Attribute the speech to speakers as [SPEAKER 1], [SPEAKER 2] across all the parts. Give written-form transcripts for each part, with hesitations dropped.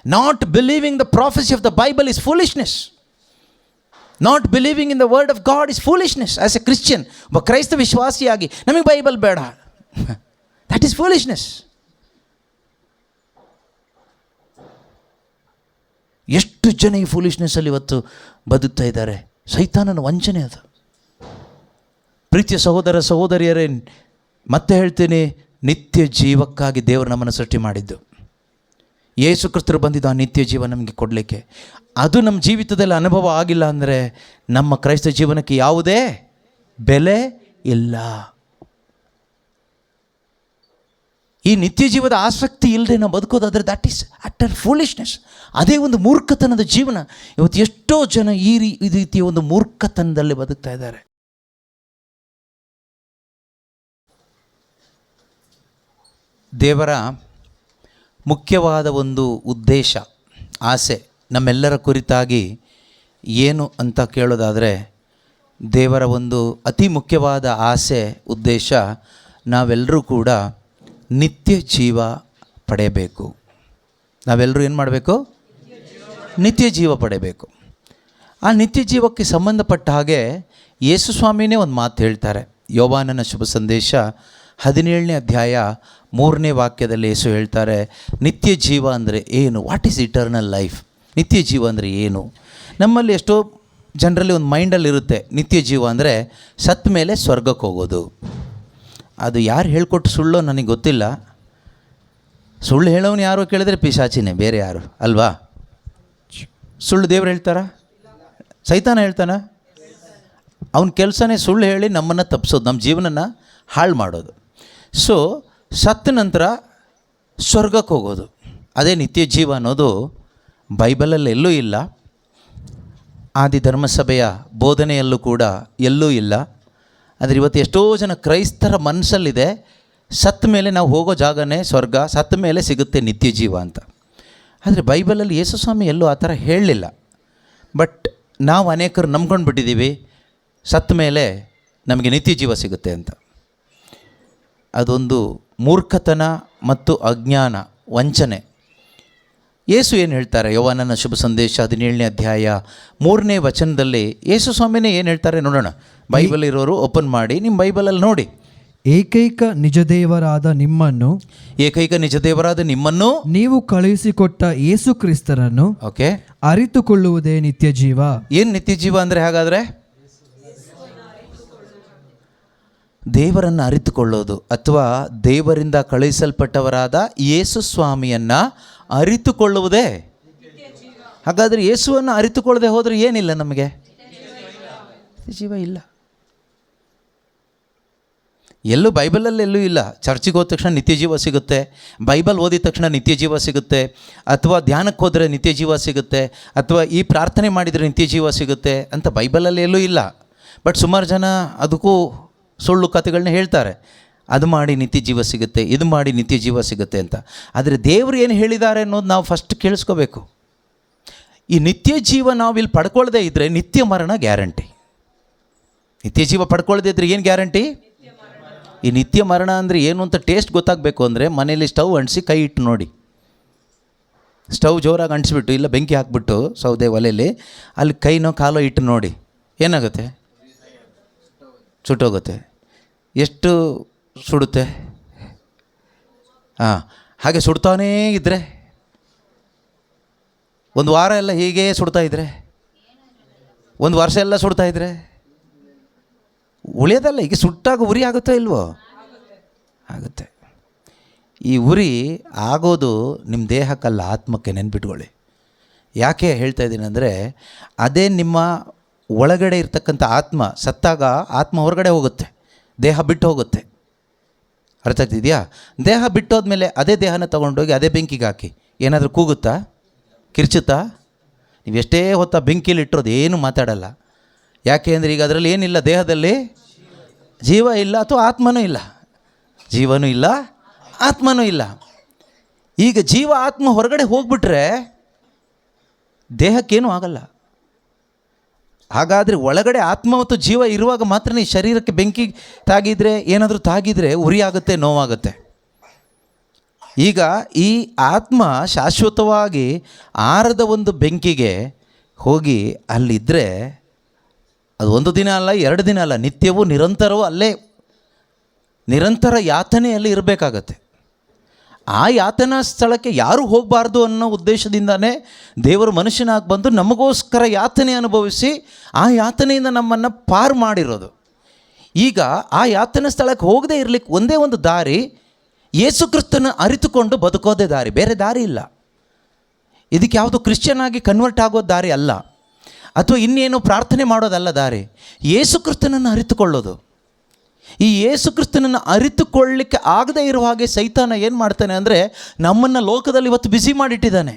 [SPEAKER 1] Not believing the prophecy of the Bible is foolishness. Not believing in the word of God is foolishness. As a Christian, ಒಬ್ಬ ಕ್ರೈಸ್ತ ವಿಶ್ವಾಸಿಯಾಗಿ ನಮಗೆ Bible ಬೇಡ, that is foolishness. ಎಷ್ಟು ಜನ ಈ ಫೂಲಿಶ್ನೆಸ್ಸಲ್ಲಿ ಇವತ್ತು ಬದುಕ್ತಾ ಇದ್ದಾರೆ. ಸೈತಾನನ ವಂಚನೆ ಅದು. ಪ್ರೀತಿಯ ಸಹೋದರ ಸಹೋದರಿಯರೇ, ಮತ್ತೆ ಹೇಳ್ತೀನಿ, ನಿತ್ಯ ಜೀವಕ್ಕಾಗಿ ದೇವರು ನಮ್ಮನ್ನು ಸೃಷ್ಟಿ ಮಾಡಿದ್ದು. ಯೇಸು ಕ್ರಿಸ್ತರು ಬಂದಿದ್ದು ಆ ನಿತ್ಯ ಜೀವ ನಮಗೆ ಕೊಡಲಿಕ್ಕೆ. ಅದು ನಮ್ಮ ಜೀವಿತದಲ್ಲಿ ಅನುಭವ ಆಗಿಲ್ಲ ಅಂದರೆ ನಮ್ಮ ಕ್ರೈಸ್ತ ಜೀವನಕ್ಕೆ ಯಾವುದೇ ಬೆಲೆ ಇಲ್ಲ. ಈ ನಿತ್ಯ ಜೀವದ ಆಸಕ್ತಿ ಇಲ್ಲದೆ ನಾವು ಬದುಕೋದಾದರೆ ದಟ್ ಈಸ್ ಅಟರ್ ಫೂಲಿಶ್ನೆಸ್. ಅದೇ ಒಂದು ಮೂರ್ಖತನದ ಜೀವನ. ಇವತ್ತು ಎಷ್ಟೋ ಜನ ಈ ರೀತಿಯ ಒಂದು ಮೂರ್ಖತನದಲ್ಲಿ ಬದುಕ್ತಾ ಇದ್ದಾರೆ. ದೇವರ ಮುಖ್ಯವಾದ ಒಂದು ಉದ್ದೇಶ, ಆಸೆ ನಮ್ಮೆಲ್ಲರ ಕುರಿತಾಗಿ ಏನು ಅಂತ ಕೇಳೋದಾದರೆ, ದೇವರ ಒಂದು ಅತಿ ಮುಖ್ಯವಾದ ಆಸೆ ಉದ್ದೇಶ, ನಾವೆಲ್ಲರೂ ಕೂಡ ನಿತ್ಯ ಜೀವ ಪಡೆಯಬೇಕು. ನಾವೆಲ್ಲರೂ ಏನು ಮಾಡಬೇಕು? ನಿತ್ಯ ಜೀವ ಪಡೆಯಬೇಕು. ಆ ನಿತ್ಯ ಜೀವಕ್ಕೆ ಸಂಬಂಧಪಟ್ಟ ಹಾಗೆ ಯೇಸು ಸ್ವಾಮಿನೇ ಒಂದು ಮಾತು ಹೇಳ್ತಾರೆ. ಯೋವಾನನ ಶುಭ ಸಂದೇಶ 17ನೇ ಅಧ್ಯಾಯ 3ನೇ ವಾಕ್ಯದಲ್ಲಿ ಯೇಸು ಹೇಳ್ತಾರೆ, ನಿತ್ಯ ಜೀವ ಅಂದರೆ ಏನು? What is eternal life? ನಿತ್ಯ ಜೀವ ಅಂದರೆ ಏನು? ನಮ್ಮಲ್ಲಿ ಎಷ್ಟೋ ಜನರಲ್ಲಿ ಒಂದು ಮೈಂಡಲ್ಲಿರುತ್ತೆ, ನಿತ್ಯ ಜೀವ ಅಂದರೆ ಸತ್ತ ಮೇಲೆ ಸ್ವರ್ಗಕ್ಕೆ ಹೋಗೋದು. ಅದು ಯಾರು ಹೇಳ್ಕೊಟ್ಟು ಸುಳ್ಳೋ ನನಗೆ ಗೊತ್ತಿಲ್ಲ. ಸುಳ್ಳು ಹೇಳೋನು ಯಾರೋ ಕೇಳಿದರೆ ಪಿಶಾಚಿನೇ, ಬೇರೆ ಯಾರು ಅಲ್ವಾ? ಸುಳ್ಳು ದೇವ್ರು ಹೇಳ್ತಾರಾ? ಸೈತಾನ ಹೇಳ್ತಾನ? ಅವನ ಕೆಲಸನೇ ಸುಳ್ಳು ಹೇಳಿ ನಮ್ಮನ್ನು ತಪ್ಪಿಸೋದು, ನಮ್ಮ ಜೀವನನ ಹಾಳು ಮಾಡೋದು. ಸೊ ಸತ್ತ ನಂತರ ಸ್ವರ್ಗಕ್ಕೆ ಹೋಗೋದು, ಅದೇ ನಿತ್ಯ ಜೀವ ಅನ್ನೋದು ಬೈಬಲಲ್ಲಿ ಎಲ್ಲೂ ಇಲ್ಲ. ಆದಿ ಧರ್ಮಸಭೆಯ ಬೋಧನೆಯಲ್ಲೂ ಕೂಡ ಎಲ್ಲೂ ಇಲ್ಲ. ಆದರೆ ಇವತ್ತು ಎಷ್ಟೋ ಜನ ಕ್ರೈಸ್ತರ ಮನಸ್ಸಲ್ಲಿದೆ, ಸತ್ತ ಮೇಲೆ ನಾವು ಹೋಗೋ ಜಾಗನೇ ಸ್ವರ್ಗ, ಸತ್ತ ಮೇಲೆ ಸಿಗುತ್ತೆ ನಿತ್ಯ ಜೀವ ಅಂತ. ಆದರೆ ಬೈಬಲಲ್ಲಿ ಯೇಸು ಸ್ವಾಮಿ ಎಲ್ಲೂ ಆ ಥರ ಹೇಳಲಿಲ್ಲ. ಬಟ್ ನಾವು ಅನೇಕರು ನಂಬ್ಕೊಂಡು ಬಿಟ್ಟಿದ್ದೀವಿ, ಸತ್ತ ಮೇಲೆ ನಮಗೆ ನಿತ್ಯ ಜೀವ ಸಿಗುತ್ತೆ ಅಂತ. ಅದೊಂದು ಮೂರ್ಖತನ ಮತ್ತು ಅಜ್ಞಾನ, ವಂಚನೆ. ಯೇಸು ಏನು ಹೇಳ್ತಾರೆ? ಯೋವಾನನ ಶುಭ ಸಂದೇಶ 17ನೇ ಅಧ್ಯಾಯ 3ನೇ ವಚನದಲ್ಲಿ ಯೇಸು ಸ್ವಾಮಿನೇ ಏನು ಹೇಳ್ತಾರೆ ನೋಡೋಣ. ಬೈಬಲ್ ಇರೋರು ಓಪನ್ ಮಾಡಿ ನಿಮ್ಮ ಬೈಬಲಲ್ಲಿ ನೋಡಿ.
[SPEAKER 2] ಏಕೈಕ ನಿಜದೇವರಾದ ನಿಮ್ಮನ್ನು ನೀವು ಕಳುಹಿಸಿಕೊಟ್ಟ ಯೇಸು ಕ್ರಿಸ್ತರನ್ನು
[SPEAKER 1] ಓಕೆ
[SPEAKER 2] ಅರಿತುಕೊಳ್ಳುವುದೇ ನಿತ್ಯ ಜೀವ.
[SPEAKER 1] ಏನು ನಿತ್ಯ ಜೀವ ಅಂದರೆ? ಹಾಗಾದರೆ ದೇವರನ್ನು ಅರಿತುಕೊಳ್ಳೋದು, ಅಥವಾ ದೇವರಿಂದ ಕಳುಹಿಸಲ್ಪಟ್ಟವರಾದ ಯೇಸು ಸ್ವಾಮಿಯನ್ನು ಅರಿತುಕೊಳ್ಳುವುದೇ. ಹಾಗಾದರೆ ಯೇಸುವನ್ನು ಅರಿತುಕೊಳ್ಳದೆ ಹೋದರೆ ಏನಿಲ್ಲ ನಮಗೆ? ಜೀವ ಇಲ್ಲ. ಎಲ್ಲೂ ಬೈಬಲಲ್ಲಿ ಎಲ್ಲೂ ಇಲ್ಲ. ಚರ್ಚಿಗೆ ಹೋದ ತಕ್ಷಣ ನಿತ್ಯ ಜೀವ ಸಿಗುತ್ತೆ, ಬೈಬಲ್ ಓದಿದ ತಕ್ಷಣ ನಿತ್ಯ ಜೀವ ಸಿಗುತ್ತೆ, ಅಥವಾ ಧ್ಯಾನಕ್ಕೆ ಹೋದರೆ ನಿತ್ಯ ಜೀವ ಸಿಗುತ್ತೆ, ಅಥವಾ ಈ ಪ್ರಾರ್ಥನೆ ಮಾಡಿದರೆ ನಿತ್ಯ ಜೀವ ಸಿಗುತ್ತೆ ಅಂತ ಬೈಬಲಲ್ಲಿ ಎಲ್ಲೂ ಇಲ್ಲ. ಬಟ್ ಸುಮಾರು ಜನ ಅದಕ್ಕೂ ಸುಳ್ಳು ಕಥೆಗಳನ್ನ ಹೇಳ್ತಾರೆ. ಅದು ಮಾಡಿ ನಿತ್ಯ ಜೀವ ಸಿಗುತ್ತೆ, ಇದು ಮಾಡಿ ನಿತ್ಯ ಜೀವ ಸಿಗುತ್ತೆ ಅಂತ. ಆದರೆ ದೇವರು ಏನು ಹೇಳಿದ್ದಾರೆ ಅನ್ನೋದು ನಾವು ಫಸ್ಟ್ ಕೇಳಿಸ್ಕೋಬೇಕು. ಈ ನಿತ್ಯ ಜೀವ ನಾವು ಇಲ್ಲಿ ಪಡ್ಕೊಳ್ಳದೆ ಇದ್ದರೆ ನಿತ್ಯ ಮರಣ ಗ್ಯಾರಂಟಿ. ನಿತ್ಯ ಜೀವ ಪಡ್ಕೊಳ್ಳದೆ ಇದ್ದರೆ ಏನು ಗ್ಯಾರಂಟಿ? ಈ ನಿತ್ಯ ಮರಣ ಅಂದರೆ ಏನು ಅಂತ ಟೇಸ್ಟ್ ಗೊತ್ತಾಗಬೇಕು ಅಂದರೆ ಮನೇಲಿ ಸ್ಟವ್ ಅಂಟಿಸಿ ಕೈ ಇಟ್ಟು ನೋಡಿ. ಸ್ಟವ್ ಜೋರಾಗಿ ಅಂಟಿಸ್ಬಿಟ್ಟು, ಇಲ್ಲ ಬೆಂಕಿ ಹಾಕ್ಬಿಟ್ಟು ಸೌದೆ ಒಲೆಯಲ್ಲಿ ಅಲ್ಲಿ ಕೈನೋ ಕಾಲೋ ಇಟ್ಟು ನೋಡಿ, ಏನಾಗುತ್ತೆ? ಸುಟ್ಟೋಗುತ್ತೆ. ಎಷ್ಟು ಸುಡುತ್ತೆ? ಹಾಗೆ ಸುಡ್ತಾನೇ ಇದ್ದರೆ, ಒಂದು ವಾರ ಎಲ್ಲ ಹೀಗೆ ಸುಡ್ತಾ ಇದ್ದರೆ, ಒಂದು ವರ್ಷ ಎಲ್ಲ ಸುಡ್ತಾ ಇದ್ದರೆ ಉಳಿಯೋದಲ್ಲ. ಈಗ ಸುಟ್ಟಾಗ ಉರಿ ಆಗುತ್ತೋ ಇಲ್ವೋ? ಆಗುತ್ತೆ. ಈ ಉರಿ ಆಗೋದು ನಿಮ್ಮ ದೇಹಕ್ಕಲ್ಲ, ಆತ್ಮಕ್ಕೆ. ನೆನ್ಪಿಟ್ಕೊಳ್ಳಿ. ಯಾಕೆ ಹೇಳ್ತಾ ಇದ್ದೀನಿ ಅಂದರೆ, ಅದೇ ನಿಮ್ಮ ಒಳಗಡೆ ಇರ್ತಕ್ಕಂಥ ಆತ್ಮ ಸತ್ತಾಗ ಆತ್ಮ ಹೊರಗಡೆ ಹೋಗುತ್ತೆ, ದೇಹ ಬಿಟ್ಟು ಹೋಗುತ್ತೆ. ಅರ್ಥ ಆಗ್ತಿದೆಯಾ? ದೇಹ ಬಿಟ್ಟೋದ್ಮೇಲೆ ಅದೇ ದೇಹನ ತೊಗೊಂಡೋಗಿ ಅದೇ ಬೆಂಕಿಗೆ ಹಾಕಿ ಏನಾದರೂ ಕೂಗುತ್ತಾ? ಕಿರ್ಚುತ್ತಾ? ನೀವು ಎಷ್ಟೇ ಹೊತ್ತ ಬೆಂಕಿಲಿ ಇಟ್ಟರೋದು ಏನು ಮಾತಾಡಲ್ಲ. ಯಾಕೆ ಅಂದರೆ ಈಗ ಅದರಲ್ಲಿ ಏನಿಲ್ಲ, ದೇಹದಲ್ಲಿ ಜೀವ ಇಲ್ಲ, ಅಥವಾ ಆತ್ಮನೂ ಇಲ್ಲ. ಜೀವನೂ ಇಲ್ಲ, ಆತ್ಮನೂ ಇಲ್ಲ. ಈಗ ಜೀವ ಆತ್ಮ ಹೊರಗಡೆ ಹೋಗ್ಬಿಟ್ರೆ ದೇಹಕ್ಕೇನೂ ಆಗಲ್ಲ. ಹಾಗಾದರೆ ಒಳಗಡೆ ಆತ್ಮ ಮತ್ತು ಜೀವ ಇರುವಾಗ ಮಾತ್ರ ಈ ಶರೀರಕ್ಕೆ ಬೆಂಕಿ ತಾಗಿದರೆ, ಏನಾದರೂ ತಾಗಿದರೆ ಉರಿ ಆಗುತ್ತೆ, ನೋವಾಗುತ್ತೆ. ಈಗ ಈ ಆತ್ಮ ಶಾಶ್ವತವಾಗಿ ಆರದ ಒಂದು ಬೆಂಕಿಗೆ ಹೋಗಿ ಅಲ್ಲಿದ್ದರೆ ಅದು ಒಂದು ದಿನ ಅಲ್ಲ, 2 ದಿನ ಅಲ್ಲ, ನಿತ್ಯವೂ ನಿರಂತರವೂ ಅಲ್ಲೇ ನಿರಂತರ ಯಾತನೆಯಲ್ಲಿ ಇರಬೇಕಾಗತ್ತೆ. ಆ ಯಾತನಾ ಸ್ಥಳಕ್ಕೆ ಯಾರೂ ಹೋಗಬಾರ್ದು ಅನ್ನೋ ಉದ್ದೇಶದಿಂದನೇ ದೇವರು ಮನುಷ್ಯನಾಗಿ ಬಂದು ನಮಗೋಸ್ಕರ ಯಾತನೆ ಅನುಭವಿಸಿ ಆ ಯಾತನೆಯಿಂದ ನಮ್ಮನ್ನು ಪಾರು ಮಾಡಿರೋದು. ಈಗ ಆ ಯಾತನಾ ಸ್ಥಳಕ್ಕೆ ಹೋಗದೇ ಇರಲಿಕ್ಕೆ ಒಂದೇ ಒಂದು ದಾರಿ, ಯೇಸು ಕ್ರಿಸ್ತನ ಅರಿತುಕೊಂಡು ಬದುಕೋದೇ ದಾರಿ, ಬೇರೆ ದಾರಿ ಇಲ್ಲ. ಇದಕ್ಕೆ ಯಾವುದು ಕ್ರಿಶ್ಚಿಯನ್ ಆಗಿ ಕನ್ವರ್ಟ್ ಆಗೋದು ದಾರಿ ಅಲ್ಲ, ಅಥವಾ ಇನ್ನೇನು ಪ್ರಾರ್ಥನೆ ಮಾಡೋದಲ್ಲ ದಾರಿ. ಯೇಸು ಕ್ರಿಸ್ತನನ್ನು ಅರಿತುಕೊಳ್ಳೋದು. ಈ ಯೇಸು ಕ್ರಿಸ್ತನನ್ನು ಅರಿತುಕೊಳ್ಳಲಿಕ್ಕೆ ಆಗದೇ ಇರುವ ಹಾಗೆ ಸೈತಾನ ಏನು ಮಾಡ್ತಾನೆ ಅಂದರೆ, ನಮ್ಮನ್ನು ಲೋಕದಲ್ಲಿ ಇವತ್ತು ಬ್ಯುಸಿ ಮಾಡಿಟ್ಟಿದ್ದಾನೆ.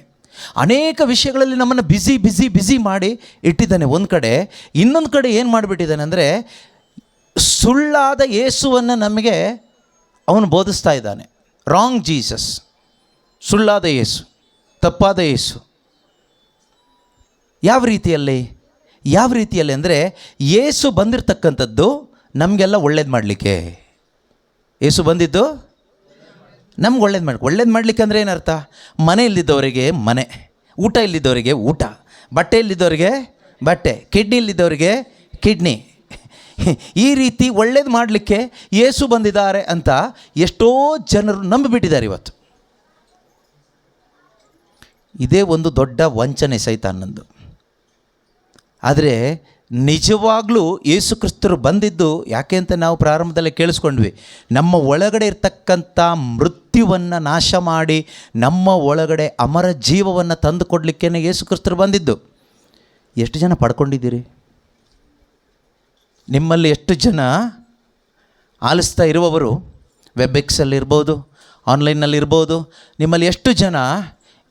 [SPEAKER 1] ಅನೇಕ ವಿಷಯಗಳಲ್ಲಿ ನಮ್ಮನ್ನು ಬ್ಯುಸಿ ಮಾಡಿ ಇಟ್ಟಿದ್ದಾನೆ ಒಂದು ಕಡೆ. ಇನ್ನೊಂದು ಕಡೆ ಏನು ಮಾಡಿಬಿಟ್ಟಿದ್ದಾನೆ ಅಂದರೆ, ಸುಳ್ಳಾದ ಯೇಸುವನ್ನು ನಮಗೆ ಅವನು ಬೋಧಿಸ್ತಾ ಇದ್ದಾನೆ. ರಾಂಗ್ ಜೀಸಸ್, ಸುಳ್ಳಾದ ಯೇಸು, ತಪ್ಪಾದ ಯೇಸು. ಯಾವ ರೀತಿಯಲ್ಲಿ ಅಂದರೆ, ಯೇಸು ಬಂದಿರತಕ್ಕಂಥದ್ದು ನಮಗೆಲ್ಲ ಒಳ್ಳೇದು ಮಾಡಲಿಕ್ಕೆ. ಯೇಸು ಬಂದಿದ್ದು ನಮ್ಗೆ ಒಳ್ಳೇದು ಮಾಡಲಿಕ್ಕೆ ಅಂದರೆ ಏನರ್ಥ? ಮನೆ ಇಲ್ಲಿದ್ದವರಿಗೆ ಮನೆ, ಊಟ ಇಲ್ಲಿದ್ದವರಿಗೆ ಊಟ, ಬಟ್ಟೆ ಇಲ್ಲಿದ್ದವರಿಗೆ ಬಟ್ಟೆ, ಕಿಡ್ನಿ ಇಲ್ಲಿದ್ದವರಿಗೆ ಕಿಡ್ನಿ. ಈ ರೀತಿ ಒಳ್ಳೇದು ಮಾಡಲಿಕ್ಕೆ ಯೇಸು ಬಂದಿದ್ದಾರೆ ಅಂತ ಎಷ್ಟೋ ಜನರು ನಂಬಿಬಿಟ್ಟಿದ್ದಾರೆ ಇವತ್ತು. ಇದೇ ಒಂದು ದೊಡ್ಡ ವಂಚನೆ ಸೈತಾನಂದು. ಆದರೆ ನಿಜವಾಗ್ಲೂ ಯೇಸು ಕ್ರಿಸ್ತರು ಬಂದಿದ್ದು ಯಾಕೆ ಅಂತ ನಾವು ಪ್ರಾರಂಭದಲ್ಲೇ ಕೇಳಿಸ್ಕೊಂಡ್ವಿ. ನಮ್ಮ ಒಳಗಡೆ ಇರ್ತಕ್ಕಂಥ ಮೃತ್ಯುವನ್ನು ನಾಶ ಮಾಡಿ ನಮ್ಮ ಒಳಗಡೆ ಅಮರ ಜೀವವನ್ನು ತಂದು ಕೊಡಲಿಕ್ಕೇ ಯೇಸು ಕ್ರಿಸ್ತರು ಬಂದಿದ್ದು. ಎಷ್ಟು ಜನ ಪಡ್ಕೊಂಡಿದ್ದೀರಿ? ನಿಮ್ಮಲ್ಲಿ ಎಷ್ಟು ಜನ ಆಲಿಸ್ತಾ ಇರುವವರು ವೆಬ್ಎಕ್ಸಲ್ಲಿರ್ಬೋದು, ಆನ್ಲೈನ್ನಲ್ಲಿರ್ಬೋದು, ನಿಮ್ಮಲ್ಲಿ ಎಷ್ಟು ಜನ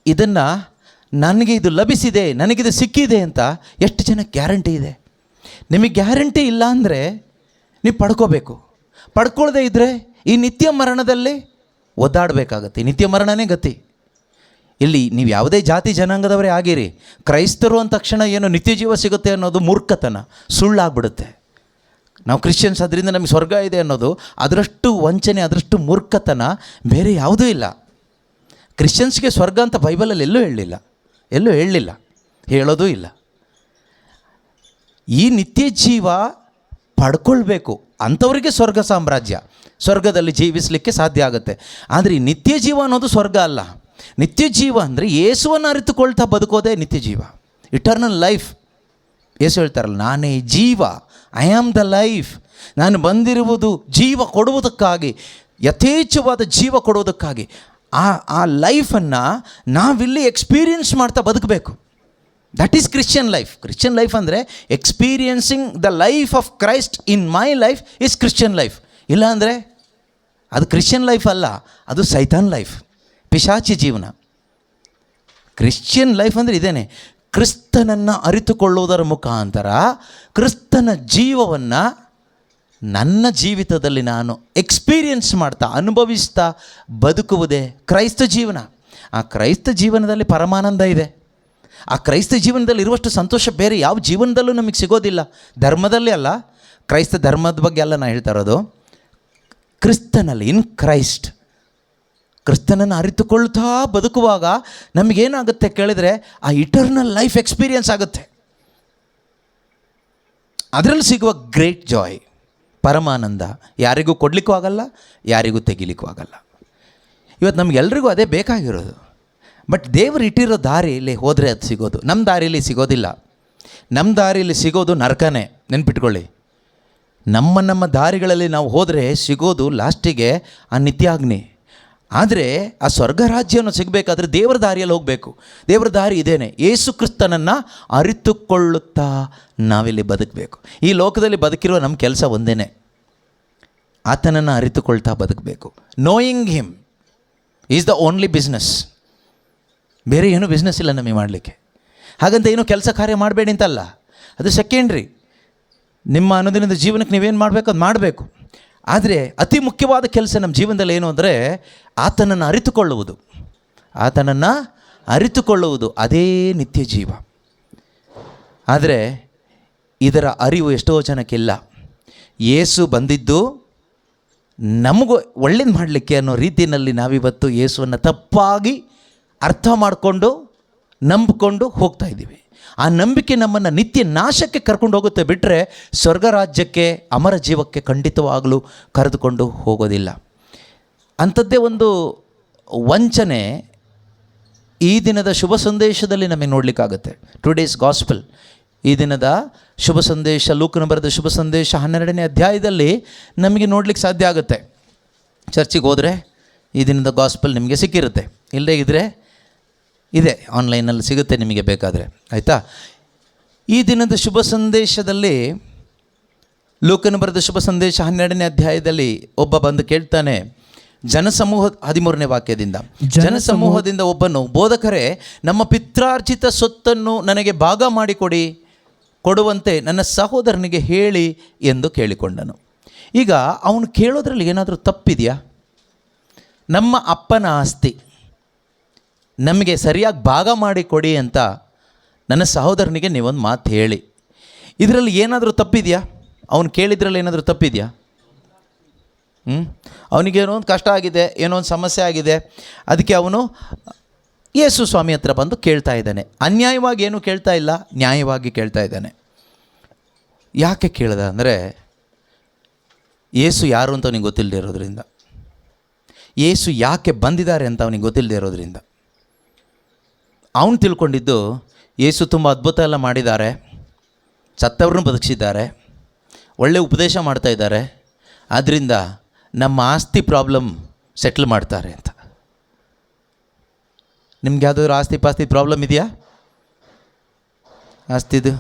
[SPEAKER 1] ಇದನ್ನು ನನಗೆ ಇದು ಲಭಿಸಿದೆ, ನನಗಿದು ಸಿಕ್ಕಿದೆ ಅಂತ ಎಷ್ಟು ಜನ ಗ್ಯಾರಂಟಿ ಇದೆ? ನಿಮಗೆ ಗ್ಯಾರಂಟಿ ಇಲ್ಲ ಅಂದರೆ ನೀವು ಪಡ್ಕೋಬೇಕು. ಪಡ್ಕೊಳ್ಳದೇ ಇದ್ದರೆ ಈ ನಿತ್ಯ ಮರಣದಲ್ಲಿ ಒದ್ದಾಡಬೇಕಾಗತ್ತೆ. ನಿತ್ಯ ಮರಣನೇ ಗತಿ. ಇಲ್ಲಿ ನೀವು ಯಾವುದೇ ಜಾತಿ ಜನಾಂಗದವರೇ ಆಗಿರಿ, ಕ್ರೈಸ್ತರು ಅಂದ ತಕ್ಷಣ ಏನೋ ನಿತ್ಯ ಜೀವ ಸಿಗುತ್ತೆ ಅನ್ನೋದು ಮೂರ್ಖತನ, ಸುಳ್ಳಾಗ್ಬಿಡುತ್ತೆ. ನಾವು ಕ್ರಿಶ್ಚಿಯನ್ಸ್ ಅದರಿಂದ ನಮಗೆ ಸ್ವರ್ಗ ಇದೆ ಅನ್ನೋದು ಅದರಷ್ಟು ವಂಚನೆ, ಅದರಷ್ಟು ಮೂರ್ಖತನ ಬೇರೆ ಯಾವುದೂ ಇಲ್ಲ. ಕ್ರಿಶ್ಚಿಯನ್ಸ್ಗೆ ಸ್ವರ್ಗ ಅಂತ ಬೈಬಲಲ್ಲಿ ಎಲ್ಲೂ ಹೇಳಲಿಲ್ಲ, ಹೇಳೋದೂ ಇಲ್ಲ. ಈ ನಿತ್ಯ ಜೀವ ಪಡ್ಕೊಳ್ಬೇಕು ಅಂಥವರಿಗೆ ಸ್ವರ್ಗ ಸಾಮ್ರಾಜ್ಯ, ಸ್ವರ್ಗದಲ್ಲಿ ಜೀವಿಸಲಿಕ್ಕೆ ಸಾಧ್ಯ ಆಗುತ್ತೆ. ಆದರೆ ಈ ನಿತ್ಯ ಜೀವ ಅನ್ನೋದು ಸ್ವರ್ಗ ಅಲ್ಲ. ನಿತ್ಯ ಜೀವ ಅಂದರೆ ಯೇಸುವನ್ನು ಅರಿತುಕೊಳ್ತಾ ಬದುಕೋದೇ ನಿತ್ಯ ಜೀವ, ಇಟರ್ನಲ್ ಲೈಫ್. ಯೇಸು ಹೇಳ್ತಾರಲ್ಲ, ನಾನೇ ಜೀವ, ಐ ಆಮ್ ದ ಲೈಫ್. ನಾನು ಬಂದಿರುವುದು ಜೀವ ಕೊಡುವುದಕ್ಕಾಗಿ, ಯಥೇಚ್ಛವಾದ ಜೀವ ಕೊಡುವುದಕ್ಕಾಗಿ. ಆ ಲೈಫನ್ನು ನಾವಿಲ್ಲಿ ಎಕ್ಸ್ಪೀರಿಯನ್ಸ್ ಮಾಡ್ತಾ ಬದುಕಬೇಕು. That is Christian life. Christian life ಅಂದರೆ experiencing the life of Christ in my life is Christian life. ಇಲ್ಲ ಅಂದರೆ ಅದು ಕ್ರಿಶ್ಚಿಯನ್ ಲೈಫ್ ಅಲ್ಲ, ಅದು ಸೈತಾನ್ ಲೈಫ್, ಪಿಶಾಚಿ ಜೀವನ. ಕ್ರಿಶ್ಚಿಯನ್ ಲೈಫ್ ಅಂದರೆ ಇದೇನೆ, ಕ್ರಿಸ್ತನನ್ನು ಅರಿತುಕೊಳ್ಳುವುದರ ಮುಖಾಂತರ ಕ್ರಿಸ್ತನ ಜೀವವನ್ನು ನನ್ನ ಜೀವಿತದಲ್ಲಿ ನಾನು ಎಕ್ಸ್ಪೀರಿಯನ್ಸ್ ಮಾಡ್ತಾ, ಅನುಭವಿಸ್ತಾ ಬದುಕುವುದೇ ಕ್ರೈಸ್ತ ಜೀವನ. ಆ ಕ್ರೈಸ್ತ ಜೀವನದಲ್ಲಿ ಪರಮಾನಂದ ಇದೆ. ಆ ಕ್ರೈಸ್ತ ಜೀವನದಲ್ಲಿ ಇರುವಷ್ಟು ಸಂತೋಷ ಬೇರೆ ಯಾವ ಜೀವನದಲ್ಲೂ ನಮಗೆ ಸಿಗೋದಿಲ್ಲ. ಧರ್ಮದಲ್ಲಿ ಅಲ್ಲ, ಕ್ರೈಸ್ತ ಧರ್ಮದ ಬಗ್ಗೆ ಅಲ್ಲ ನಾನು ಹೇಳ್ತಾ ಇರೋದು, ಕ್ರಿಸ್ತನಲ್ಲಿ, ಇನ್ ಕ್ರೈಸ್ಟ್. ಕ್ರಿಸ್ತನನ್ನು ಅರಿತುಕೊಳ್ತಾ ಬದುಕುವಾಗ ನಮಗೇನಾಗುತ್ತೆ ಕೇಳಿದರೆ, ಆ ಇಟರ್ನಲ್ ಲೈಫ್ ಎಕ್ಸ್ಪೀರಿಯನ್ಸ್ ಆಗುತ್ತೆ. ಅದರಲ್ಲಿ ಸಿಗುವ ಗ್ರೇಟ್ ಜಾಯ್, ಪರಮಾನಂದ ಯಾರಿಗೂ ಕೊಡಲಿಕ್ಕೂ ಆಗಲ್ಲ, ಯಾರಿಗೂ ತೆಗಿಲಿಕ್ಕೂ ಆಗಲ್ಲ. ಇವತ್ತು ನಮಗೆಲ್ರಿಗೂ ಅದೇ ಬೇಕಾಗಿರೋದು. ಬಟ್ ದೇವರು ಇಟ್ಟಿರೋ ದಾರಿಯಲ್ಲಿ ಹೋದರೆ ಅದು ಸಿಗೋದು. ನಮ್ಮ ದಾರಿಯಲ್ಲಿ ಸಿಗೋದಿಲ್ಲ. ನಮ್ಮ ದಾರಿಯಲ್ಲಿ ಸಿಗೋದು ನರಕನೇ, ನೆನ್ಪಿಟ್ಕೊಳ್ಳಿ. ನಮ್ಮ ದಾರಿಗಳಲ್ಲಿ ನಾವು ಹೋದರೆ ಸಿಗೋದು ಲಾಸ್ಟಿಗೆ ಆ ನಿತ್ಯಾಗ್ನಿ. ಆದರೆ ಆ ಸ್ವರ್ಗ ರಾಜ್ಯವನ್ನು ಸಿಗಬೇಕಾದ್ರೆ ದೇವರ ದಾರಿಯಲ್ಲಿ ಹೋಗಬೇಕು. ದೇವರ ದಾರಿ ಇದೇನೆ, ಯೇಸು ಕ್ರಿಸ್ತನನ್ನು ಅರಿತುಕೊಳ್ಳುತ್ತಾ ನಾವಿಲ್ಲಿ ಬದುಕಬೇಕು. ಈ ಲೋಕದಲ್ಲಿ ಬದುಕಿರುವ ನಮ್ಮ ಕೆಲಸ ಒಂದೇ, ಆತನನ್ನು ಅರಿತುಕೊಳ್ತಾ ಬದುಕಬೇಕು. Knowing him is the only business. ಬೇರೆ ಏನೂ ಬಿಸ್ನೆಸ್ ಇಲ್ಲ ನಮಗೆ ಮಾಡಲಿಕ್ಕೆ. ಹಾಗಂತ ಏನೂ ಕೆಲಸ ಕಾರ್ಯ ಮಾಡಬೇಡಿ ಅಂತಲ್ಲ, ಅದು ಸೆಕೆಂಡ್ರಿ. ನಿಮ್ಮ ಅನುದಿನದ ಜೀವನಕ್ಕೆ ನೀವೇನು ಮಾಡಬೇಕು ಅದು ಮಾಡಬೇಕು. ಆದರೆ ಅತಿ ಮುಖ್ಯವಾದ ಕೆಲಸ ನಮ್ಮ ಜೀವನದಲ್ಲಿ ಏನು ಅಂದರೆ ಆತನನ್ನು ಅರಿತುಕೊಳ್ಳುವುದು. ಆತನನ್ನು ಅರಿತುಕೊಳ್ಳುವುದು ಅದೇ ನಿತ್ಯ ಜೀವ. ಆದರೆ ಇದರ ಅರಿವು ಎಷ್ಟೋ ಜನಕ್ಕಿಲ್ಲ. ಯೇಸು ಬಂದಿದ್ದು ನಮಗೂ ಒಳ್ಳೇದು ಮಾಡಲಿಕ್ಕೆ ಅನ್ನೋ ರೀತಿಯಲ್ಲಿ ನಾವಿವತ್ತು ಯೇಸುವನ್ನು ತಪ್ಪಾಗಿ ಅರ್ಥ ಮಾಡಿಕೊಂಡು ನಂಬಿಕೊಂಡು ಹೋಗ್ತಾ ಇದ್ದೀವಿ. ಆ ನಂಬಿಕೆ ನಮ್ಮನ್ನು ನಿತ್ಯ ನಾಶಕ್ಕೆ ಕರ್ಕೊಂಡು ಹೋಗುತ್ತೆ ಬಿಟ್ಟರೆ ಸ್ವರ್ಗ ರಾಜ್ಯಕ್ಕೆ, ಅಮರ ಜೀವಕ್ಕೆ ಖಂಡಿತವಾಗಲೂ ಕರೆದುಕೊಂಡು ಹೋಗೋದಿಲ್ಲ. ಅಂಥದ್ದೇ ಒಂದು ವಂಚನೆ ಈ ದಿನದ ಶುಭ ಸಂದೇಶದಲ್ಲಿ ನಮಗೆ ನೋಡಲಿಕ್ಕಾಗುತ್ತೆ. ಟುಡೇಸ್ ಗಾಸ್ಪಲ್, ಈ ದಿನದ ಶುಭ ಸಂದೇಶ, ಲೂಕನ ಬರೆದ ಶುಭ ಸಂದೇಶ 12ನೇ ಅಧ್ಯಾಯದಲ್ಲಿ ನಮಗೆ ನೋಡಲಿಕ್ಕೆ ಸಾಧ್ಯ ಆಗುತ್ತೆ. ಚರ್ಚಿಗೆ ಹೋದರೆ ಈ ದಿನದ ಗಾಸ್ಪಲ್ ನಿಮಗೆ ಸಿಕ್ಕಿರುತ್ತೆ, ಇಲ್ಲದೇ ಇದ್ದರೆ ಇದೆ, ಆನ್ಲೈನಲ್ಲಿ ಸಿಗುತ್ತೆ ನಿಮಗೆ ಬೇಕಾದರೆ, ಆಯಿತಾ. ಈ ದಿನದ ಶುಭ ಸಂದೇಶದಲ್ಲಿ, ಲೂಕನ ಬರೆದ ಶುಭ ಸಂದೇಶ 12ನೇ ಅಧ್ಯಾಯದಲ್ಲಿ ಒಬ್ಬ ಬಂದು ಕೇಳ್ತಾನೆ, ಜನಸಮೂಹ 13ನೇ ವಾಕ್ಯದಿಂದ, ಜನಸಮೂಹದಿಂದ ಒಬ್ಬನು, ಬೋಧಕರೇ, ನಮ್ಮ ಪಿತ್ರಾರ್ಜಿತ ಸೊತ್ತನ್ನು ನನಗೆ ಭಾಗ ಮಾಡಿಕೊಡಿ, ಕೊಡುವಂತೆ ನನ್ನ ಸಹೋದರನಿಗೆ ಹೇಳಿ ಎಂದು ಕೇಳಿಕೊಂಡನು. ಈಗ ಅವನು ಕೇಳೋದ್ರಲ್ಲಿ ಏನಾದರೂ ತಪ್ಪಿದೆಯಾ? ನಮ್ಮ ಅಪ್ಪನ ಆಸ್ತಿ ನಮಗೆ ಸರಿಯಾಗಿ ಭಾಗ ಮಾಡಿಕೊಡಿ ಅಂತ ನನ್ನ ಸಹೋದರನಿಗೆ ನೀವೊಂದು ಮಾತು ಹೇಳಿ, ಇದರಲ್ಲಿ ಏನಾದರೂ ತಪ್ಪಿದೆಯಾ? ಅವನು ಕೇಳಿದ್ರಲ್ಲಿ ಏನಾದರೂ ತಪ್ಪಿದೆಯಾ? ಅವನಿಗೇನೋ ಒಂದು ಕಷ್ಟ ಆಗಿದೆ, ಏನೋ ಒಂದು ಸಮಸ್ಯೆ ಆಗಿದೆ, ಅದಕ್ಕೆ ಅವನು ಯೇಸು ಸ್ವಾಮಿ ಹತ್ರ ಬಂದು ಕೇಳ್ತಾ ಇದ್ದಾನೆ. ಅನ್ಯಾಯವಾಗಿ ಏನೂ ಕೇಳ್ತಾ ಇಲ್ಲ, ನ್ಯಾಯವಾಗಿ ಕೇಳ್ತಾ ಇದ್ದಾನೆ. ಯಾಕೆ ಕೇಳ್ದ ಅಂದರೆ, ಯೇಸು ಯಾರು ಅಂತ ಅವನಿಗೆ ಗೊತ್ತಿಲ್ಲದೆ ಇರೋದ್ರಿಂದ, ಯೇಸು ಯಾಕೆ ಬಂದಿದ್ದಾರೆ ಅಂತ ಅವನಿಗೆ ಗೊತ್ತಿಲ್ಲದೆ ಇರೋದ್ರಿಂದ. ಅವನು ತಿಳ್ಕೊಂಡಿದ್ದು ಯೇಸು ತುಂಬ ಅದ್ಭುತ ಎಲ್ಲ ಮಾಡಿದ್ದಾರೆ, ಸತ್ತವ್ರನ್ನ ಬದುಕಿಸಿದ್ದಾರೆ, ಒಳ್ಳೆ ಉಪದೇಶ ಮಾಡ್ತಾ ಇದ್ದಾರೆ, ಆದ್ದರಿಂದ ನಮ್ಮ ಆಸ್ತಿ ಪ್ರಾಬ್ಲಮ್ ಸೆಟ್ಲ್ ಮಾಡ್ತಾರೆ ಅಂತ. ನಿಮ್ಗೆ ಯಾವುದಾದ್ರೂ ಆಸ್ತಿ ಪಾಸ್ತಿ ಪ್ರಾಬ್ಲಮ್ ಇದೆಯಾ? ಆಸ್ತಿದು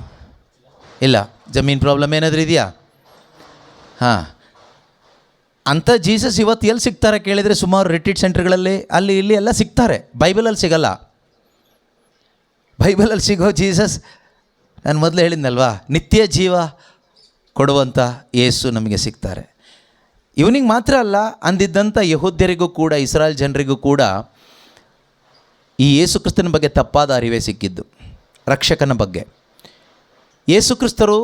[SPEAKER 1] ಇಲ್ಲ, ಜಮೀನು ಪ್ರಾಬ್ಲಮ್ ಏನಾದರೂ ಇದೆಯಾ? ಹಾಂ, ಅಂಥ ಜೀಸಸ್ ಇವತ್ತು ಎಲ್ಲಿ ಸಿಗ್ತಾರೆ ಕೇಳಿದರೆ ಸುಮಾರು ರಿಟ್ರೀಟ್ ಸೆಂಟರ್ಗಳಲ್ಲಿ ಅಲ್ಲಿ ಇಲ್ಲಿ ಎಲ್ಲ ಸಿಗ್ತಾರೆ. ಬೈಬಲಲ್ಲಿ ಸಿಗಲ್ಲ. ಬೈಬಲಲ್ಲಿ ಸಿಗೋ ಜೀಸಸ್, ನಾನು ಮೊದಲು ಹೇಳಿದ್ನಲ್ವಾ, ನಿತ್ಯ ಜೀವ ಕೊಡುವಂಥ ಯೇಸು ನಮಗೆ ಸಿಗ್ತಾರೆ. ಇವನಿಗೆ ಮಾತ್ರ ಅಲ್ಲ, ಅಂದಿದ್ದಂಥ ಯಹೂದ್ಯರಿಗೂ ಕೂಡ, ಇಸ್ರಾಯೇಲ್ ಜನರಿಗೂ ಕೂಡ ಈ ಯೇಸು ಕ್ರಿಸ್ತನ ಬಗ್ಗೆ ತಪ್ಪಾದ ಅರಿವೇ ಸಿಕ್ಕಿದ್ದು, ರಕ್ಷಕನ ಬಗ್ಗೆ. ಯೇಸು ಕ್ರಿಸ್ತರು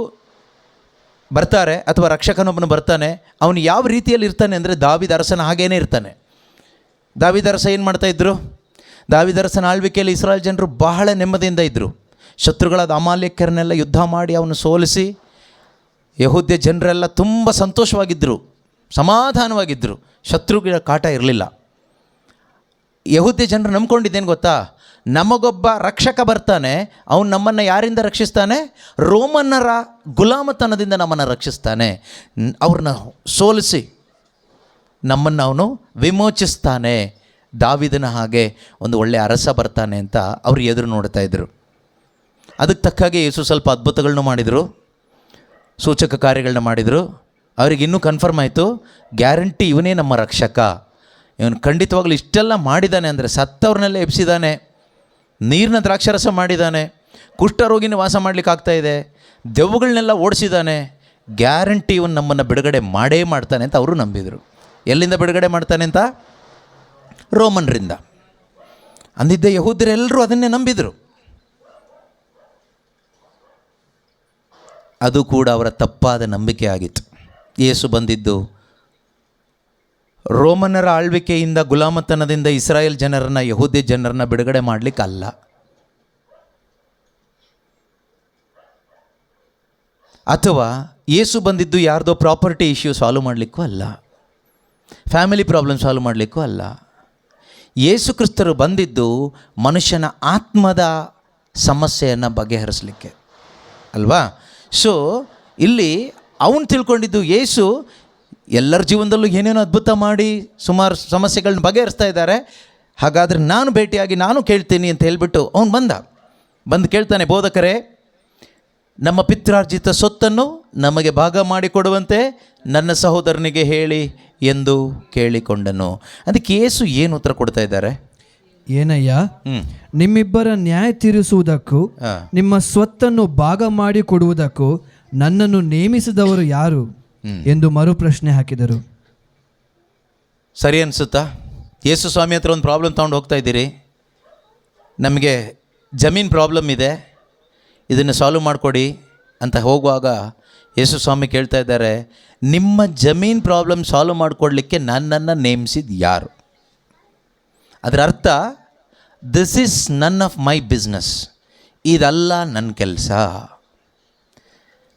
[SPEAKER 1] ಬರ್ತಾರೆ ಅಥವಾ ರಕ್ಷಕನೊಬ್ಬನು ಬರ್ತಾನೆ, ಅವನು ಯಾವ ರೀತಿಯಲ್ಲಿ ಇರ್ತಾನೆ ಅಂದರೆ ದಾವೀದ ಅರಸನ ಹಾಗೇನೇ ಇರ್ತಾನೆ. ದಾವೀದ ಅರಸ ಏನು ಮಾಡ್ತಾಯಿದ್ರು? ದಾವೀದ ಅರಸನ ಆಳ್ವಿಕೆಯಲ್ಲಿ ಇಸ್ರಾಯೇಲ್ ಜನರು ಬಹಳ ನೆಮ್ಮದಿಯಿಂದ ಇದ್ದರು. ಶತ್ರುಗಳಾದ ಅಮಾಲೇಕ್ಯರನ್ನೆಲ್ಲ ಯುದ್ಧ ಮಾಡಿ ಅವನು ಸೋಲಿಸಿ ಯಹೂದ್ಯ ಜನರೆಲ್ಲ ತುಂಬ ಸಂತೋಷವಾಗಿದ್ದರು, ಸಮಾಧಾನವಾಗಿದ್ದರು, ಶತ್ರುಗಳ ಕಾಟ ಇರಲಿಲ್ಲ. ಯಹೂದ್ಯ ಜನರು ನಂಬ್ಕೊಂಡಿದ್ದೇನು ಗೊತ್ತಾ? ನಮಗೊಬ್ಬ ರಕ್ಷಕ ಬರ್ತಾನೆ, ಅವನು ನಮ್ಮನ್ನು ಯಾರಿಂದ ರಕ್ಷಿಸ್ತಾನೆ? ರೋಮನ್ನರ ಗುಲಾಮತನದಿಂದ ನಮ್ಮನ್ನು ರಕ್ಷಿಸ್ತಾನೆ, ಅವ್ರನ್ನ ಸೋಲಿಸಿ ನಮ್ಮನ್ನು ಅವನು ವಿಮೋಚಿಸ್ತಾನೆ, ದಾವೀದನ ಹಾಗೆ ಒಂದು ಒಳ್ಳೆಯ ಅರಸ ಬರ್ತಾನೆ ಅಂತ ಅವರು ಎದುರು ನೋಡ್ತಾ ಇದ್ದರು. ಅದಕ್ಕೆ ತಕ್ಕಾಗೆ ಯೇಸು ಸ್ವಲ್ಪ ಅದ್ಭುತಗಳನ್ನ ಮಾಡಿದರು, ಸೂಚಕ ಕಾರ್ಯಗಳನ್ನ ಮಾಡಿದರು. ಅವ್ರಿಗೆ ಇನ್ನೂ ಕನ್ಫರ್ಮ್ ಆಯಿತು, ಗ್ಯಾರಂಟಿ ಇವನೇ ನಮ್ಮ ರಕ್ಷಕ, ಇವನು ಖಂಡಿತವಾಗ್ಲೂ ಇಷ್ಟೆಲ್ಲ ಮಾಡಿದ್ದಾನೆ ಅಂದರೆ, ಸತ್ತವ್ರನ್ನೆಲ್ಲ ಎಬ್ಸಿದ್ದಾನೆ, ನೀರಿನ ದ್ರಾಕ್ಷಾರಸ ಮಾಡಿದ್ದಾನೆ, ಕುಷ್ಠರೋಗಿನ ವಾಸ ಮಾಡಲಿಕ್ಕಾಗ್ತಾಯಿದೆ, ದೆವ್ವಗಳನ್ನೆಲ್ಲ ಓಡಿಸಿದ್ದಾನೆ, ಗ್ಯಾರಂಟಿ ಇವನು ನಮ್ಮನ್ನು ಬಿಡುಗಡೆ ಮಾಡೇ ಮಾಡ್ತಾನೆ ಅಂತ ಅವರು ನಂಬಿದರು. ಎಲ್ಲಿಂದ ಬಿಡುಗಡೆ ಮಾಡ್ತಾನೆ ಅಂತ? ರೋಮನ್ರಿಂದ. ಅಂದಿದ್ದ ಯಹೂದ್ಯರೆಲ್ಲರೂ ಅದನ್ನೇ ನಂಬಿದರು. ಅದು ಕೂಡ ಅವರ ತಪ್ಪಾದ ನಂಬಿಕೆ ಆಗಿತ್ತು. ಯೇಸು ಬಂದಿದ್ದು ರೋಮನ್ನರ ಆಳ್ವಿಕೆಯಿಂದ, ಗುಲಾಮತನದಿಂದ ಇಸ್ರಾಯೇಲ್ ಜನರನ್ನು, ಯಹೂದ್ಯ ಜನರನ್ನು ಬಿಡುಗಡೆ ಮಾಡಲಿಕ್ಕಲ್ಲ. ಅಥವಾ ಯೇಸು ಬಂದಿದ್ದು ಯಾರ್ದೋ ಪ್ರಾಪರ್ಟಿ ಇಶ್ಯೂ ಸಾಲ್ವ್ ಮಾಡಲಿಕ್ಕೂ ಅಲ್ಲ, ಫ್ಯಾಮಿಲಿ ಪ್ರಾಬ್ಲಮ್ ಸಾಲ್ವ್ ಮಾಡಲಿಕ್ಕೂ ಅಲ್ಲ. ಯೇಸು ಕ್ರಿಸ್ತರು ಬಂದಿದ್ದು ಮನುಷ್ಯನ ಆತ್ಮದ ಸಮಸ್ಯೆಯನ್ನು ಬಗೆಹರಿಸಲಿಕ್ಕೆ ಅಲ್ವಾ? ಸೊ ಇಲ್ಲಿ ಅವನು ತಿಳ್ಕೊಂಡಿದ್ದು ಯೇಸು ಎಲ್ಲರ ಜೀವನದಲ್ಲೂ ಏನೇನೋ ಅದ್ಭುತ ಮಾಡಿ ಸುಮಾರು ಸಮಸ್ಯೆಗಳನ್ನ ಬಗೆಹರಿಸ್ತಾ ಇದ್ದಾರೆ, ಹಾಗಾದರೆ ನಾನು ಭೇಟಿಯಾಗಿ ನಾನು ಕೇಳ್ತೀನಿ ಅಂತ ಹೇಳಿಬಿಟ್ಟು ಅವನು ಬಂದು ಕೇಳ್ತಾನೆ, ಬೋಧಕರೇ, ನಮ್ಮ ಪಿತ್ರಾರ್ಜಿತ ಸೊತ್ತನ್ನು ನಮಗೆ ಭಾಗ ಮಾಡಿಕೊಡುವಂತೆ ನನ್ನ ಸಹೋದರನಿಗೆ ಹೇಳಿ ಎಂದು ಕೇಳಿಕೊಂಡನು. ಅದಕ್ಕೆ ಯೇಸು ಏನು ಉತ್ತರ ಕೊಡ್ತಾ ಇದ್ದಾರೆ?
[SPEAKER 2] ಏನಯ್ಯ, ನಿಮ್ಮಿಬ್ಬರ ನ್ಯಾಯ ತೀರಿಸುವುದಕ್ಕೂ ನಿಮ್ಮ ಸ್ವತ್ತನ್ನು ಭಾಗ ಮಾಡಿ ಕೊಡುವುದಕ್ಕೂ ನನ್ನನ್ನು ನೇಮಿಸಿದವರು ಯಾರು ಎಂದು ಮರುಪ್ರಶ್ನೆ ಹಾಕಿದರು.
[SPEAKER 1] ಸರಿ ಅನಿಸುತ್ತಾ? ಯೇಸು ಸ್ವಾಮಿ ಹತ್ರ ಒಂದು ಪ್ರಾಬ್ಲಮ್ ತೊಗೊಂಡು ಹೋಗ್ತಾ ಇದ್ದೀರಿ, ನಮಗೆ ಜಮೀನು ಪ್ರಾಬ್ಲಮ್ ಇದೆ, ಇದನ್ನು ಸಾಲ್ವ್ ಮಾಡಿಕೊಡಿ, ಅಂತ ಹೋಗುವಾಗ ಯೇಸು ಸ್ವಾಮಿ ಕೇಳ್ತಾ ಇದ್ದಾರೆ, ನಿಮ್ಮ ಜಮೀನು ಪ್ರಾಬ್ಲಮ್ ಸಾಲ್ವ್ ಮಾಡಿಕೊಡ್ಲಿಕ್ಕೆ ನನ್ನನ್ನು ನೇಮಿಸಿದ ಯಾರು? ಅದರ ಅರ್ಥ, this is none of my business, ಇದಲ್ಲ ನನ್ನ ಕೆಲಸ.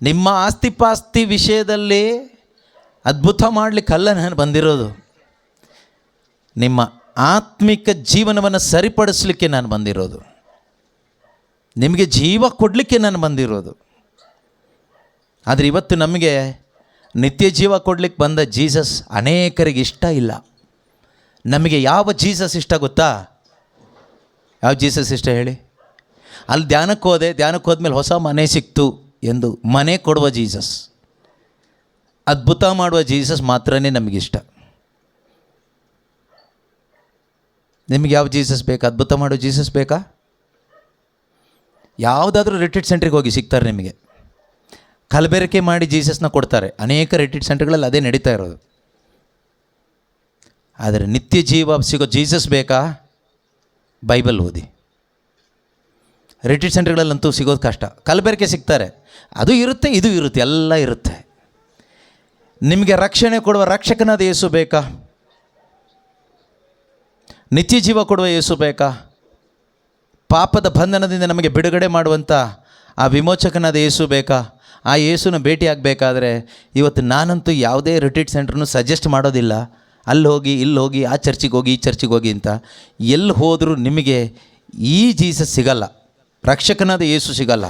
[SPEAKER 1] ನಿಮ್ಮ ಆಸ್ತಿಪಾಸ್ತಿ ವಿಷಯದಲ್ಲಿ ಅದ್ಭುತ ಮಾಡಲಿಕ್ಕಲ್ಲ ನಾನು ಬಂದಿರೋದು, ನಿಮ್ಮ ಆತ್ಮಿಕ ಜೀವನವನ್ನು ಸರಿಪಡಿಸಲಿಕ್ಕೆ ನಾನು ಬಂದಿರೋದು, ನಿಮಗೆ ಜೀವ ಕೊಡಲಿಕ್ಕೆ ನಾನು ಬಂದಿರೋದು. ಆದರೆ ಇವತ್ತು ನಮಗೆ ನಿತ್ಯ ಜೀವ ಕೊಡಲಿಕ್ಕೆ ಬಂದ ಜೀಸಸ್ ಅನೇಕರಿಗೆ ಇಷ್ಟ ಇಲ್ಲ. ನಮಗೆ ಯಾವ ಜೀಸಸ್ ಇಷ್ಟ ಗೊತ್ತಾ? ಯಾವ ಜೀಸಸ್ ಇಷ್ಟ ಹೇಳಿ? ಅಲ್ಲಿ ಧ್ಯಾನಕ್ಕೆ ಹೋದ್ಮೇಲೆ ಹೊಸ ಮನೆ ಸಿಕ್ತು ಎಂದು ಮನೆ ಕೊಡುವ ಜೀಸಸ್, ಅದ್ಭುತ ಮಾಡುವ ಜೀಸಸ್ ಮಾತ್ರನೇ ನಮಗಿಷ್ಟ. ನಿಮಗೆ ಯಾವ ಜೀಸಸ್ ಬೇಕಾ? ಅದ್ಭುತ ಮಾಡೋ ಜೀಸಸ್ ಬೇಕಾ? ಯಾವುದಾದ್ರೂ ರಿಟ್ರೀಟ್ ಸೆಂಟ್ರಿಗೆ ಹೋಗಿ ಸಿಗ್ತಾರೆ ನಿಮಗೆ. ಕಲಬೆರಕೆ ಮಾಡಿ ಜೀಸಸ್ನ ಕೊಡ್ತಾರೆ. ಅನೇಕ ರಿಟ್ರೀಟ್ ಸೆಂಟರ್ಗಳಲ್ಲಿ ಅದೇ ನಡೀತಾ ಇರೋದು. ಆದರೆ ನಿತ್ಯ ಜೀವ ಸಿಗೋ ಜೀಸಸ್ ಬೇಕಾ? ಬೈಬಲ್ ಓದಿ. ರಿಟ್ರೀಟ್ ಸೆಂಟರ್ಗಳಲ್ಲಂತೂ ಸಿಗೋದು ಕಷ್ಟ. ಕಲಬೆರಕೆ ಸಿಗ್ತಾರೆ, ಅದು ಇರುತ್ತೆ, ಇದು ಇರುತ್ತೆ, ಎಲ್ಲ ಇರುತ್ತೆ. ನಿಮಗೆ ರಕ್ಷಣೆ ಕೊಡುವ ರಕ್ಷಕನಾದ ಯೇಸು ಬೇಕಾ? ನಿತ್ಯ ಜೀವ ಕೊಡುವ ಯೇಸು ಬೇಕಾ? ಪಾಪದ ಬಂಧನದಿಂದ ನಮಗೆ ಬಿಡುಗಡೆ ಮಾಡುವಂಥ ಆ ವಿಮೋಚಕನಾದ ಯೇಸು ಬೇಕಾ? ಆ ಯೇಸುನ ಭೇಟಿಯಾಗಬೇಕಾದ್ರೆ ಇವತ್ತು ನಾನಂತೂ ಯಾವುದೇ ರಿಟ್ರೀಟ್ ಸೆಂಟ್ರನ್ನು ಸಜೆಸ್ಟ್ ಮಾಡೋದಿಲ್ಲ. ಅಲ್ಲಿ ಹೋಗಿ, ಇಲ್ಲಿ ಹೋಗಿ, ಆ ಚರ್ಚಿಗೆ ಹೋಗಿ, ಈ ಚರ್ಚಿಗೆ ಹೋಗಿ ಅಂತ. ಎಲ್ಲಿ ಹೋದರೂ ನಿಮಗೆ ಈ ಜೀಸಸ್ ಸಿಗಲ್ಲ, ರಕ್ಷಕನಾದ ಯೇಸು ಸಿಗಲ್ಲ.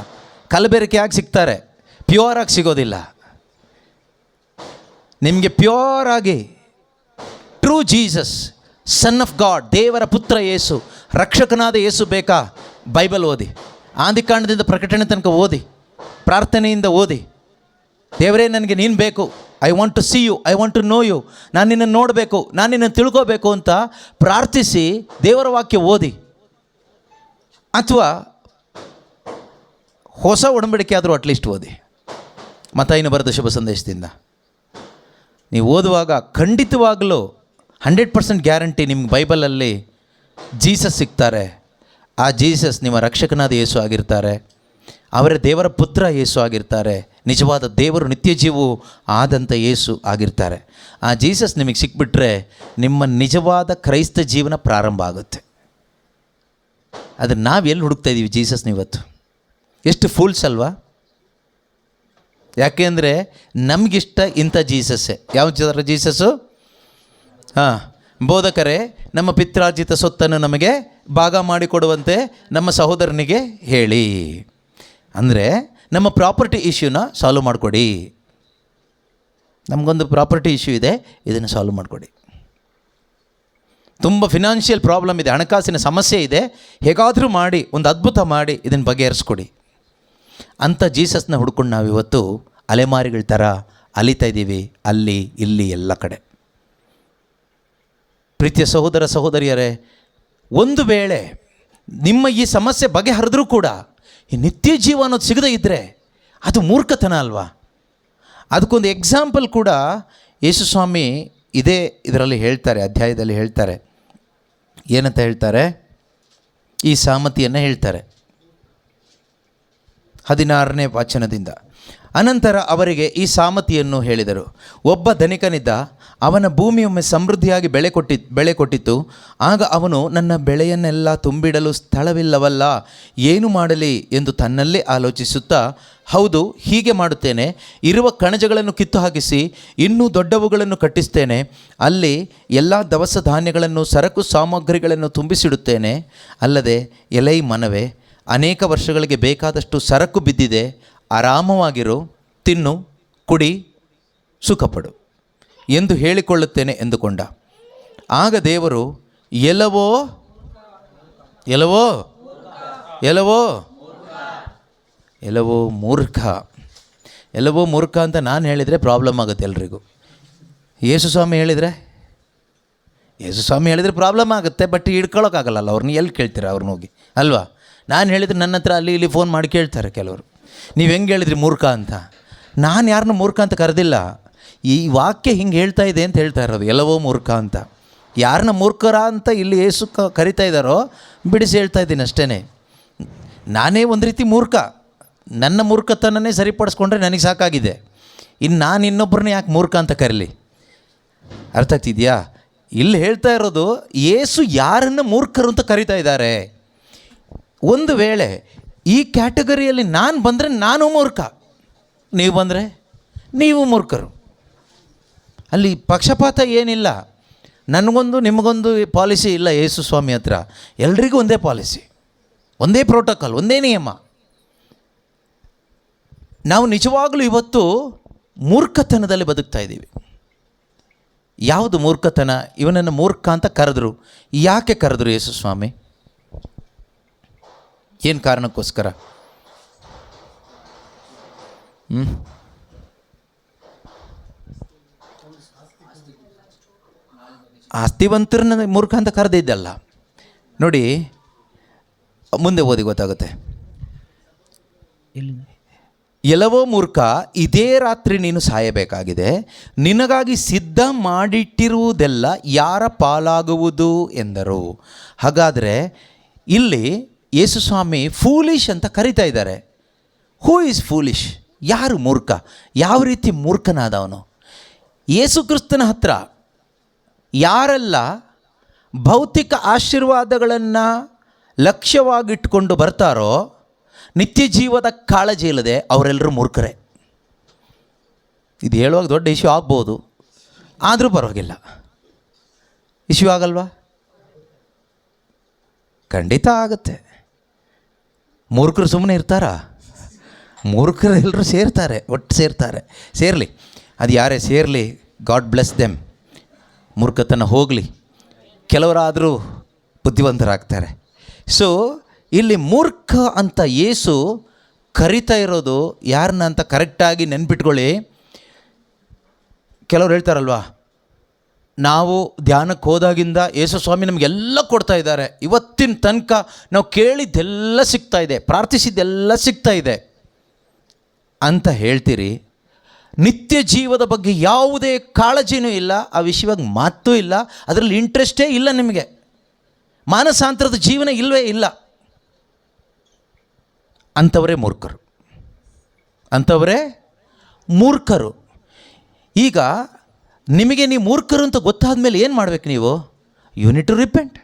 [SPEAKER 1] ಕಲಬೆರಕೆ ಆಗಿ ಸಿಗ್ತಾರೆ, ಪ್ಯೂರ್ ಆಗಿ ಸಿಗೋದಿಲ್ಲ. ನಿಮಗೆ ಪ್ಯೂರ್ ಆಗಿ true Jesus, son of god, ದೇವರ ಪುತ್ರ ಯೇಸು, ರಕ್ಷಕನಾದ ಯೇಸು ಬೇಕಾ? ಬೈಬಲ್ ಓದಿ, ಆದಿಕಾಂಡದಿಂದ ಪ್ರಕಟಣೆ ತನಕ ಓದಿ, ಪ್ರಾರ್ಥನೆಯಿಂದ ಓದಿ. ದೇವರೇ, ನನಗೆ ನೀನು ಬೇಕು, I want to see you, I want to know you, ನಾನು ನಿನ್ನನ್ನು ನೋಡಬೇಕು, ನಾನು ನಿನ್ನನ್ನು ತಿಳ್ಕೋಬೇಕು ಅಂತ ಪ್ರಾರ್ಥಿಸಿ ದೇವರ ವಾಕ್ಯ ಓದಿ. ಅಥವಾ ಹೊಸ ಒಡಂಬಡಿಕೆ ಆದರೂ ಅಟ್ಲೀಸ್ಟ್ ಓದಿ. ಮತ್ತಾಯನು ಬರೆದ ಶುಭ ಸಂದೇಶದಿಂದ ನೀವು ಓದುವಾಗ ಖಂಡಿತವಾಗಲೂ 100% ಗ್ಯಾರಂಟಿ ನಿಮ್ಗೆ ಬೈಬಲಲ್ಲಿ ಜೀಸಸ್ ಸಿಗ್ತಾರೆ. ಆ ಜೀಸಸ್ ನಿಮ್ಮ ರಕ್ಷಕನಾದ ಯೇಸು ಆಗಿರ್ತಾರೆ, ಅವರೇ ದೇವರ ಪುತ್ರ ಯೇಸು ಆಗಿರ್ತಾರೆ, ನಿಜವಾದ ದೇವರು ನಿತ್ಯ ಜೀವವು ಆದಂಥ ಯೇಸು ಆಗಿರ್ತಾರೆ. ಆ ಜೀಸಸ್ ನಿಮಗೆ ಸಿಕ್ಬಿಟ್ರೆ ನಿಮ್ಮ ನಿಜವಾದ ಕ್ರೈಸ್ತ ಜೀವನ ಪ್ರಾರಂಭ ಆಗುತ್ತೆ. ಆದರೆ ನಾವು ಎಲ್ಲಿ ಹುಡುಕ್ತಾ ಇದ್ದೀವಿ ಜೀಸಸ್ನ ಇವತ್ತು? ಎಷ್ಟು ಫೂಲ್ಸ್ ಅಲ್ವಾ? ಯಾಕೆಂದರೆ ನಮಗಿಷ್ಟ ಇಂಥ ಜೀಸಸ್ಸೇ. ಯಾವ ಥರ ಜೀಸಸ್ಸು? ಬೋಧಕರೇ, ನಮ್ಮ ಪಿತ್ರಾರ್ಜಿತ ಸೊತ್ತನ್ನು ನಮಗೆ ಭಾಗ ಮಾಡಿಕೊಡುವಂತೆ ನಮ್ಮ ಸಹೋದರನಿಗೆ ಹೇಳಿ. ಅಂದರೆ ನಮ್ಮ ಪ್ರಾಪರ್ಟಿ ಇಶ್ಯೂನ ಸಾಲ್ವ್ ಮಾಡಿಕೊಡಿ. ನಮಗೊಂದು ಪ್ರಾಪರ್ಟಿ ಇಶ್ಯೂ ಇದೆ, ಇದನ್ನು ಸಾಲ್ವ್ ಮಾಡಿಕೊಡಿ. ತುಂಬ ಫಿನಾನ್ಷಿಯಲ್ ಪ್ರಾಬ್ಲಮ್ ಇದೆ, ಹಣಕಾಸಿನ ಸಮಸ್ಯೆ ಇದೆ, ಹೇಗಾದರೂ ಮಾಡಿ ಒಂದು ಅದ್ಭುತ ಮಾಡಿ ಇದನ್ನು ಬಗೆಹರಿಸ್ಕೊಡಿ ಅಂತ ಜೀಸಸ್ನ ಹುಡ್ಕೊಂಡು ನಾವಿವತ್ತು ಅಲೆಮಾರಿಗಳ ಥರ ಅಲಿತಾ ಇದ್ದೀವಿ, ಅಲ್ಲಿ ಇಲ್ಲಿ ಎಲ್ಲ ಕಡೆ. ಪ್ರೀತಿಯ ಸಹೋದರ ಸಹೋದರಿಯರೇ, ಒಂದು ವೇಳೆ ನಿಮ್ಮ ಈ ಸಮಸ್ಯೆ ಬಗೆಹರಿದ್ರೂ ಕೂಡ ಈ ನಿತ್ಯ ಜೀವ ಅನ್ನೋದು ಸಿಗದೇ ಇದ್ದರೆ ಅದು ಮೂರ್ಖತನ ಅಲ್ವಾ? ಅದಕ್ಕೊಂದು ಎಕ್ಸಾಂಪಲ್ ಕೂಡ ಯೇಸು ಸ್ವಾಮಿ ಇದರಲ್ಲಿ ಹೇಳ್ತಾರೆ, ಅಧ್ಯಾಯದಲ್ಲಿ ಹೇಳ್ತಾರೆ. ಏನಂತ ಹೇಳ್ತಾರೆ? ಈ ಸಾಮತಿಯನ್ನು ಹೇಳ್ತಾರೆ 16ನೇ ವಚನದಿಂದ. ಅನಂತರ ಅವರಿಗೆ ಈ ಸಾಮತಿಯನ್ನು ಹೇಳಿದರು. ಒಬ್ಬ ಧನಿಕನಿದ್ದ, ಅವನ ಭೂಮಿಯೊಮ್ಮೆ ಸಮೃದ್ಧಿಯಾಗಿ ಬೆಳೆ ಕೊಟ್ಟಿತ್ತು. ಆಗ ಅವನು, ನನ್ನ ಬೆಳೆಯನ್ನೆಲ್ಲ ತುಂಬಿಡಲು ಸ್ಥಳವಿಲ್ಲವಲ್ಲ, ಏನು ಮಾಡಲಿ ಎಂದು ತನ್ನಲ್ಲೇ ಆಲೋಚಿಸುತ್ತಾ, ಹೌದು, ಹೀಗೆ ಮಾಡುತ್ತೇನೆ, ಇರುವ ಕಣಜಗಳನ್ನು ಕಿತ್ತು ಹಾಕಿಸಿ ಇನ್ನೂ ದೊಡ್ಡವುಗಳನ್ನು ಕಟ್ಟಿಸ್ತೇನೆ, ಅಲ್ಲಿ ಎಲ್ಲ ದವಸ ಧಾನ್ಯಗಳನ್ನು ಸರಕು ಸಾಮಗ್ರಿಗಳನ್ನು ತುಂಬಿಸಿಡುತ್ತೇನೆ. ಅಲ್ಲದೆ ಎಲೈ ಮನವೇ, ಅನೇಕ ವರ್ಷಗಳಿಗೆ ಬೇಕಾದಷ್ಟು ಸರಕು ಬಿದ್ದಿದೆ, ಆರಾಮವಾಗಿರು, ತಿನ್ನು, ಕುಡಿ, ಸುಖಪಡು ಎಂದು ಹೇಳಿಕೊಳ್ಳುತ್ತೇನೆ ಎಂದುಕೊಂಡ. ಆಗ ದೇವರು, ಎಲ್ಲವೋ ಎಲ್ಲವೋ ಎಲ್ಲವೋ ಎಲ್ಲವೋ ಮೂರ್ಖ, ಎಲ್ಲವೋ ಮೂರ್ಖ ಅಂತ ನಾನು ಹೇಳಿದರೆ ಪ್ರಾಬ್ಲಮ್ ಆಗುತ್ತೆ ಎಲ್ರಿಗೂ. ಯೇಸು ಸ್ವಾಮಿ ಹೇಳಿದರೆ ಪ್ರಾಬ್ಲಮ್ ಆಗುತ್ತೆ, ಬಟ್ ಹಿಡ್ಕೊಳ್ಳೋಕ್ಕಾಗಲ್ಲ ಅವ್ರನ್ನ. ಎಲ್ಲಿ ಕೇಳ್ತೀರಾ ಅವ್ರನ್ನ ಹೋಗಿ, ಅಲ್ವಾ? ನಾನು ಹೇಳಿದರೆ ನನ್ನ ಹತ್ರ ಅಲ್ಲಿ ಇಲ್ಲಿ ಫೋನ್ ಮಾಡಿ ಕೇಳ್ತಾರೆ ಕೆಲವರು, ನೀವು ಹೆಂಗೆ ಹೇಳಿದ್ರಿ ಮೂರ್ಖ ಅಂತ. ನಾನು ಯಾರನ್ನೂ ಮೂರ್ಖ ಅಂತ ಕರೆದಿಲ್ಲ, ಈ ವಾಕ್ಯ ಹಿಂಗೆ ಹೇಳ್ತಾ ಇದೆ ಅಂತ ಹೇಳ್ತಾ ಇರೋದು, ಎಲ್ಲವೋ ಮೂರ್ಖ ಅಂತ. ಯಾರನ್ನ ಮೂರ್ಖರ ಅಂತ ಇಲ್ಲಿ ಯೇಸು ಕರಿತಾ ಇದ್ದಾರೋ ಬಿಡಿಸಿ ಹೇಳ್ತಾ ಇದ್ದೀನಿ ಅಷ್ಟೇ. ನಾನೇ ಒಂದು ರೀತಿ ಮೂರ್ಖ, ನನ್ನ ಮೂರ್ಖತನನೇ ಸರಿಪಡಿಸ್ಕೊಂಡ್ರೆ ನನಗೆ ಸಾಕಾಗಿದೆ. ಇನ್ನು ನಾನು ಇನ್ನೊಬ್ಬರನ್ನ ಯಾಕೆ ಮೂರ್ಖ ಅಂತ ಕರೀಲಿ? ಅರ್ಥ ಆಗ್ತಿದೆಯಾ? ಇಲ್ಲಿ ಹೇಳ್ತಾ ಇರೋದು ಯೇಸು ಯಾರನ್ನು ಮೂರ್ಖರು ಅಂತ ಕರೀತಾ ಇದ್ದಾರೆ. ಒಂದು ವೇಳೆ ಈ ಕ್ಯಾಟಗರಿಯಲ್ಲಿ ನಾನು ಬಂದರೆ ನಾನು ಮೂರ್ಖ, ನೀವು ಬಂದರೆ ನೀವು ಮೂರ್ಖರು. ಅಲ್ಲಿ ಪಕ್ಷಪಾತ ಏನಿಲ್ಲ. ನನಗೊಂದು ನಿಮಗೊಂದು ಪಾಲಿಸಿ ಇಲ್ಲ. ಯೇಸು ಸ್ವಾಮಿ ಹತ್ರ ಎಲ್ರಿಗೂ ಒಂದೇ ಪಾಲಿಸಿ, ಒಂದೇ ಪ್ರೋಟೋಕಾಲ್, ಒಂದೇ ನಿಯಮ. ನಾವು ನಿಜವಾಗಲೂ ಇವತ್ತು ಮೂರ್ಖತನದಲ್ಲಿ ಬದುಕ್ತಾ ಇದ್ದೀವಿ. ಯಾವುದು ಮೂರ್ಖತನ? ಇವನನ್ನು ಮೂರ್ಖ ಅಂತ ಕರೆದ್ರು. ಯಾಕೆ ಕರೆದ್ರು ಯೇಸು ಸ್ವಾಮಿ? ಏನು ಕಾರಣಕ್ಕೋಸ್ಕರ? ಆಸ್ತಿವಂತರನ್ನ ಮೂರ್ಖ ಅಂತ ಕರೆದಿದ್ದಲ್ಲ. ನೋಡಿ, ಮುಂದೆ ಓದಿ ಗೊತ್ತಾಗುತ್ತೆ. ಎಲ್ಲವೋ ಮೂರ್ಖ, ಇದೇ ರಾತ್ರಿ ನೀನು ಸಾಯಬೇಕಾಗಿದೆ. ನಿನಗಾಗಿ ಸಿದ್ಧ ಮಾಡಿಟ್ಟಿರುವುದೆಲ್ಲ ಯಾರ ಪಾಲಾಗುವುದು ಎಂದರು. ಹಾಗಾದರೆ ಇಲ್ಲಿ ಯೇಸು ಸ್ವಾಮಿ ಫೂಲಿಶ್ ಅಂತ ಕರೀತಾ ಇದ್ದಾರೆ. Who is foolish? ಯಾರು ಮೂರ್ಖ? ಯಾವ ರೀತಿ ಮೂರ್ಖನಾದವನು? ಯೇಸು ಕ್ರಿಸ್ತನ ಹತ್ರ ಯಾರೆಲ್ಲ ಭೌತಿಕ ಆಶೀರ್ವಾದಗಳನ್ನು ಲಕ್ಷ್ಯವಾಗಿಟ್ಕೊಂಡು ಬರ್ತಾರೋ, ನಿತ್ಯ ಜೀವದ ಕಾಳಜಿ ಇಲ್ಲದೆ ಅವರೆಲ್ಲರೂ ಮೂರ್ಖರೇ. ಇದು ಹೇಳುವಾಗ ದೊಡ್ಡ ಇಶ್ಯೂ ಆಗ್ಬೋದು, ಆದರೂ ಪರವಾಗಿಲ್ಲ. ಇಶ್ಯೂ ಆಗಲ್ವಾ? ಖಂಡಿತ ಆಗುತ್ತೆ. ಮೂರ್ಖರು ಸುಮ್ಮನೆ ಇರ್ತಾರಾ? ಮೂರ್ಖರು ಎಲ್ಲರೂ ಸೇರ್ತಾರೆ, ಒಟ್ಟು ಸೇರ್ತಾರೆ. ಸೇರಲಿ, ಅದು ಯಾರೇ ಸೇರಲಿ, ಗಾಡ್ ಬ್ಲೆಸ್ ದೆಮ್. ಮೂರ್ಖತನ ಹೋಗಲಿ, ಕೆಲವರಾದರೂ ಬುದ್ಧಿವಂತರಾಗ್ತಾರೆ. ಸೊ ಇಲ್ಲಿ ಮೂರ್ಖ ಅಂತ ಯೇಸು ಕರಿತಾ ಇರೋದು ಯಾರನ್ನ ಅಂತ ಕರೆಕ್ಟಾಗಿ ನೆನ್ಪಿಟ್ಕೊಳ್ಳಿ. ಕೆಲವ್ರು ಹೇಳ್ತಾರಲ್ವಾ, ನಾವು ಧ್ಯಾನಕ್ಕೆ ಹೋದಾಗಿಂದ ಯೇಸು ಸ್ವಾಮಿ ನಮಗೆಲ್ಲ ಕೊಡ್ತಾ ಇದ್ದಾರೆ, ಇವತ್ತಿನ ತನಕ ನಾವು ಕೇಳಿದ್ದೆಲ್ಲ ಸಿಗ್ತಾ ಇದೆ, ಪ್ರಾರ್ಥಿಸಿದ್ದೆಲ್ಲ ಸಿಗ್ತಾ ಇದೆ ಅಂತ ಹೇಳ್ತೀರಿ. ನಿತ್ಯ ಜೀವದ ಬಗ್ಗೆ ಯಾವುದೇ ಕಾಳಜಿನೂ ಇಲ್ಲ, ಆ ವಿಷಯವಾಗಿ ಮಾತೂ ಇಲ್ಲ, ಅದರಲ್ಲಿ ಇಂಟ್ರೆಸ್ಟೇ ಇಲ್ಲ ನಿಮಗೆ. ಮಾನಸಾಂತರದ ಜೀವನ ಇಲ್ಲವೇ ಇಲ್ಲ. ಅಂಥವರೇ ಮೂರ್ಖರು, ಅಂಥವರೇ ಮೂರ್ಖರು. ಈಗ ನಿಮಗೆ ನೀವು ಮೂರ್ಖರು ಅಂತ ಗೊತ್ತಾದ ಮೇಲೆ ಏನು ಮಾಡಬೇಕು ನೀವು? You need to repent.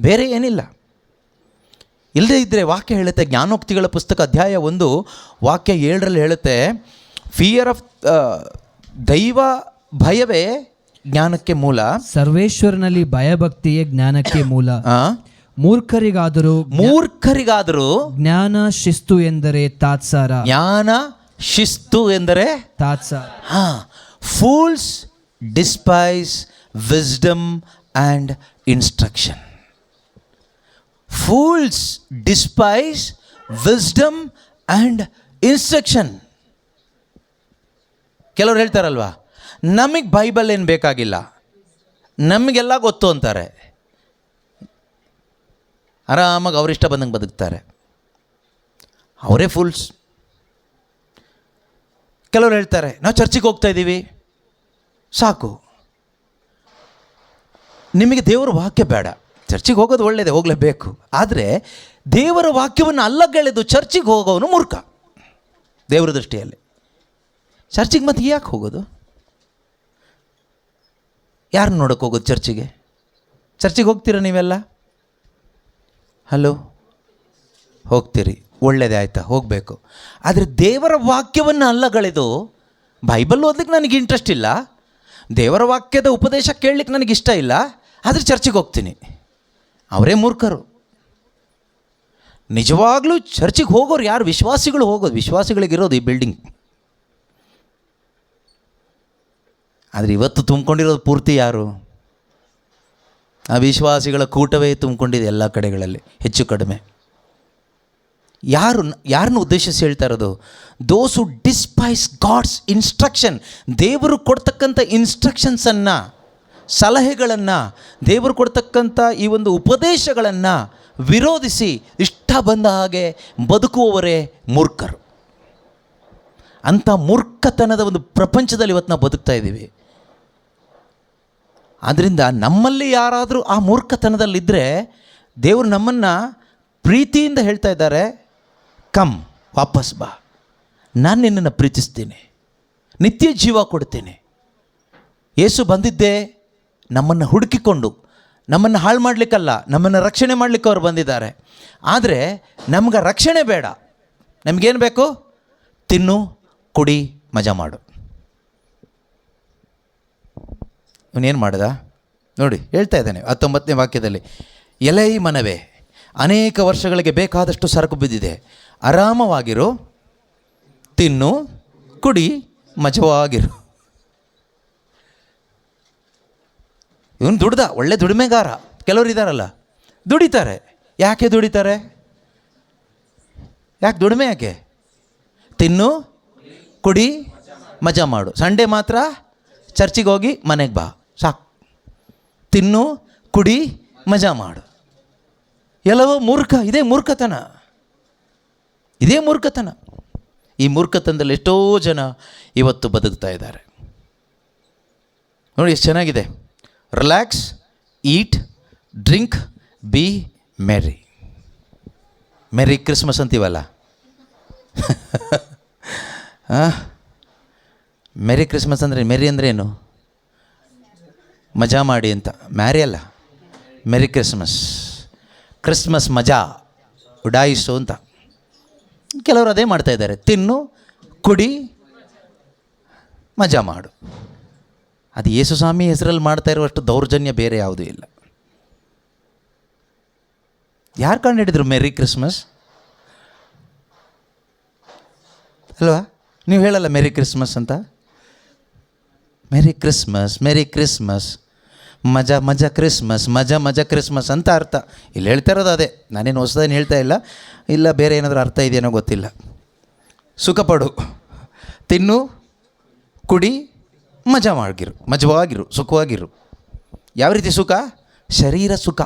[SPEAKER 1] ಬೇರೆ ಏನಿಲ್ಲ. ಇಲ್ಲದೇ ಇದ್ದರೆ ವಾಕ್ಯ ಹೇಳುತ್ತೆ, ಜ್ಞಾನೋಕ್ತಿಗಳ ಪುಸ್ತಕ ಅಧ್ಯಾಯ 1 ವಾಕ್ಯ 7ರಲ್ಲಿ ಹೇಳುತ್ತೆ, ಫಿಯರ್ ಆಫ್ ದೈವ ಭಯವೇ ಜ್ಞಾನಕ್ಕೆ ಮೂಲ.
[SPEAKER 2] ಸರ್ವೇಶ್ವರನಲ್ಲಿ ಭಯಭಕ್ತಿಯೇ ಜ್ಞಾನಕ್ಕೆ ಮೂಲ. ಮೂರ್ಖರಿಗಾದರೂ
[SPEAKER 1] ಜ್ಞಾನ
[SPEAKER 2] ಶಿಸ್ತು ಎಂದರೆ ತಾತ್ಸಾರ.
[SPEAKER 1] ಜ್ಞಾನ ಶಿಸ್ತು ಎಂದರೆ
[SPEAKER 2] ತಾತ್ಸಾರ.
[SPEAKER 1] Fools despise wisdom and instruction. Fools despise wisdom and instruction. ಕೆಲವ್ರು ಹೇಳ್ತಾರಲ್ವಾ, ನಮಗೆ ಬೈಬಲ್ ಏನು ಬೇಕಾಗಿಲ್ಲ, ನಮಗೆಲ್ಲ ಗೊತ್ತು ಅಂತಾರೆ. ಆರಾಮಾಗಿ ಅವರಿಷ್ಟ ಬಂದಂಗೆ ಬದುಕ್ತಾರೆ. ಅವರೇ ಫುಲ್ಸ್. ಕೆಲವ್ರು ಹೇಳ್ತಾರೆ, ನಾವು ಚರ್ಚಿಗೆ ಹೋಗ್ತಾ ಇದ್ದೀವಿ, ಸಾಕು, ನಿಮಗೆ ದೇವರ ವಾಕ್ಯ ಬೇಡ. ಚರ್ಚಿಗೆ ಹೋಗೋದು ಒಳ್ಳೆಯದೇ, ಹೋಗಲೇಬೇಕು. ಆದರೆ ದೇವರ ವಾಕ್ಯವನ್ನು ಅಲ್ಲಗೆಳೆದು ಚರ್ಚಿಗೆ ಹೋಗೋನು ಮೂರ್ಖ ದೇವರ ದೃಷ್ಟಿಯಲ್ಲಿ. ಚರ್ಚಿಗೆ ಮತ್ತೆ ಯಾಕೆ ಹೋಗೋದು? ಯಾರನ್ನ ನೋಡೋಕೆ ಹೋಗೋದು ಚರ್ಚಿಗೆ? ಚರ್ಚಿಗೆ ಹೋಗ್ತೀರಾ ನೀವೆಲ್ಲ? ಹಲೋ, ಹೋಗ್ತೀರಿ, ಒಳ್ಳೆಯದೇ, ಆಯಿತಾ, ಹೋಗಬೇಕು. ಆದರೆ ದೇವರ ವಾಕ್ಯವನ್ನು ಅಲ್ಲಗಳೆದು ಬೈಬಲ್ ಓದಲಿಕ್ಕೆ ನನಗೆ ಇಂಟ್ರೆಸ್ಟ್ ಇಲ್ಲ, ದೇವರ ವಾಕ್ಯದ ಉಪದೇಶ ಕೇಳಲಿಕ್ಕೆ ನನಗೆ ಇಷ್ಟ ಇಲ್ಲ, ಆದರೆ ಚರ್ಚಿಗೆ ಹೋಗ್ತೀನಿ. ಅವರೇ ಮೂರ್ಖರು. ನಿಜವಾಗ್ಲೂ ಚರ್ಚಿಗೆ ಹೋಗೋರು ಯಾರು? ವಿಶ್ವಾಸಿಗಳು ಹೋಗೋದು. ವಿಶ್ವಾಸಿಗಳಿಗಿರೋದು ಈ ಬಿಲ್ಡಿಂಗ್. ಆದರೆ ಇವತ್ತು ತುಂಬಿಕೊಂಡಿರೋದು ಪೂರ್ತಿ ಯಾರು? ಆ ವಿಶ್ವಾಸಿಗಳ ಕೂಟವೇ ತುಂಬಿಕೊಂಡಿದೆ ಎಲ್ಲ ಕಡೆಗಳಲ್ಲಿ, ಹೆಚ್ಚು ಕಡಿಮೆ. ಯಾರನ್ನು ಉದ್ದೇಶಿಸಿ ಹೇಳ್ತಾ ಇರೋದು? ದೋಸ್ ಹು ಡಿಸ್ಪೈಸ್ ಗಾಡ್ಸ್ ಇನ್ಸ್ಟ್ರಕ್ಷನ್. ದೇವರು ಕೊಡ್ತಕ್ಕಂಥ ಇನ್ಸ್ಟ್ರಕ್ಷನ್ಸನ್ನು, ಸಲಹೆಗಳನ್ನು, ದೇವರು ಕೊಡ್ತಕ್ಕಂಥ ಈ ಒಂದು ಉಪದೇಶಗಳನ್ನು ವಿರೋಧಿಸಿ ಇಷ್ಟ ಬಂದ ಹಾಗೆ ಬದುಕುವವರೇ ಮೂರ್ಖರು. ಅಂಥ ಮೂರ್ಖತನದ ಒಂದು ಪ್ರಪಂಚದಲ್ಲಿ ಇವತ್ತು ನಾವು ಬದುಕ್ತಾ ಇದ್ದೀವಿ. ಆದ್ದರಿಂದ ನಮ್ಮಲ್ಲಿ ಯಾರಾದರೂ ಆ ಮೂರ್ಖತನದಲ್ಲಿದ್ದರೆ ದೇವರು ನಮ್ಮನ್ನು ಪ್ರೀತಿಯಿಂದ ಹೇಳ್ತಾ ಇದ್ದಾರೆ, ಕಮ್ ವಾಪಸ್ ಬಾ, ನಾನು ನಿನ್ನನ್ನು ಪ್ರೀತಿಸ್ತೀನಿ, ನಿತ್ಯ ಜೀವ ಕೊಡ್ತೀನಿ. ಯೇಸು ಬಂದಿದ್ದೇ ನಮ್ಮನ್ನು ಹುಡುಕಿಕೊಂಡು, ನಮ್ಮನ್ನು ಹಾಳು ಮಾಡಲಿಕ್ಕಲ್ಲ, ನಮ್ಮನ್ನು ರಕ್ಷಣೆ ಮಾಡಲಿಕ್ಕೆ ಅವ್ರು ಬಂದಿದ್ದಾರೆ. ಆದರೆ ನಮ್ಗೆ ರಕ್ಷಣೆ ಬೇಡ. ನಮಗೇನು ಬೇಕು? ತಿನ್ನು, ಕುಡಿ, ಮಜಾ ಮಾಡು. ಇವನೇನು ಮಾಡ್ದ ನೋಡಿ, ಹೇಳ್ತಾ ಇದ್ದಾನೆ 19ನೇ ವಾಕ್ಯದಲ್ಲಿ, ಎಲೈ ಮನವೇ, ಅನೇಕ ವರ್ಷಗಳಿಗೆ ಬೇಕಾದಷ್ಟು ಸರಕು ಬಿದ್ದಿದೆ, ಆರಾಮವಾಗಿರು, ತಿನ್ನು, ಕುಡಿ, ಮಜವಾಗಿರು. ಇವನು ದುಡ್ದ, ಒಳ್ಳೆ ದುಡಿಮೆಗಾರ. ಕೆಲವರು ಇದ್ದಾರಲ್ಲ, ದುಡಿತಾರೆ. ಯಾಕೆ ದುಡಿತಾರೆ? ಯಾಕೆ ದುಡಿಮೆ? ಯಾಕೆ? ತಿನ್ನು, ಕುಡಿ, ಮಜಾ ಮಾಡು. ಸಂಡೇ ಮಾತ್ರ ಚರ್ಚಿಗೆ ಹೋಗಿ ಮನೆಗೆ ಬಾ, ಸಾಕು. ತಿನ್ನು, ಕುಡಿ, ಮಜಾ ಮಾಡು. ಎಲ್ಲವೋ ಮೂರ್ಖ. ಇದೇ ಮೂರ್ಖತನ, ಇದೇ ಮೂರ್ಖತನ. ಈ ಮೂರ್ಖತನದಲ್ಲಿ ಎಷ್ಟೋ ಜನ ಇವತ್ತು ಬದುಕ್ತಾ ಇದ್ದಾರೆ. ನೋಡಿ ಎಷ್ಟು ಚೆನ್ನಾಗಿದೆ. ರಿಲ್ಯಾಕ್ಸ್, ಈಟ್, ಡ್ರಿಂಕ್, ಬಿ ಮೆರಿ. ಮೆರಿ ಕ್ರಿಸ್ಮಸ್ ಅಂತೀವಲ್ಲ, ಮೆರಿ ಕ್ರಿಸ್ಮಸ್ ಅಂದರೆ, ಮೆರಿ ಅಂದರೆ ಏನು? ಮಜಾ ಮಾಡಿ ಅಂತ. ಮ್ಯಾರಿ ಅಲ್ಲ, ಮೆರಿ ಕ್ರಿಸ್ಮಸ್. ಕ್ರಿಸ್ಮಸ್ ಮಜಾ ಉಡಾಯಿಸು ಅಂತ. ಕೆಲವರು ಅದೇ ಮಾಡ್ತಾ ಇದ್ದಾರೆ. ತಿನ್ನು, ಕುಡಿ, ಮಜಾ ಮಾಡು. ಅದು ಯೇಸು ಸ್ವಾಮಿ ಹೆಸರಲ್ಲಿ ಮಾಡ್ತಾ ಇರುವಷ್ಟು ದೌರ್ಜನ್ಯ ಬೇರೆ ಯಾವುದೂ ಇಲ್ಲ. ಯಾರು ಕಂಡು ಹಿಡಿದ್ರು ಮೆರಿ ಕ್ರಿಸ್ಮಸ್ ಅಲ್ವಾ? ನೀವು ಹೇಳಲ್ಲ ಮೆರಿ ಕ್ರಿಸ್ಮಸ್ ಅಂತ. ಮೆರಿ ಕ್ರಿಸ್ಮಸ್, ಮೆರಿ ಕ್ರಿಸ್ಮಸ್, ಮಜಾ ಮಜಾ ಕ್ರಿಸ್ಮಸ್, ಮಜಾ ಮಜಾ ಕ್ರಿಸ್ಮಸ್ ಅಂತ ಅರ್ಥ. ಇಲ್ಲಿ ಹೇಳ್ತಾ ಇರೋದು ಅದೇ, ನಾನೇನು ಹೊಸದೇನು ಹೇಳ್ತಾ ಇಲ್ಲ ಬೇರೆ ಏನಾದರೂ ಅರ್ಥ ಇದೆಯೇನೋ ಗೊತ್ತಿಲ್ಲ. ಸುಖಪಡು, ತಿನ್ನು, ಕುಡಿ, ಮಜಾ ಮಾಡಿರು, ಮಜವಾಗಿರು, ಸುಖವಾಗಿರು. ಯಾವ ರೀತಿ ಸುಖ? ಶರೀರ ಸುಖ.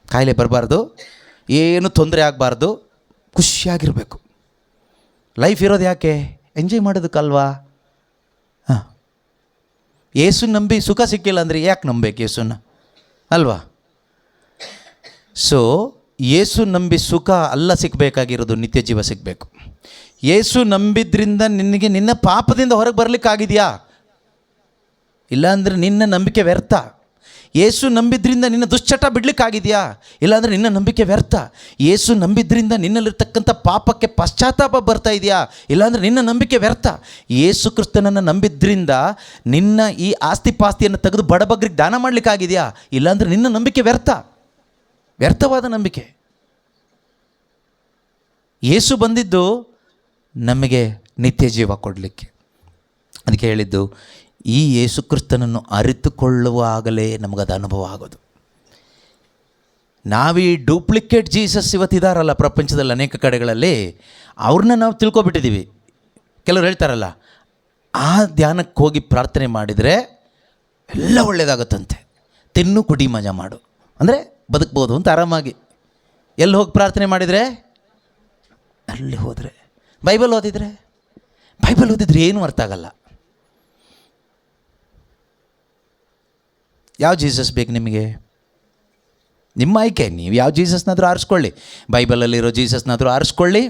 [SPEAKER 1] ಕಾಯಿಲೆ ಬರಬಾರ್ದು, ಏನು ತೊಂದರೆ ಆಗಬಾರ್ದು, ಖುಷಿಯಾಗಿರಬೇಕು. ಲೈಫ್ ಇರೋದು ಯಾಕೆ? ಎಂಜಾಯ್ ಮಾಡೋದಕ್ಕಲ್ವಾ? ಹಾಂ, ಯೇಸು ನಂಬಿ ಸುಖ ಸಿಕ್ಕಿಲ್ಲ ಅಂದರೆ ಯಾಕೆ ನಂಬಬೇಕು ಯೇಸುನ? ಅಲ್ವಾ? ಸೊ ಯೇಸು ನಂಬಿ ಸುಖ ಅಲ್ಲ ಸಿಗಬೇಕಾಗಿರೋದು, ನಿತ್ಯ ಜೀವ ಸಿಗಬೇಕು. ಯೇಸು ನಂಬಿದ್ರಿಂದ ನಿನಗೆ ನಿನ್ನ ಪಾಪದಿಂದ ಹೊರಗೆ ಬರಲಿಕ್ಕಾಗಿದೆಯಾ? ಇಲ್ಲಾಂದರೆ ನಿನ್ನ ನಂಬಿಕೆ ವ್ಯರ್ಥ. ಯೇಸು ನಂಬಿದ್ರಿಂದ ನಿನ್ನ ದುಶ್ಚಟ ಬಿಡಲಿಕ್ಕಾಗಿದೆಯಾ? ಇಲ್ಲಾಂದರೆ ನಿನ್ನ ನಂಬಿಕೆ ವ್ಯರ್ಥ. ಯೇಸು ನಂಬಿದ್ರಿಂದ ನಿನ್ನಲ್ಲಿರ್ತಕ್ಕಂಥ ಪಾಪಕ್ಕೆ ಪಶ್ಚಾತ್ತಾಪ ಬರ್ತಾ ಇದೆಯಾ? ಇಲ್ಲಾಂದರೆ ನಿನ್ನ ನಂಬಿಕೆ ವ್ಯರ್ಥ. ಯೇಸು ಕ್ರಿಸ್ತನನ್ನು ನಂಬಿದ್ರಿಂದ ನಿನ್ನ ಈ ಆಸ್ತಿ ಪಾಸ್ತಿಯನ್ನು ತೆಗೆದು ಬಡಬಗ್ರಿಗೆ ದಾನ ಮಾಡಲಿಕ್ಕಾಗಿದೆಯಾ? ಇಲ್ಲಾಂದರೆ ನಿನ್ನ ನಂಬಿಕೆ ವ್ಯರ್ಥ, ವ್ಯರ್ಥವಾದ ನಂಬಿಕೆ. ಯೇಸು ಬಂದಿದ್ದು ನಮಗೆ ನಿತ್ಯ ಜೀವ ಕೊಡಲಿಕ್ಕೆ. ಅದಕ್ಕೆ ಹೇಳಿದ್ದು, ಈ ಯೇಸು ಕ್ರಿಸ್ತನನ್ನು ಅರಿತುಕೊಳ್ಳುವಾಗಲೇ ನಮಗದು ಅನುಭವ ಆಗೋದು. ನಾವೀ ಡೂಪ್ಲಿಕೇಟ್ ಜೀಸಸ್ ಇವತ್ತಿದಾರಲ್ಲ ಪ್ರಪಂಚದಲ್ಲಿ ಅನೇಕ ಕಡೆಗಳಲ್ಲಿ, ಅವ್ರನ್ನ ನಾವು ತಿಳ್ಕೊಬಿಟ್ಟಿದ್ದೀವಿ. ಕೆಲವರು ಹೇಳ್ತಾರಲ್ಲ, ಆ ಧ್ಯಾನಕ್ಕೆ ಹೋಗಿ ಪ್ರಾರ್ಥನೆ ಮಾಡಿದರೆ ಎಲ್ಲ ಒಳ್ಳೆಯದಾಗುತ್ತಂತೆ. ತಿನ್ನು, ಕುಡಿ, ಮಜಾ ಮಾಡು ಅಂದರೆ ಬದುಕ್ಬೋದು ಅಂತ ಆರಾಮಾಗಿ. ಎಲ್ಲಿ ಹೋಗಿ ಪ್ರಾರ್ಥನೆ ಮಾಡಿದರೆ? ಅಲ್ಲಿ ಹೋದರೆ. ಬೈಬಲ್ ಓದಿದ್ರೆ ಏನೂ ಅರ್ಥ ಆಗಲ್ಲ. ಯಾವ ಜೀಸಸ್ ಬೇಕು ನಿಮಗೆ? ನಿಮ್ಮ ಆಯ್ಕೆ. ನೀವು ಯಾವ ಜೀಸಸ್ನಾದರೂ ಆರಿಸ್ಕೊಳ್ಳಿ. ಬೈಬಲಲ್ಲಿರೋ ಜೀಸಸ್ನಾದರೂ ಆರಿಸ್ಕೊಳ್ಳಿ,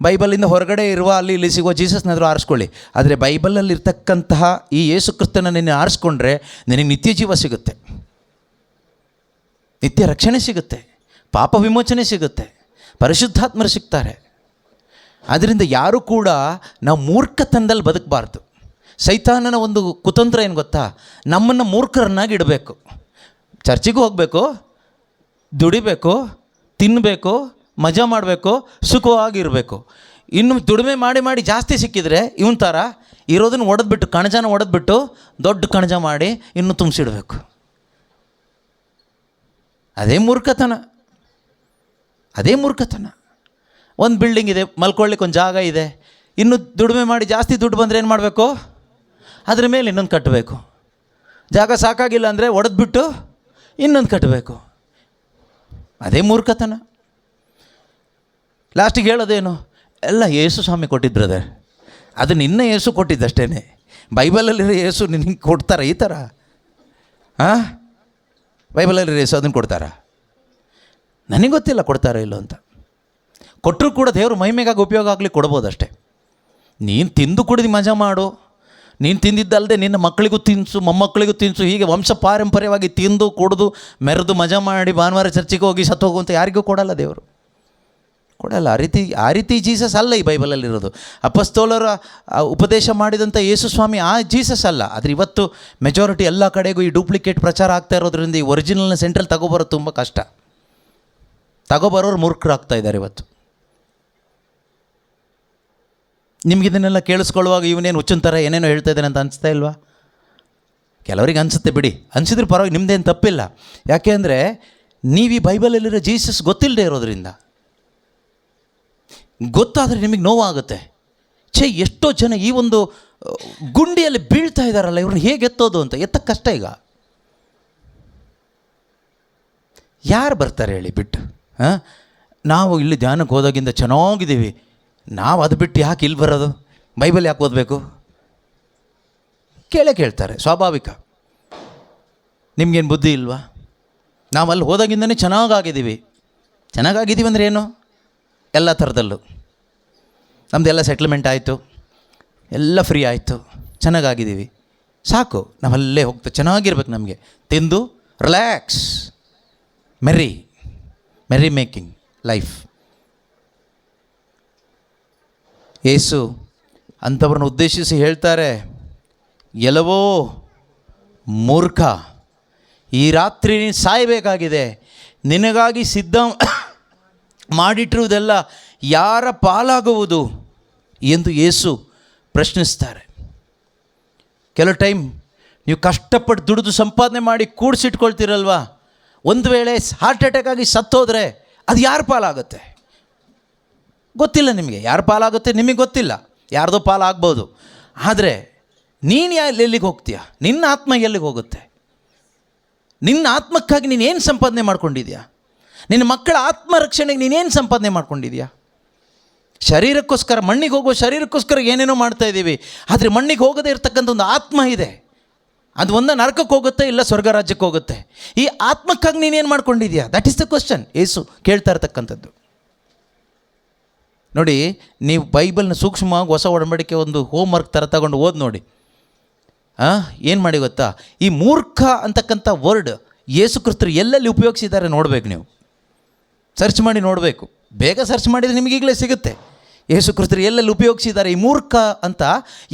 [SPEAKER 1] ಬೈಬಲಿಂದ ಹೊರಗಡೆ ಇರುವ ಅಲ್ಲಿ ಇಲ್ಲಿ ಸಿಗೋ ಜೀಸಸ್ನಾದರೂ ಆರಿಸ್ಕೊಳ್ಳಿ. ಆದರೆ ಬೈಬಲಲ್ಲಿರ್ತಕ್ಕಂತಹ ಈ ಯೇಸು ಕ್ರಿಸ್ತನ ನಿನ್ನೆ ಆರಿಸ್ಕೊಂಡ್ರೆ ನಿನಗೆ ನಿತ್ಯ ಜೀವ ಸಿಗುತ್ತೆ, ನಿತ್ಯ ರಕ್ಷಣೆ ಸಿಗುತ್ತೆ, ಪಾಪ ವಿಮೋಚನೆ ಸಿಗುತ್ತೆ, ಪರಿಶುದ್ಧಾತ್ಮರು ಸಿಗ್ತಾರೆ. ಆದ್ದರಿಂದ ಯಾರೂ ಕೂಡ ನಾವು ಮೂರ್ಖತನದಲ್ಲಿ ಬದುಕಬಾರ್ದು. ಸೈತಾನನ ಒಂದು ಕುತಂತ್ರ ಏನು ಗೊತ್ತಾ? ನಮ್ಮನ್ನು ಮೂರ್ಖರನ್ನಾಗಿ ಇಡಬೇಕು. ಚರ್ಚಿಗೂ ಹೋಗಬೇಕು, ದುಡಿಬೇಕು, ತಿನ್ನಬೇಕು, ಮಜಾ ಮಾಡಬೇಕು, ಸುಖವಾಗಿರಬೇಕು. ಇನ್ನು ದುಡಿಮೆ ಮಾಡಿ ಜಾಸ್ತಿ ಸಿಕ್ಕಿದರೆ ಇವನ ಥರ ಇರೋದನ್ನು ಒಡೆದ್ಬಿಟ್ಟು, ಕಣಜನ ಒಡೆದ್ಬಿಟ್ಟು ದೊಡ್ಡ ಕಣಜ ಮಾಡಿ ಇನ್ನೂ ತುಂಬಿಸಿಡಬೇಕು. ಅದೇ ಮೂರ್ಖತನ, ಅದೇ ಮೂರ್ಖತನ. ಒಂದು ಬಿಲ್ಡಿಂಗ್ ಇದೆ, ಮಲ್ಕೊಳ್ಳಿಕ್ಕೆ ಒಂದು ಜಾಗ ಇದೆ, ಇನ್ನು ದುಡಿಮೆ ಮಾಡಿ ಜಾಸ್ತಿ ದುಡ್ಡು ಬಂದರೆ ಏನು ಮಾಡಬೇಕು? ಅದ್ರ ಮೇಲೆ ಇನ್ನೊಂದು ಕಟ್ಟಬೇಕು. ಜಾಗ ಸಾಕಾಗಿಲ್ಲ ಅಂದರೆ ಒಡೆದ್ಬಿಟ್ಟು ಇನ್ನೊಂದು ಕಟ್ಟಬೇಕು. ಅದೇ ಮೂರ್ಖತನ. ಲಾಸ್ಟಿಗೆ ಹೇಳೋದೇನು? ಎಲ್ಲ ಯೇಸು ಸ್ವಾಮಿ ಕೊಟ್ಟಿದ್ರದೆ, ಅದು ನಿನ್ನ ಯೇಸು ಕೊಟ್ಟಿದ್ದಷ್ಟೇ. ಬೈಬಲಲ್ಲಿರೋ ಯೇಸು ನಿನಗೆ ಕೊಡ್ತಾರ ಈ ಥರ? ಹಾಂ, ಬೈಬಲಲ್ಲಿರೋ ಯೇಸು ಅದನ್ನು ಕೊಡ್ತಾರ? ನನಗೆ ಗೊತ್ತಿಲ್ಲ ಕೊಡ್ತಾರೋ ಇಲ್ಲೋ ಅಂತ. ಕೊಟ್ಟರೂ ಕೂಡ ದೇವರು ಮಹಿಮೆಗಾಗಿ ಉಪಯೋಗ ಆಗಲಿ ಕೊಡ್ಬೋದಷ್ಟೆ. ನೀನು ತಿಂದು ಕುಡಿದು ಮಜಾ ಮಾಡು, ನೀನು ತಿಂದಿದ್ದಲ್ಲದೆ ನಿನ್ನ ಮಕ್ಕಳಿಗೂ ತಿನ್ನಿಸು, ಮೊಮ್ಮಕ್ಕಳಿಗೂ ತಿನ್ನಿಸು, ಹೀಗೆ ವಂಶ ಪಾರಂಪರ್ಯವಾಗಿ ತಿಂದು ಕುಡಿದು ಮೆರೆದು ಮಜಾ ಮಾಡಿ ಭಾನುವಾರ ಚರ್ಚಿಗೆ ಹೋಗಿ ಸತ್ತು ಹೋಗುವಂತ ಯಾರಿಗೂ ಕೊಡಲ್ಲ ದೇವರು, ಕೊಡಲ್ಲ. ಆ ರೀತಿ ಜೀಸಸ್ ಅಲ್ಲ ಈ ಬೈಬಲಲ್ಲಿರೋದು. ಅಪಸ್ತೋಲರ ಉಪದೇಶ ಮಾಡಿದಂಥ ಯೇಸು ಸ್ವಾಮಿ ಆ ಜೀಸಸ್ ಅಲ್ಲ. ಆದರೆ ಇವತ್ತು ಮೆಜಾರಿಟಿ ಎಲ್ಲ ಕಡೆಗೂ ಈ ಡೂಪ್ಲಿಕೇಟ್ ಪ್ರಚಾರ ಆಗ್ತಾ ಇರೋದ್ರಿಂದ ಈ ಒರಿಜಿನಲ್ನ ಸೆಂಟ್ರಲ್ ತಗೊಬರೋದು ತುಂಬ ಕಷ್ಟ. ತಗೊಬರೋರು ಮೂರ್ಖರಾಗ್ತಾ ಇದ್ದಾರೆ ಇವತ್ತು. ನಿಮಗಿದನ್ನೆಲ್ಲ ಕೇಳಿಸ್ಕೊಳ್ಳುವಾಗ ಇವನೇನು ಹುಚ್ಚಿನ ಥರ ಏನೇನೋ ಹೇಳ್ತಾ ಇದ್ದಾನೆ ಅಂತ ಅನಿಸ್ತಾ ಇಲ್ವಾ? ಕೆಲವರಿಗೆ ಅನಿಸುತ್ತೆ ಬಿಡಿ, ಅನಿಸಿದ್ರೆ ಪರವಾಗಿ, ನಿಮ್ಮದೇನು ತಪ್ಪಿಲ್ಲ. ಯಾಕೆ ಅಂದರೆ ನೀವು ಈ ಬೈಬಲಲ್ಲಿರೋ ಜೀಸಸ್ ಗೊತ್ತಿಲ್ಲದೆ ಇರೋದ್ರಿಂದ. ಗೊತ್ತಾದರೆ ನಿಮಗೆ ನೋವಾಗುತ್ತೆ. ಎಷ್ಟೋ ಜನ ಈ ಒಂದು ಗುಂಡಿಯಲ್ಲಿ ಬೀಳ್ತಾ ಇದ್ದಾರಲ್ಲ, ಇವ್ರನ್ನ ಹೇಗೆ ಎತ್ತೋದು ಅಂತ. ಎತ್ತಕ್ಕೆ ಕಷ್ಟ. ಈಗ ಯಾರು ಬರ್ತಾರೆ ಹೇಳಿ ಬಿಟ್ಟು? ನಾವು ಇಲ್ಲಿ ಧ್ಯಾನಕ್ಕೆ ಹೋದಾಗಿಂದ ಚೆನ್ನಾಗಿದ್ದೀವಿ, ನಾವು ಅದು ಬಿಟ್ಟು ಯಾಕೆ ಇಲ್ಲಿ ಬರೋದು, ಬೈಬಲ್ ಯಾಕೆ ಓದಬೇಕು? ಕೇಳ್ತಾರೆ, ಸ್ವಾಭಾವಿಕ. ನಿಮ್ಗೇನು ಬುದ್ಧಿ ಇಲ್ವಾ? ನಾವು ಅಲ್ಲಿ ಹೋದಾಗಿಂದನೇ ಚೆನ್ನಾಗಿದ್ದೀವಿ ಅಂದರೆ ಏನು? ಎಲ್ಲ ಥರದಲ್ಲೂ ನಮ್ಮದೆಲ್ಲ ಸೆಟ್ಲ್ಮೆಂಟ್ ಆಯಿತು, ಎಲ್ಲ ಫ್ರೀ ಆಯಿತು, ಚೆನ್ನಾಗಿದ್ದೀವಿ, ಸಾಕು. ನಾವಲ್ಲೇ ಹೋಗ್ತಾ ಚೆನ್ನಾಗಿರ್ಬೇಕು. ನಮಗೆ ತಿಂದು ರಿಲ್ಯಾಕ್ಸ್, ಮೆರಿ ಮೇಕಿಂಗ್ ಲೈಫ್. ಯೇಸು ಅಂಥವ್ರನ್ನ ಉದ್ದೇಶಿಸಿ ಹೇಳ್ತಾರೆ, ಎಲ್ಲವೋ ಮೂರ್ಖ, ಈ ರಾತ್ರಿ ನೀನು ಸಾಯಬೇಕಾಗಿದೆ, ನಿನಗಾಗಿ ಸಿದ್ಧ ಮಾಡಿಟ್ಟಿರುವುದೆಲ್ಲ ಯಾರ ಪಾಲಾಗುವುದು ಎಂದು ಯೇಸು ಪ್ರಶ್ನಿಸ್ತಾರೆ. ಕೆಲವು ಟೈಮ್ ನೀವು ಕಷ್ಟಪಟ್ಟು ದುಡಿದು ಸಂಪಾದನೆ ಮಾಡಿ ಕೂಡಿಸಿಟ್ಕೊಳ್ತೀರಲ್ವ, ಒಂದು ವೇಳೆ ಹಾರ್ಟ್ ಅಟ್ಯಾಕ್ ಆಗಿ ಸತ್ತೋದ್ರೆ ಅದು ಯಾರ ಪಾಲಾಗುತ್ತೆ? ಗೊತ್ತಿಲ್ಲ ನಿಮಗೆ. ಯಾರ ಪಾಲಾಗುತ್ತೆ ನಿಮಗೆ ಗೊತ್ತಿಲ್ಲ, ಯಾರ್ದೋ ಪಾಲಾಗ್ಬೋದು. ಆದರೆ ನೀನು ಎಲ್ಲಿಗೆ ಹೋಗ್ತೀಯ? ನಿನ್ನ ಆತ್ಮ ಎಲ್ಲಿಗೆ ಹೋಗುತ್ತೆ? ನಿನ್ನ ಆತ್ಮಕ್ಕಾಗಿ ನೀನೇನು ಸಂಪಾದನೆ ಮಾಡ್ಕೊಂಡಿದ್ಯಾ? ನಿನ್ನ ಮಕ್ಕಳ ಆತ್ಮರಕ್ಷಣೆಗೆ ನೀನೇನು ಸಂಪಾದನೆ ಮಾಡ್ಕೊಂಡಿದ್ಯಾ? ಶರೀರಕ್ಕೋಸ್ಕರ, ಮಣ್ಣಿಗೆ ಹೋಗೋ ಶರೀರಕ್ಕೋಸ್ಕರ ಏನೇನೋ ಮಾಡ್ತಾಯಿದ್ದೀವಿ. ಆದರೆ ಮಣ್ಣಿಗೆ ಹೋಗದೇ ಇರತಕ್ಕಂಥ ಒಂದು ಆತ್ಮ ಇದೆ. ಅದು ಒಂದು ನರಕಕ್ಕೆ ಹೋಗುತ್ತೆ, ಇಲ್ಲ ಸ್ವರ್ಗ ರಾಜ್ಯಕ್ಕೆ ಹೋಗುತ್ತೆ. ಈ ಆತ್ಮಕ್ಕಾಗಿ ನೀನೇನು ಮಾಡ್ಕೊಂಡಿದ್ಯಾ? ದಟ್ ಈಸ್ ದ ಕ್ವಶನ್ ಯೇಸು ಕೇಳ್ತಾ ಇರ್ತಕ್ಕಂಥದ್ದು. ನೋಡಿ, ನೀವು ಬೈಬಲ್ನ ಸೂಕ್ಷ್ಮವಾಗಿ ಹೊಸ ಒಡಂಬಡಿಕೆ ಒಂದು ಹೋಮ್ವರ್ಕ್ ಥರ ತಗೊಂಡು ಓದಿ ನೋಡಿ. ಏನು ಮಾಡಿ ಗೊತ್ತಾ? ಈ ಮೂರ್ಖ ಅಂತಕ್ಕಂಥ ವರ್ಡ್ ಯೇಸು ಕ್ರಿಸ್ತರು ಎಲ್ಲೆಲ್ಲಿ ಉಪಯೋಗಿಸಿದ್ದಾರೆ ನೋಡಬೇಕು. ನೀವು ಸರ್ಚ್ ಮಾಡಿ ನೋಡಬೇಕು. ಬೇಗ ಸರ್ಚ್ ಮಾಡಿದರೆ ನಿಮಗೆ ಈಗಲೇ ಸಿಗುತ್ತೆ. ಯೇಸು ಕ್ರಿಸ್ತರು ಎಲ್ಲೆಲ್ಲಿ ಉಪಯೋಗಿಸಿದ್ದಾರೆ ಈ ಮೂರ್ಖ ಅಂತ,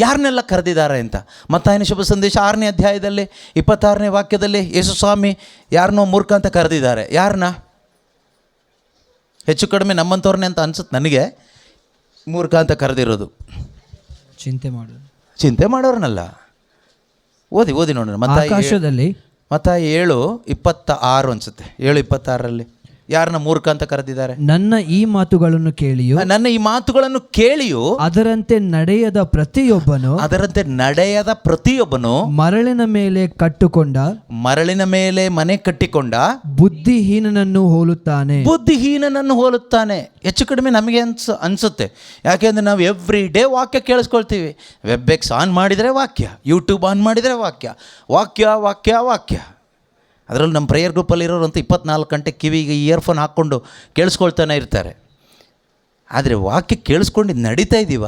[SPEAKER 1] ಯಾರನ್ನೆಲ್ಲ ಕರೆದಿದ್ದಾರೆ ಅಂತ. ಮತ್ತಾಯನ ಶುಭ ಸಂದೇಶ 6ನೇ ಅಧ್ಯಾಯದಲ್ಲಿ 26ನೇ ವಾಕ್ಯದಲ್ಲಿ ಯೇಸು ಸ್ವಾಮಿ ಯಾರನ್ನೋ ಮೂರ್ಖ ಅಂತ ಕರೆದಿದ್ದಾರೆ. ಯಾರನ್ನ? ಹೆಚ್ಚು ಕಡಿಮೆ ನಮ್ಮಂಥವ್ರನ್ನೇ ಅಂತ ಅನ್ಸುತ್ತೆ ನನಗೆ. ಮೂರ್ಖ ಅಂತ ಕರೆದಿರೋದು ಚಿಂತೆ ಮಾಡೋರನ್ನಲ್ಲ. ಓದಿ ನೋಡೋಣ. ಮತ್ತಾಯ 7:26 ಅನಿಸುತ್ತೆ. 7:26 ಯಾರನ್ನ ಮೂರ್ಖ ಅಂತ ಕರೆದಿದ್ದಾರೆ?
[SPEAKER 2] ನನ್ನ ಈ ಮಾತುಗಳನ್ನು ಕೇಳಿಯೂ ಅದರಂತೆ ನಡೆಯದ ಪ್ರತಿಯೊಬ್ಬನು ಮರಳಿನ ಮೇಲೆ ಮನೆ ಕಟ್ಟಿಕೊಂಡ ಬುದ್ಧಿಹೀನನನ್ನು ಹೋಲುತ್ತಾನೆ. ಹೆಚ್ಚು ಕಡಿಮೆ ನಮಗೆ ಅನ್ಸುತ್ತೆ. ಯಾಕೆಂದರೆ ನಾವು ಎವ್ರಿ ಡೇ ವಾಕ್ಯ ಕೇಳಿಸ್ಕೊಳ್ತೀವಿ. ವೆಬ್ಎಕ್ಸ್ ಆನ್ ಮಾಡಿದರೆ ವಾಕ್ಯ, ಯೂಟ್ಯೂಬ್ ಆನ್ ಮಾಡಿದರೆ ವಾಕ್ಯ. ಅದರಲ್ಲಿ ನಮ್ಮ ಪ್ರೇಯರ್ ಗ್ರೂಪಲ್ಲಿರೋರಂತೂ 24 ಗಂಟೆ ಕಿವಿಗೆ ಇಯರ್ಫೋನ್ ಹಾಕ್ಕೊಂಡು ಕೇಳಿಸ್ಕೊಳ್ತಾನೆ ಇರ್ತಾರೆ. ಆದರೆ ವಾಕ್ಯ ಕೇಳಿಸ್ಕೊಂಡು ನಡೀತಾ ಇದ್ದೀವ?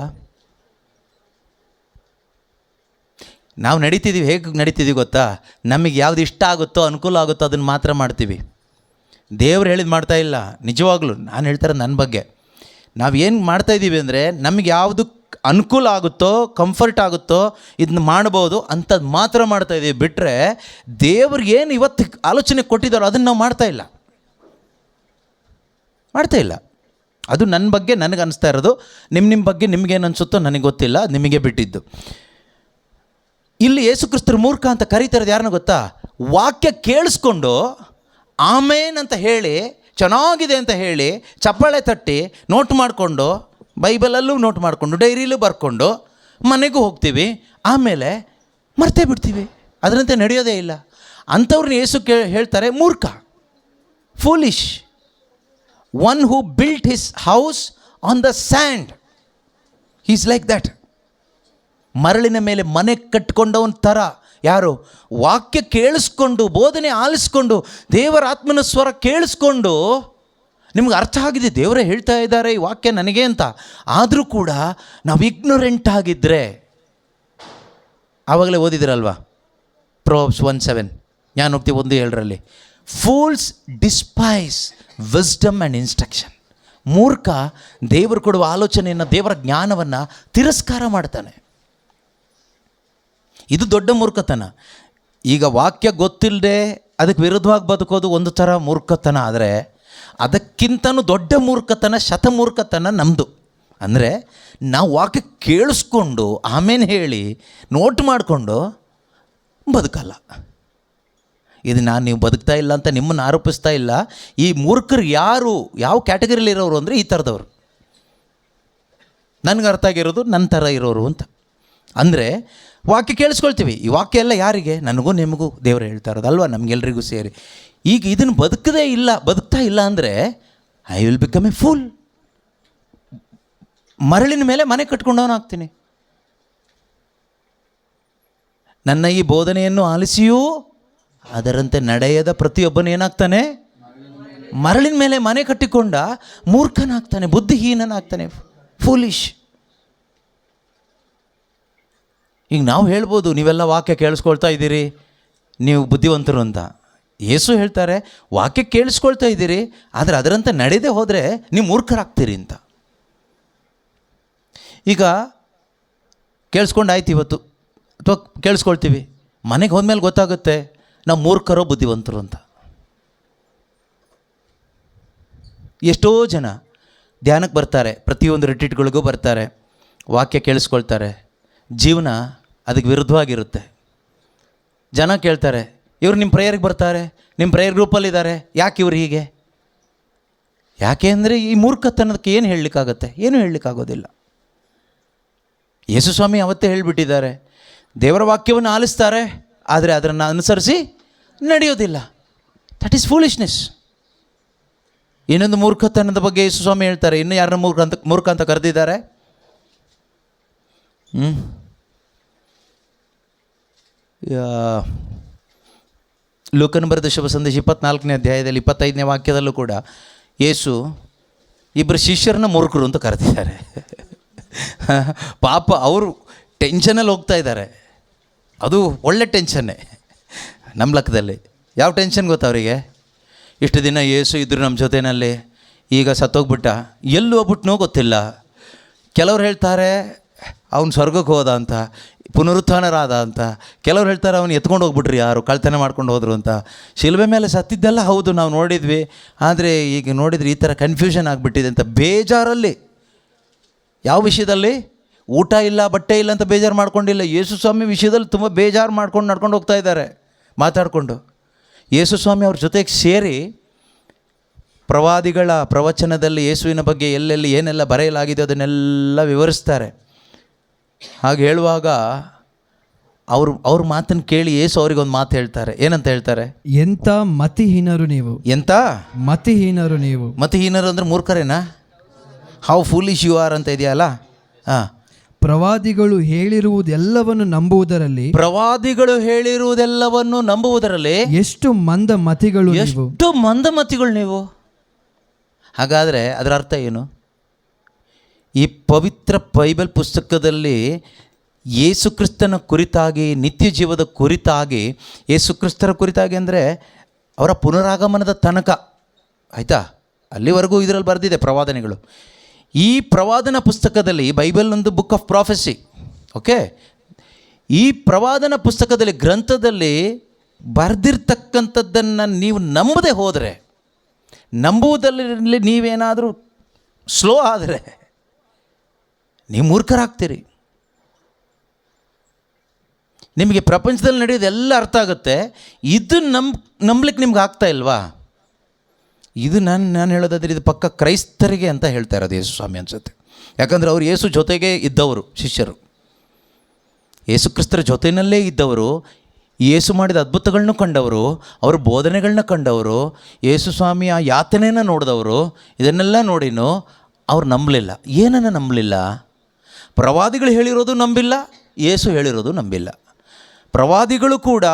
[SPEAKER 2] ನಾವು ನಡೀತಿದ್ದೀವಿ. ಹೇಗೆ ನಡೀತಿದ್ದೀವಿ ಗೊತ್ತಾ? ನಮಗೆ ಯಾವುದು ಇಷ್ಟ ಆಗುತ್ತೋ, ಅನುಕೂಲ ಆಗುತ್ತೋ ಅದನ್ನು ಮಾತ್ರ ಮಾಡ್ತೀವಿ. ದೇವ್ರು ಹೇಳಿದ್ದು ಮಾಡ್ತಾ ಇಲ್ಲ. ನಿಜವಾಗ್ಲೂ ನಾನು ಹೇಳ್ತಾರೆ ನನ್ನ ಬಗ್ಗೆ. ನಾವೇನು ಮಾಡ್ತಾಯಿದ್ದೀವಿ ಅಂದರೆ, ನಮಗೆ ಯಾವುದು ಅನುಕೂಲ ಆಗುತ್ತೋ, ಕಂಫರ್ಟ್ ಆಗುತ್ತೋ ಇದನ್ನ ಮಾಡ್ಬೋದು ಅಂಥದ್ದು ಮಾತ್ರ ಮಾಡ್ತಾಯಿದ್ದೀವಿ. ಬಿಟ್ಟರೆ ದೇವ್ರಿಗೆ ಏನು ಇವತ್ತು ಆಲೋಚನೆ ಕೊಟ್ಟಿದ್ದಾರೋ ಅದನ್ನು ನಾವು ಮಾಡ್ತಾ ಇಲ್ಲ. ಅದು ನನ್ನ ಬಗ್ಗೆ ನನಗೆ ಅನಿಸ್ತಾ ಇರೋದು. ನಿಮ್ಮ ಬಗ್ಗೆ ನಿಮಗೇನು ಅನಿಸುತ್ತೋ ನನಗೆ ಗೊತ್ತಿಲ್ಲ, ನಿಮಗೆ ಬಿಟ್ಟಿದ್ದು. ಇಲ್ಲಿ ಯೇಸು ಕ್ರಿಸ್ತರು ಮೂರ್ಖ ಅಂತ ಕರೀತಿರೋದು ಯಾರನ್ನ ಗೊತ್ತಾ? ವಾಕ್ಯ ಕೇಳಿಸ್ಕೊಂಡು ಆಮೇನ್ ಅಂತ ಹೇಳಿ, ಚೆನ್ನಾಗಿದೆ ಅಂತ ಹೇಳಿ, ಚಪ್ಪಾಳೆ ತಟ್ಟಿ, ನೋಟ್ ಮಾಡಿಕೊಂಡು, ಬೈಬಲಲ್ಲೂ ನೋಟ್ ಮಾಡಿಕೊಂಡು, ಡೈರಿಲೂ ಬರ್ಕೊಂಡು ಮನೆಗೂ ಹೋಗ್ತೀವಿ. ಆಮೇಲೆ ಮರ್ತೇ ಬಿಡ್ತೀವಿ. ಅದರಂತೆ ನಡೆಯೋದೇ ಇಲ್ಲ. ಅಂಥವ್ರನ್ನ ಯೇಸು ಹೇಳ್ತಾರೆ ಮೂರ್ಖ, foolish, one who built his house on the sand. Is like that. ಮರಳಿನ ಮೇಲೆ ಮನೆ ಕಟ್ಕೊಂಡವನ ಥರ. ಯಾರು? ವಾಕ್ಯ ಕೇಳಿಸ್ಕೊಂಡು, ಬೋಧನೆ ಆಲಿಸ್ಕೊಂಡು, ದೇವರ ಆತ್ಮನ ಸ್ವರ ಕೇಳಿಸ್ಕೊಂಡು ನಿಮ್ಗೆ ಅರ್ಥ ಆಗಿದೆ, ದೇವರೇ ಹೇಳ್ತಾ ಇದ್ದಾರೆ ಈ ವಾಕ್ಯ ನನಗೆ ಅಂತ. ಆದರೂ ಕೂಡ ನಾವು ಇಗ್ನೊರೆಂಟ್ ಆಗಿದ್ದರೆ, ಆವಾಗಲೇ ಓದಿದಿರಲ್ವಾ Proverbs 1:7, ಜ್ಞಾನೋಕ್ತಿ 1:7, fools despise wisdom and instruction. ಮೂರ್ಖ ದೇವರು ಕೊಡುವ ಆಲೋಚನೆಯನ್ನು, ದೇವರ ಜ್ಞಾನವನ್ನು ತಿರಸ್ಕಾರ ಮಾಡ್ತಾನೆ. ಇದು ದೊಡ್ಡ ಮೂರ್ಖತನ. ಈಗ ವಾಕ್ಯ ಗೊತ್ತಿಲ್ಲದೆ ಅದಕ್ಕೆ ವಿರುದ್ಧವಾಗಿ ಬದುಕೋದು ಒಂದು ಥರ ಮೂರ್ಖತನ, ಆದರೆ ಅದಕ್ಕಿಂತನೂ ದೊಡ್ಡ ಮೂರ್ಖತನ, ಶತಮೂರ್ಖತನ ನಮ್ಮದು. ಅಂದರೆ ನಾವು ವಾಕ್ಯ ಕೇಳಿಸ್ಕೊಂಡು ಆಮೇಲೆ ಹೇಳಿ ನೋಟ್ ಮಾಡಿಕೊಂಡು ಬದುಕಲ್ಲ. ಇದು ನೀವು ಬದುಕ್ತಾ ಇಲ್ಲ ಅಂತ ನಿಮ್ಮನ್ನು ಆರೋಪಿಸ್ತಾ ಇಲ್ಲ. ಈ ಮೂರ್ಖರು ಯಾರು, ಯಾವ ಕ್ಯಾಟಗರಿಲಿರೋರು ಅಂದರೆ ಈ ಥರದವರು, ನನಗೆ ಅರ್ಥ ಆಗಿರೋದು ನನ್ನ ಥರ ಇರೋರು ಅಂತ. ಅಂದರೆ ವಾಕ್ಯ ಕೇಳಿಸ್ಕೊಳ್ತೀವಿ. ಈ ವಾಕ್ಯ ಎಲ್ಲ ಯಾರಿಗೆ? ನನಗೂ ನಿಮಗೂ ದೇವರು ಹೇಳ್ತಾ ಇರೋದು ಅಲ್ವಾ, ನಮಗೆಲ್ರಿಗೂ ಸೇರಿ. ಈಗ ಇದನ್ನು ಬದುಕ್ತಾ ಇಲ್ಲ ಅಂದರೆ I will become A pool. ಮರಳಿನ ಮೇಲೆ ಮನೆ ಕಟ್ಕೊಂಡವನಾಗ್ತೀನಿ. ನನ್ನ ಈ ಬೋಧನೆಯನ್ನು ಆಲಿಸಿಯೂ ಅದರಂತೆ ನಡೆಯದ ಪ್ರತಿಯೊಬ್ಬನು ಏನಾಗ್ತಾನೆ? ಮರಳಿನ ಮೇಲೆ ಮನೆ ಕಟ್ಟಿಕೊಂಡ ಮೂರ್ಖನಾಗ್ತಾನೆ, ಬುದ್ಧಿಹೀನನಾಗ್ತಾನೆ, ಫೂಲಿಶ್. ಈಗ ನಾವು ಹೇಳ್ಬೋದು, ನೀವೆಲ್ಲ ವಾಕ್ಯ ಕೇಳಿಸ್ಕೊಳ್ತಾ ಇದ್ದೀರಿ, ನೀವು ಬುದ್ಧಿವಂತರು ಅಂತ. ಯೇಸು ಹೇಳ್ತಾರೆ, ವಾಕ್ಯ ಕೇಳಿಸ್ಕೊಳ್ತಾ ಇದ್ದೀರಿ, ಆದರೆ ಅದರಂತೆ ನಡೆಯದೆ ಹೋದರೆ ನೀವು ಮೂರ್ಖರಾಗ್ತೀರಿ ಅಂತ. ಈಗ ಕೇಳಿಸ್ಕೊಂಡಾಯ್ತು ಇವತ್ತು, ಅಥವಾ ಕೇಳಿಸ್ಕೊಳ್ತೀವಿ, ಮನೆಗೆ ಹೋದ್ಮೇಲೆ ಗೊತ್ತಾಗುತ್ತೆ ನಾವು ಮೂರ್ಖರೋ ಬುದ್ಧಿವಂತರು ಅಂತ. ಎಷ್ಟೋ ಜನ ಧ್ಯಾನಕ್ಕೆ ಬರ್ತಾರೆ, ಪ್ರತಿಯೊಂದು ರಿಟ್ರೀಟ್ಗಳಿಗೂ ಬರ್ತಾರೆ, ವಾಕ್ಯ ಕೇಳಿಸ್ಕೊಳ್ತಾರೆ, ಜೀವನ ಅದಕ್ಕೆ ವಿರುದ್ಧವಾಗಿರುತ್ತೆ. ಜನ ಕೇಳ್ತಾರೆ, ಇವರು ನಿಮ್ಮ ಪ್ರೇಯರ್ಗೆ ಬರ್ತಾರೆ, ನಿಮ್ಮ ಪ್ರೇಯರ್ ಗ್ರೂಪಲ್ಲಿದ್ದಾರೆ, ಯಾಕೆ ಇವರು ಹೀಗೆ? ಯಾಕೆ ಅಂದರೆ ಈ ಮೂರ್ಖತನಕ್ಕೆ ಏನು ಹೇಳಲಿಕ್ಕಾಗತ್ತೆ? ಏನೂ ಹೇಳಲಿಕ್ಕಾಗೋದಿಲ್ಲ. ಯೇಸು ಸ್ವಾಮಿ ಅವತ್ತೇ ಹೇಳಿಬಿಟ್ಟಿದ್ದಾರೆ, ದೇವರ ವಾಕ್ಯವನ್ನು ಆಲಿಸ್ತಾರೆ, ಆದರೆ ಅದನ್ನು ಅನುಸರಿಸಿ ನಡೆಯೋದಿಲ್ಲ. That is foolishness. ಇನ್ನೊಂದು ಮೂರ್ಖತನದ ಬಗ್ಗೆ ಯೇಸು ಸ್ವಾಮಿ ಹೇಳ್ತಾರೆ. ಇನ್ನು ಯಾರನ್ನ ಮೂರ್ಖ ಅಂತ ಕರೆದಿದ್ದಾರೆ? ಲೂಕನ ಬರೆದ ಶುಭ ಸಂದೇಶ 24ನೇ ಅಧ್ಯಾಯದಲ್ಲಿ 25ನೇ ವಾಕ್ಯದಲ್ಲೂ ಕೂಡ ಯೇಸು ಇಬ್ಬರು ಶಿಷ್ಯರನ್ನ ಮೂರ್ಖರು ಅಂತ ಕರೆದಿದ್ದಾರೆ. ಪಾಪ ಅವರು ಟೆನ್ಷನಲ್ಲಿ ಹೋಗ್ತಾ ಇದ್ದಾರೆ. ಅದು ಒಳ್ಳೆ ಟೆನ್ಷನ್ನೇ ನಮ್ಮ ಲೆಕ್ಕದಲ್ಲಿ. ಯಾವ ಟೆನ್ಷನ್ ಗೊತ್ತಾ ಅವರಿಗೆ? ಇಷ್ಟು ದಿನ ಯೇಸು ಇದ್ದರು ನಮ್ಮ ಜೊತೆಯಲ್ಲಿ, ಈಗ ಸತ್ತೋಗ್ಬಿಟ್ಟ, ಎಲ್ಲಿ ಹೋಗ್ಬಿಟ್ನೋ ಗೊತ್ತಿಲ್ಲ. ಕೆಲವ್ರು ಹೇಳ್ತಾರೆ ಅವನು ಸ್ವರ್ಗಕ್ಕೆ ಹೋದ ಅಂತ, ಪುನರುತ್ಥಾನರಾದ ಅಂತ. ಕೆಲವ್ರು ಹೇಳ್ತಾರೆ ಅವನು ಎತ್ಕೊಂಡು ಹೋಗ್ಬಿಟ್ರಿ, ಯಾರು ಕಳ್ತನ ಮಾಡ್ಕೊಂಡು ಹೋದರು ಅಂತ. ಶಿಲುಬೆ ಮೇಲೆ ಸತ್ತಿದ್ದೆಲ್ಲ ಹೌದು, ನಾವು ನೋಡಿದ್ವಿ, ಆದರೆ ಈಗ ನೋಡಿದರೆ ಈ ಥರ ಕನ್ಫ್ಯೂಷನ್ ಆಗಿಬಿಟ್ಟಿದೆ ಅಂತ ಬೇಜಾರಲ್ಲಿ. ಯಾವ ವಿಷಯದಲ್ಲಿ? ಊಟ ಇಲ್ಲ, ಬಟ್ಟೆ ಇಲ್ಲ ಅಂತ ಬೇಜಾರು ಮಾಡ್ಕೊಂಡಿಲ್ಲ. ಯೇಸು ಸ್ವಾಮಿ ವಿಷಯದಲ್ಲಿ ತುಂಬ ಬೇಜಾರು ಮಾಡ್ಕೊಂಡು ನಡ್ಕೊಂಡು ಹೋಗ್ತಾ ಇದ್ದಾರೆ ಮಾತಾಡಿಕೊಂಡು. ಯೇಸು ಸ್ವಾಮಿ ಅವ್ರ ಜೊತೆಗೆ ಸೇರಿ ಪ್ರವಾದಿಗಳ ಪ್ರವಚನದಲ್ಲಿ ಯೇಸುವಿನ ಬಗ್ಗೆ ಎಲ್ಲೆಲ್ಲಿ ಏನೆಲ್ಲ ಬರೆಯಲಾಗಿದೆ ಅದನ್ನೆಲ್ಲ ವಿವರಿಸ್ತಾರೆ. ಹಾಗೆ ಹೇಳುವಾಗ ಅವ್ರ ಮಾತನ್ನು ಕೇಳಿ ಯೇಸು ಅವ್ರಿಗೊಂದು ಮಾತು ಹೇಳ್ತಾರೆ. ಏನಂತ ಹೇಳ್ತಾರೆ?
[SPEAKER 3] ಎಂಥ ಮತಿಹೀನರು ನೀವು.
[SPEAKER 2] ಎಂಥ
[SPEAKER 3] ಮತಿಹೀನರು ನೀವು.
[SPEAKER 2] ಮತಿಹೀನರು ಅಂದರೆ ಮೂರ್ಖರೇನಾ? ಹೌ ಫೂಲಿಶ್ ಯು ಆರ್ ಅಂತ ಇದೆಯಲ್ಲ. ಹಾಂ,
[SPEAKER 3] ಪ್ರವಾದಿಗಳು ಹೇಳಿರುವುದೆಲ್ಲವನ್ನು ನಂಬುವುದರಲ್ಲಿ,
[SPEAKER 2] ಪ್ರವಾದಿಗಳು ಹೇಳಿರುವುದೆಲ್ಲವನ್ನು ನಂಬುವುದರಲ್ಲಿ
[SPEAKER 3] ಎಷ್ಟು ಮಂದ ಮತಿಗಳು ನೀವು.
[SPEAKER 2] ಎಷ್ಟು ಮಂದಮತಿಗಳು ನೀವು. ಹಾಗಾದರೆ ಅದರ ಅರ್ಥ ಏನು? ಈ ಪವಿತ್ರ ಬೈಬಲ್ ಪುಸ್ತಕದಲ್ಲಿ ಯೇಸು ಕ್ರಿಸ್ತನ ಕುರಿತಾಗಿ, ನಿತ್ಯ ಜೀವದ ಕುರಿತಾಗಿ, ಯೇಸು ಕ್ರಿಸ್ತರ ಕುರಿತಾಗಿ ಅಂದರೆ ಅವರ ಪುನರಾಗಮನದ ತನಕ, ಆಯಿತಾ, ಅಲ್ಲಿವರೆಗೂ ಇದರಲ್ಲಿ ಬರೆದಿದೆ ಪ್ರವಾದನೆಗಳು. ಈ ಪ್ರವಾದನ ಪುಸ್ತಕದಲ್ಲಿ, ಬೈಬಲ್ ಒಂದು ಬುಕ್ ಆಫ್ ಪ್ರಾಫೆಸಿ, ಓಕೆ, ಈ ಪ್ರವಾದನ ಪುಸ್ತಕದಲ್ಲಿ, ಗ್ರಂಥದಲ್ಲಿ ಬರೆದಿರ್ತಕ್ಕಂಥದ್ದನ್ನು ನೀವು ನಂಬದೆ ಹೋದರೆ, ನಂಬುವುದರಲ್ಲಿ ನೀವೇನಾದರೂ ಸ್ಲೋ ಆದರೆ ನೀವು ಮೂರ್ಖರಾಗ್ತೀರಿ. ನಿಮಗೆ ಪ್ರಪಂಚದಲ್ಲಿ ನಡೆಯೋದೆಲ್ಲ ಅರ್ಥ ಆಗುತ್ತೆ. ಇದು ನಂಬಲಿಕ್ಕೆ ನಿಮ್ಗೆ ಆಗ್ತಾ ಇಲ್ವಾ? ಇದು ನಾನು ಹೇಳೋದಾದ್ರೆ ಇದು ಪಕ್ಕ ಕ್ರೈಸ್ತರಿಗೆ ಅಂತ ಹೇಳ್ತಾ ಇರೋದು ಯೇಸು ಸ್ವಾಮಿ ಅನಿಸುತ್ತೆ. ಯಾಕಂದರೆ ಅವರು ಯೇಸು ಜೊತೆಗೆ ಇದ್ದವರು, ಶಿಷ್ಯರು ಯೇಸು ಕ್ರಿಸ್ತರ ಜೊತೆಯಲ್ಲೇ ಇದ್ದವರು, ಯೇಸು ಮಾಡಿದ ಅದ್ಭುತಗಳನ್ನ ಕಂಡವರು, ಅವ್ರ ಬೋಧನೆಗಳನ್ನ ಕಂಡವರು, ಯೇಸು ಸ್ವಾಮಿಯ ಯಾತನೆಯನ್ನು ನೋಡಿದವರು. ಇದನ್ನೆಲ್ಲ ನೋಡಿನೂ ಅವ್ರು ನಂಬಲಿಲ್ಲ. ಏನನ್ನು ನಂಬಲಿಲ್ಲ? ಪ್ರವಾದಿಗಳು ಹೇಳಿರೋದು ನಂಬಿಲ್ಲ, ಯೇಸು ಹೇಳಿರೋದು ನಂಬಿಲ್ಲ. ಪ್ರವಾದಿಗಳು ಕೂಡ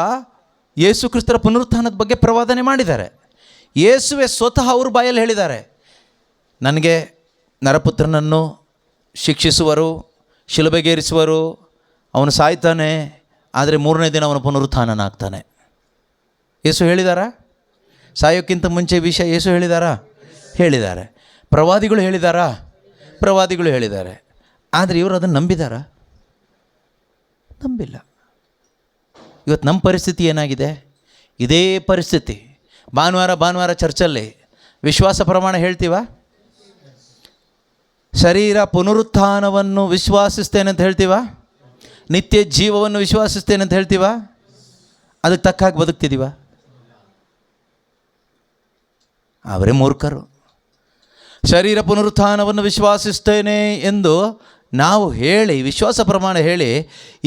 [SPEAKER 2] ಯೇಸು ಕ್ರಿಸ್ತರ ಪುನರುತ್ಥಾನದ ಬಗ್ಗೆ ಪ್ರವಾದನೆ ಮಾಡಿದ್ದಾರೆ. ಯೇಸುವೆ ಸ್ವತಃ ಅವ್ರ ಬಾಯಲ್ಲಿ ಹೇಳಿದ್ದಾರೆ, ನನಗೆ ನರಪುತ್ರನನ್ನು ಶಿಕ್ಷಿಸುವರು, ಶಿಲುಬೆಗೇರಿಸುವರು, ಅವನು ಸಾಯ್ತಾನೆ, ಆದರೆ 3ನೇ ದಿನ ಅವನು ಪುನರುತ್ಥಾನನಾಗ್ತಾನೆ. ಯೇಸು ಹೇಳಿದಾರಾ? ಸಾಯೋಕ್ಕಿಂತ ಮುಂಚೆ ವಿಷಯ ಯೇಸು ಹೇಳಿದಾರಾ? ಹೇಳಿದ್ದಾರೆ. ಪ್ರವಾದಿಗಳು ಹೇಳಿದಾರಾ? ಪ್ರವಾದಿಗಳು ಹೇಳಿದ್ದಾರೆ. ಆದರೆ ಇವರು ಅದನ್ನು ನಂಬಿದಾರಾ? ನಂಬಿಲ್ಲ. ಇವತ್ತು ನಮ್ಮ ಪರಿಸ್ಥಿತಿ ಏನಾಗಿದೆ? ಇದೇ ಪರಿಸ್ಥಿತಿ. ಭಾನುವಾರ ಚರ್ಚಲ್ಲಿ ವಿಶ್ವಾಸ ಪ್ರಮಾಣ ಹೇಳ್ತೀವ? ಶರೀರ ಪುನರುತ್ಥಾನವನ್ನು ವಿಶ್ವಾಸಿಸ್ತೇನೆ ಅಂತ ಹೇಳ್ತೀವ? ನಿತ್ಯ ಜೀವವನ್ನು ವಿಶ್ವಾಸಿಸ್ತೇನೆ ಅಂತ ಹೇಳ್ತೀವ? ಅದಕ್ಕೆ ತಕ್ಕ ಹಾಗೆ ಬದುಕ್ತಿದ್ದೀವ? ಅವರೇ ಮೂರ್ಖರು. ಶರೀರ ಪುನರುತ್ಥಾನವನ್ನು ವಿಶ್ವಾಸಿಸ್ತೇನೆ ಎಂದು ನಾವು ಹೇಳಿ, ವಿಶ್ವಾಸ ಪ್ರಮಾಣ ಹೇಳಿ,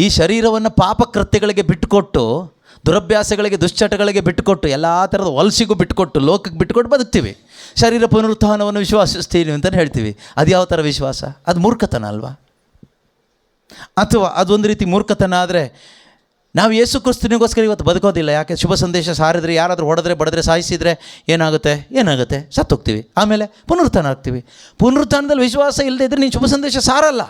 [SPEAKER 2] ಈ ಶರೀರವನ್ನು ಪಾಪಕೃತ್ಯಗಳಿಗೆ ಬಿಟ್ಟುಕೊಟ್ಟು, ದುರಭ್ಯಾಸಗಳಿಗೆ, ದುಶ್ಚಟಗಳಿಗೆ ಬಿಟ್ಟುಕೊಟ್ಟು, ಎಲ್ಲ ಥರದ ಹೊಲಸಿಗೂ ಬಿಟ್ಟುಕೊಟ್ಟು, ಲೋಕಕ್ಕೆ ಬಿಟ್ಟುಕೊಟ್ಟು ಬದುಕ್ತೀವಿ. ಶರೀರ ಪುನರುತ್ಥಾನವನ್ನು ವಿಶ್ವಾಸಿಸ್ತೀನಿ ಅಂತಲೇ ಹೇಳ್ತೀವಿ. ಅದು ಯಾವ ಥರ ವಿಶ್ವಾಸ? ಅದು ಮೂರ್ಖತನ ಅಲ್ವಾ? ಅಥವಾ ಅದೊಂದು ರೀತಿ ಮೂರ್ಖತನ ಆದರೆ ನಾವು ಯೇಸು ಕ್ರಿಸ್ತನಿಗೋಸ್ಕರ ಇವತ್ತು ಬದುಕೋದಿಲ್ಲ. ಯಾಕೆ? ಶುಭ ಸಂದೇಶ ಸಾರಿದ್ರೆ, ಯಾರಾದರೂ ಹೊಡೆದ್ರೆ, ಬಡಿದ್ರೆ, ಸಾಯಿಸಿದರೆ ಏನಾಗುತ್ತೆ? ಸತ್ತೋಗ್ತೀವಿ. ಆಮೇಲೆ ಪುನರುತ್ಥಾನ ಆಗ್ತೀವಿ. ಪುನರುತ್ಥಾನದಲ್ಲಿ ವಿಶ್ವಾಸ ಇಲ್ಲದೆ ಇದ್ದರೆ ನೀನು ಶುಭ ಸಂದೇಶ ಸಾರಲ್ಲ.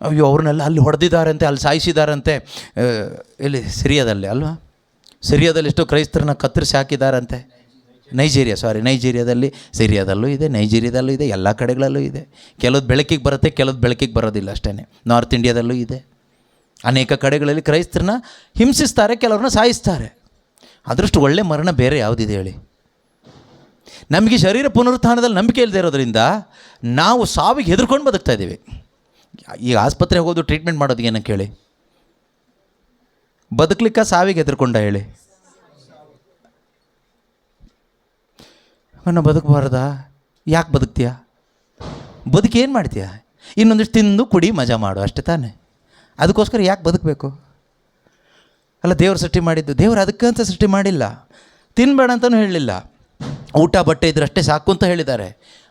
[SPEAKER 2] ಅಯ್ಯೋ, ಅವ್ರನ್ನೆಲ್ಲ ಅಲ್ಲಿ ಹೊಡೆದಿದ್ದಾರಂತೆ, ಅಲ್ಲಿ ಸಾಯಿಸಿದಾರಂತೆ, ಎಲ್ಲಿ ಸಿರಿಯಾದಲ್ಲಿ ಅಲ್ವಾ? ಸಿರಿಯಾದಲ್ಲಿ ಎಷ್ಟೋ ಕ್ರೈಸ್ತರನ್ನ ಕತ್ತರಿಸಿ ಹಾಕಿದಾರಂತೆ. ನೈಜೀರಿಯಾದಲ್ಲಿ, ಸಿರಿಯಾದಲ್ಲೂ ಇದೆ, ನೈಜೀರಿಯಾದಲ್ಲೂ ಇದೆ, ಎಲ್ಲ ಕಡೆಗಳಲ್ಲೂ ಇದೆ. ಕೆಲವ್ದು ಬೆಳಕಿಗೆ ಬರುತ್ತೆ, ಕೆಲವ್ದು ಬೆಳಕಿಗೆ ಬರೋದಿಲ್ಲ ಅಷ್ಟೇ. ನಾರ್ತ್ ಇಂಡಿಯಾದಲ್ಲೂ ಇದೆ. ಅನೇಕ ಕಡೆಗಳಲ್ಲಿ ಕ್ರೈಸ್ತರನ್ನ ಹಿಂಸಿಸ್ತಾರೆ, ಕೆಲವ್ರನ್ನ ಸಾಯಿಸ್ತಾರೆ. ಅದರಷ್ಟು ಒಳ್ಳೆ ಮರಣ ಬೇರೆ ಯಾವುದಿದೆ ಹೇಳಿ? ನಮಗೆ ಶರೀರ ಪುನರುತ್ಥಾನದಲ್ಲಿ ನಂಬಿಕೆ ಇಲ್ಲದೆ ಇರೋದ್ರಿಂದ ನಾವು ಸಾವಿಗೆ ಹೆದರ್ಕೊಂಡು ಬದುಕ್ತಾ ಇದ್ದೀವಿ. ಈಗ ಆಸ್ಪತ್ರೆಗೆ ಹೋಗೋದು, ಟ್ರೀಟ್ಮೆಂಟ್ ಮಾಡೋದು ಏನಕ್ಕೆ ಹೇಳಿ? ಬದುಕಲಿಕ್ಕೆ ಸಾವಿಗೆ ಹೆದರ್ಕೊಂಡ ಹೇಳಿ? ನಾನು ಬದುಕಬಾರ್ದಾ? ಯಾಕೆ ಬದುಕ್ತೀಯ? ಬದುಕಿ ಏನು ಮಾಡ್ತೀಯ? ಇನ್ನೊಂದಿಷ್ಟು ತಿಂದು ಕುಡಿ ಮಜಾ ಮಾಡು ಅಷ್ಟೇ ತಾನೆ. ಅದಕ್ಕೋಸ್ಕರ ಯಾಕೆ ಬದುಕಬೇಕು? ಅಲ್ಲ, ದೇವರು ಸೃಷ್ಟಿ ಮಾಡಿದ್ದು, ದೇವರು ಅದಕ್ಕಂತ ಸೃಷ್ಟಿ ಮಾಡಿಲ್ಲ. ತಿನ್ನಬೇಡ ಅಂತಲೂ ಹೇಳಲಿಲ್ಲ. ಊಟ ಬಟ್ಟೆ ಇದ್ರೆ ಅಷ್ಟೇ ಸಾಕು ಅಂತ ಹೇಳಿದ್ದಾರೆ.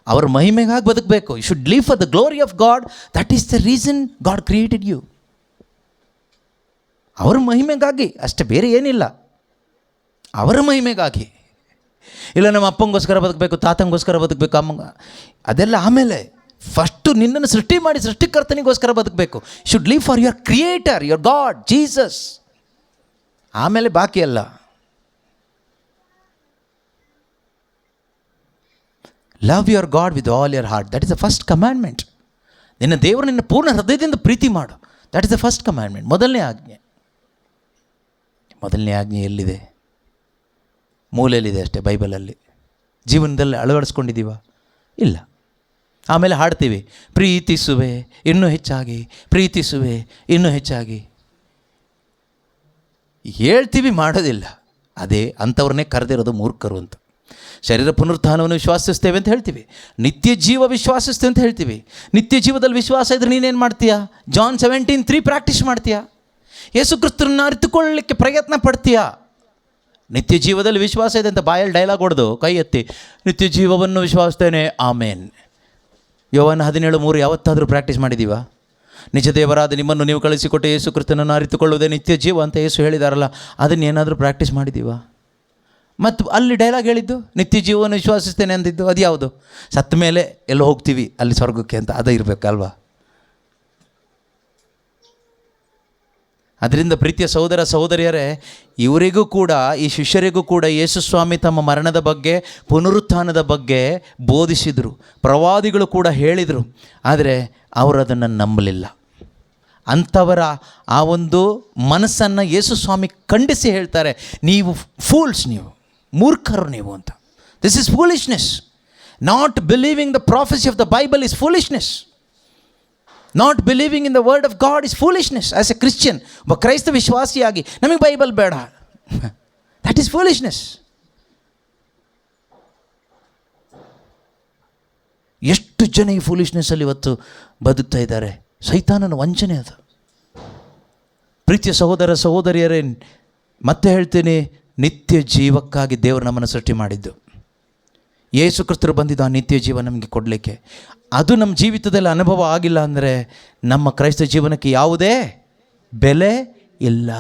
[SPEAKER 2] ಅವರ ಮಹಿಮೆಗಾಗಿ ಬದುಕಬೇಕು. You should live for the glory of God. That is the reason God created you. ಅವರ ಮಹಿಮೆಗಾಗಿ ಅಷ್ಟೇ, ಬೇರೆ ಏನಿಲ್ಲ. ಅವರ ಮಹಿಮೆಗಾಗಿ. ಇಲ್ಲ ನಮ್ಮ ಅಪ್ಪಂಗೋಸ್ಕರ ಬದುಕಬೇಕು, ತಾತಂಗೋಸ್ಕರ ಬದುಕಬೇಕು, ಅಮ್ಮಂಗ, ಅದೆಲ್ಲ ಆಮೇಲೆ. ಫಸ್ಟು ನಿನ್ನನ್ನು ಸೃಷ್ಟಿ ಮಾಡಿ ಸೃಷ್ಟಿಕರ್ತನಿಗೋಸ್ಕರ ಬದುಕಬೇಕು. Should live for your creator, your God Jesus. ಆಮೇಲೆ ಬಾಕಿ ಅಲ್ಲ. Love your God with all your heart. That is the first commandment. ನಿನ್ನ ದೇವರು ನಿನ್ನ ಪೂರ್ಣ ಹೃದಯದಿಂದ ಪ್ರೀತಿ ಮಾಡು. That is the first commandment. ಮೊದಲನೇ ಆಜ್ಞೆ. ಮೊದಲನೇ ಆಜ್ಞೆ ಎಲ್ಲಿದೆ? ಮೂಲೆಯಲ್ಲಿದೆ ಅಷ್ಟೇ ಬೈಬಲಲ್ಲಿ. ಜೀವನದಲ್ಲಿ ಅಳವಡಿಸ್ಕೊಂಡಿದ್ದೀವ? ಇಲ್ಲ. ಆಮೇಲೆ ಹಾಡ್ತೀವಿ, ಪ್ರೀತಿಸುವೆ ಇನ್ನೂ ಹೆಚ್ಚಾಗಿ, ಪ್ರೀತಿಸುವೆ ಇನ್ನೂ ಹೆಚ್ಚಾಗಿ. ಹೇಳ್ತೀವಿ, ಮಾಡೋದಿಲ್ಲ. ಅದೇ ಅಂಥವ್ರನ್ನೇ ಕರೆದಿರೋದು ಮೂರ್ಖರು ಅಂತ. ಶರೀರ ಪುನರುತ್ಥಾನವನ್ನು ವಿಶ್ವಾಸಿಸ್ತೇವೆ ಅಂತ ಹೇಳ್ತೀವಿ, ನಿತ್ಯ ಜೀವ ವಿಶ್ವಾಸಿಸ್ತೇವೆ ಅಂತ ಹೇಳ್ತೀವಿ. ನಿತ್ಯ ಜೀವದಲ್ಲಿ ವಿಶ್ವಾಸ ಇದ್ರೆ ನೀನೇನು ಮಾಡ್ತೀಯಾ? ಜಾನ್ 17:3 ಪ್ರಾಕ್ಟೀಸ್ ಮಾಡ್ತೀಯಾ? ಯೇಸು ಕ್ರಿಸ್ತರನ್ನ ಅರಿತುಕೊಳ್ಳಲಿಕ್ಕೆ ಪ್ರಯತ್ನ ಪಡ್ತೀಯಾ? ನಿತ್ಯ ಜೀವದಲ್ಲಿ ವಿಶ್ವಾಸ ಇದೆ ಅಂತ ಬಾಯಲ್ಲಿ ಡೈಲಾಗ್ ಹೊಡೆದು ಕೈ ಎತ್ತಿ ನಿತ್ಯ ಜೀವವನ್ನು ವಿಶ್ವಾಸಿಸ್ತೇನೆ ಆಮೇನ್. ಯೋಹಾನ 17:3 ಯಾವತ್ತಾದರೂ ಪ್ರಾಕ್ಟೀಸ್ ಮಾಡಿದ್ದೀವಾ? ನಿಜ ದೇವರಾದ ನಿಮ್ಮನ್ನು ನೀವು ಕಳಿಸಿಕೊಟ್ಟು ಯೇಸು ಕ್ರಿಸ್ತನನ್ನು ಅರಿತುಕೊಳ್ಳುವುದೇ ನಿತ್ಯ ಜೀವ ಅಂತ ಯೇಸು ಹೇಳಿದಾರಲ್ಲ, ಅದನ್ನು ಏನಾದರೂ ಪ್ರಾಕ್ಟೀಸ್ ಮಾಡಿದ್ದೀವಾ? ಮತ್ತು ಅಲ್ಲಿ ಡೈಲಾಗ್ ಹೇಳಿದ್ದು ನಿತ್ಯ ಜೀವವನ್ನು ವಿಶ್ವಾಸಿಸ್ತೇನೆ ಅಂದಿದ್ದು ಅದು ಯಾವುದು? ಸತ್ತ ಮೇಲೆ ಎಲ್ಲೋ ಹೋಗ್ತೀವಿ ಅಲ್ಲಿ ಸ್ವರ್ಗಕ್ಕೆ ಅಂತ, ಅದೇ ಇರಬೇಕಲ್ವಾ? ಅದರಿಂದ ಪ್ರೀತಿಯ ಸಹೋದರ ಸಹೋದರಿಯರೇ, ಇವರಿಗೂ ಕೂಡ, ಈ ಶಿಷ್ಯರಿಗೂ ಕೂಡ ಯೇಸು ಸ್ವಾಮಿ ತಮ್ಮ ಮರಣದ ಬಗ್ಗೆ, ಪುನರುತ್ಥಾನದ ಬಗ್ಗೆ ಬೋಧಿಸಿದರು. ಪ್ರವಾದಿಗಳು ಕೂಡ ಹೇಳಿದರು. ಆದರೆ ಅವರು ಅದನ್ನು ನಂಬಲಿಲ್ಲ. ಅಂಥವರ ಆ ಒಂದು ಮನಸ್ಸನ್ನು ಯೇಸು ಸ್ವಾಮಿ ಖಂಡಿಸಿ ಹೇಳ್ತಾರೆ, ನೀವು ಫೂಲ್ಸ್, ನೀವು ಮೂರ್ಖರು ನೀವು ಅಂತ. This is foolishness. Not believing the prophecy of the Bible is foolishness. Not believing in the word of god is foolishness. As A Christian, ಒಬ್ಬ ಕ್ರೈಸ್ತ ವಿಶ್ವಾಸಿಯಾಗಿ ನಮಗೆ ಬೈಬಲ್ ಬೇಡ, ದಟ್ ಈಸ್ ಫೂಲಿಶ್ನೆಸ್. ಎಷ್ಟು ಜನ ಈ ಫೂಲಿಶ್ನೆಸ್ಸಲ್ಲಿ ಇವತ್ತು ಬದುಕ್ತಾ ಇದ್ದಾರೆ. ಸೈತಾನನ ವಂಚನೆ ಅದು. ಪ್ರೀತಿಯ ಸಹೋದರ ಸಹೋದರಿಯರೇ, ಮತ್ತೆ ಹೇಳ್ತೀನಿ, ನಿತ್ಯ ಜೀವಕ್ಕಾಗಿ ದೇವರು ನಮ್ಮನ್ನು ಸೃಷ್ಟಿ ಮಾಡಿದ್ದು. ಯೇಸು ಕ್ರಿಸ್ತರು ಬಂದಿದ್ದು ಆ ನಿತ್ಯ ಜೀವ ನಮಗೆ ಕೊಡಲಿಕ್ಕೆ. ಅದು ನಮ್ಮ ಜೀವಿತದಲ್ಲಿ ಅನುಭವ ಆಗಿಲ್ಲ ಅಂದರೆ ನಮ್ಮ ಕ್ರೈಸ್ತ ಜೀವನಕ್ಕೆ ಯಾವುದೇ ಬೆಲೆ ಇಲ್ಲ.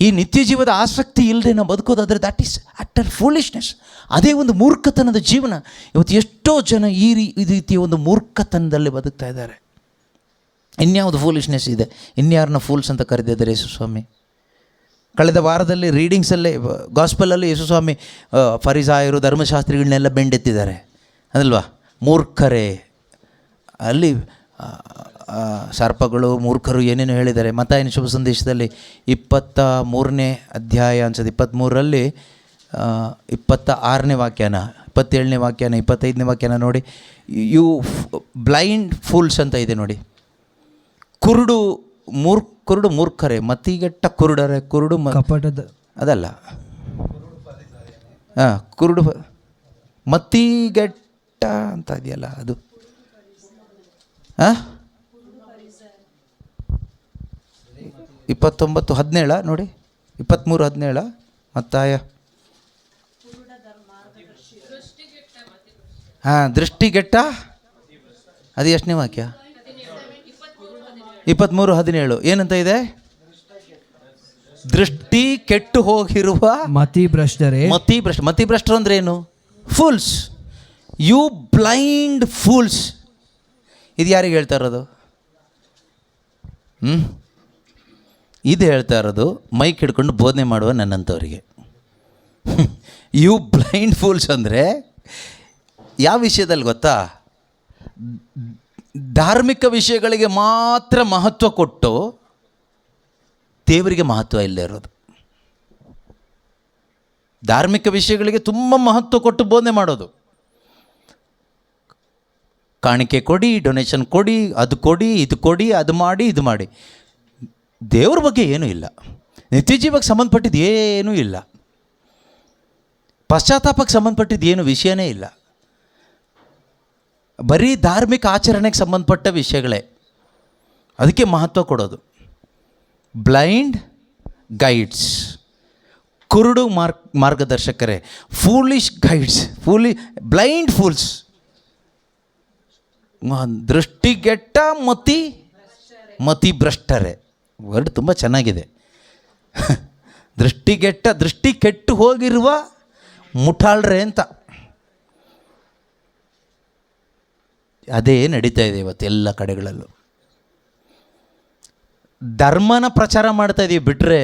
[SPEAKER 1] ಈ ನಿತ್ಯ ಜೀವದ ಆಸಕ್ತಿ ಇಲ್ಲದೆ ನಾವು ಬದುಕೋದಾದರೆ ದ್ಯಾಟ್ ಈಸ್ ಅಟರ್ ಫೂಲಿಶ್ನೆಸ್. ಅದೇ ಒಂದು ಮೂರ್ಖತನದ ಜೀವನ. ಇವತ್ತು ಎಷ್ಟೋ ಜನ ಈ ರೀತಿಯ ಒಂದು ಮೂರ್ಖತನದಲ್ಲಿ ಬದುಕ್ತಾ ಇದ್ದಾರೆ. ಇನ್ಯಾವುದು ಫೂಲಿಶ್ನೆಸ್ ಇದೆ? ಇನ್ಯಾರನ್ನ ಫೂಲ್ಸ್ ಅಂತ ಕರೆದಿದ್ದಾರೆ ಯೇಸುಸ್ವಾಮಿ? ಕಳೆದ ವಾರದಲ್ಲಿ ರೀಡಿಂಗ್ಸಲ್ಲೇ ಗಾಸ್ಪಲಲ್ಲಿ ಯೇಸುಸ್ವಾಮಿ ಫರಿಸಾಯರು ಧರ್ಮಶಾಸ್ತ್ರಿಗಳನ್ನೆಲ್ಲ ಬೆಂಡೆತ್ತಿದ್ದಾರೆ ಅದಲ್ವಾ? ಮೂರ್ಖರೇ, ಅಲ್ಲಿ ಸರ್ಪಗಳು ಮೂರ್ಖರು ಏನೇನು ಹೇಳಿದ್ದಾರೆ. ಮತ್ತಾಯನ ಶುಭ ಸಂದೇಶದಲ್ಲಿ 23ನೇ ಅಧ್ಯಾಯ ಅನ್ಸೋದು 23ರಲ್ಲಿ 26ನೇ ವಾಕ್ಯನ, 27ನೇ ವಾಕ್ಯನ, 25ನೇ ವಾಕ್ಯನ ನೋಡಿ. ಯು ಬ್ಲೈಂಡ್ ಫೂಲ್ಸ್ ಅಂತ ಇದೆ ನೋಡಿ. ಕುರುಡು ಮೂರ್ಖರೇ, ಮತಿಗೆಟ್ಟ ಕುರುಡರೇ, ಕುರುಡು
[SPEAKER 3] ಕಪಟದ
[SPEAKER 1] ಅದಲ್ಲ, ಕುರುಡು ಮತಿಗೆಟ್ಟ ಅಂತ ಇದೆಯಲ್ಲ ಅದು. 29:17 ನೋಡಿ, 23:17 ಮತ್ತಾಯ. ದೃಷ್ಟಿಗೆಟ್ಟ, ಅದು ಎಷ್ಟನೇ ವಾಕ್ಯ? 23:17 ಏನಂತ ಇದೆ? ದೃಷ್ಟಿ ಕೆಟ್ಟು ಹೋಗಿರುವ ಮತಿಭ್ರಷ್ಟರು ಅಂದ್ರೆ ಏನು? ಫೂಲ್ಸ್. You blind fools. ಇದು ಯಾರಿಗೆ ಹೇಳ್ತಾ ಇರೋದು? ಇದು ಹೇಳ್ತಾ ಇರೋದು ಮೈಕ್ ಹಿಡ್ಕೊಂಡು ಬೋಧನೆ ಮಾಡುವ ನನ್ನಂಥವರಿಗೆ. ಯು ಬ್ಲೈಂಡ್ ಫೂಲ್ಸ್ ಅಂದರೆ ಯಾವ ವಿಷಯದಲ್ಲಿ ಗೊತ್ತಾ? ಧಾರ್ಮಿಕ ವಿಷಯಗಳಿಗೆ ಮಾತ್ರ ಮಹತ್ವ ಕೊಟ್ಟು ದೇವರಿಗೆ ಮಹತ್ವ ಇಲ್ಲೇ ಇರೋದು. ಧಾರ್ಮಿಕ ವಿಷಯಗಳಿಗೆ ತುಂಬ ಮಹತ್ವ ಕೊಟ್ಟು ಬೋಧನೆ ಮಾಡೋದು. ಕಾಣಿಕೆ ಕೊಡಿ, ಡೊನೇಷನ್ ಕೊಡಿ, ಅದು ಕೊಡಿ, ಇದು ಕೊಡಿ, ಅದು ಮಾಡಿ, ಇದು ಮಾಡಿ. ದೇವ್ರ ಬಗ್ಗೆ ಏನೂ ಇಲ್ಲ. ನಿತ್ಯ ಜೀವಕ್ಕೆ ಸಂಬಂಧಪಟ್ಟಿದ್ದು ಏನೂ ಇಲ್ಲ. ಪಶ್ಚಾತ್ತಾಪಕ್ಕೆ ಸಂಬಂಧಪಟ್ಟಿದ್ದು ಏನು ವಿಷಯನೇ ಇಲ್ಲ. ಬರೀ ಧಾರ್ಮಿಕ ಆಚರಣೆಗೆ ಸಂಬಂಧಪಟ್ಟ ವಿಷಯಗಳೇ, ಅದಕ್ಕೆ ಮಹತ್ವ ಕೊಡೋದು. ಬ್ಲೈಂಡ್ ಗೈಡ್ಸ್, ಕುರುಡು ಮಾರ್ಗದರ್ಶಕರೇ, ಫೂಲಿಶ್ ಗೈಡ್ಸ್, ಬ್ಲೈಂಡ್ ಫೂಲ್ಸ್. ದೃಷ್ಟಿಗೆಟ್ಟ ಮತಿಭ್ರಷ್ಟರೇ. ವರ್ಡ್ ತುಂಬ ಚೆನ್ನಾಗಿದೆ. ದೃಷ್ಟಿ ಕೆಟ್ಟು ಹೋಗಿರುವ ಮುಠಾಳ್ರೆ ಅಂತ. ಅದೇ ನಡೀತಾ ಇದೆ ಇವತ್ತು ಎಲ್ಲ ಕಡೆಗಳಲ್ಲೂ. ಧರ್ಮನ ಪ್ರಚಾರ ಮಾಡ್ತಾ ಇದೀವಿ ಬಿಟ್ಟರೆ,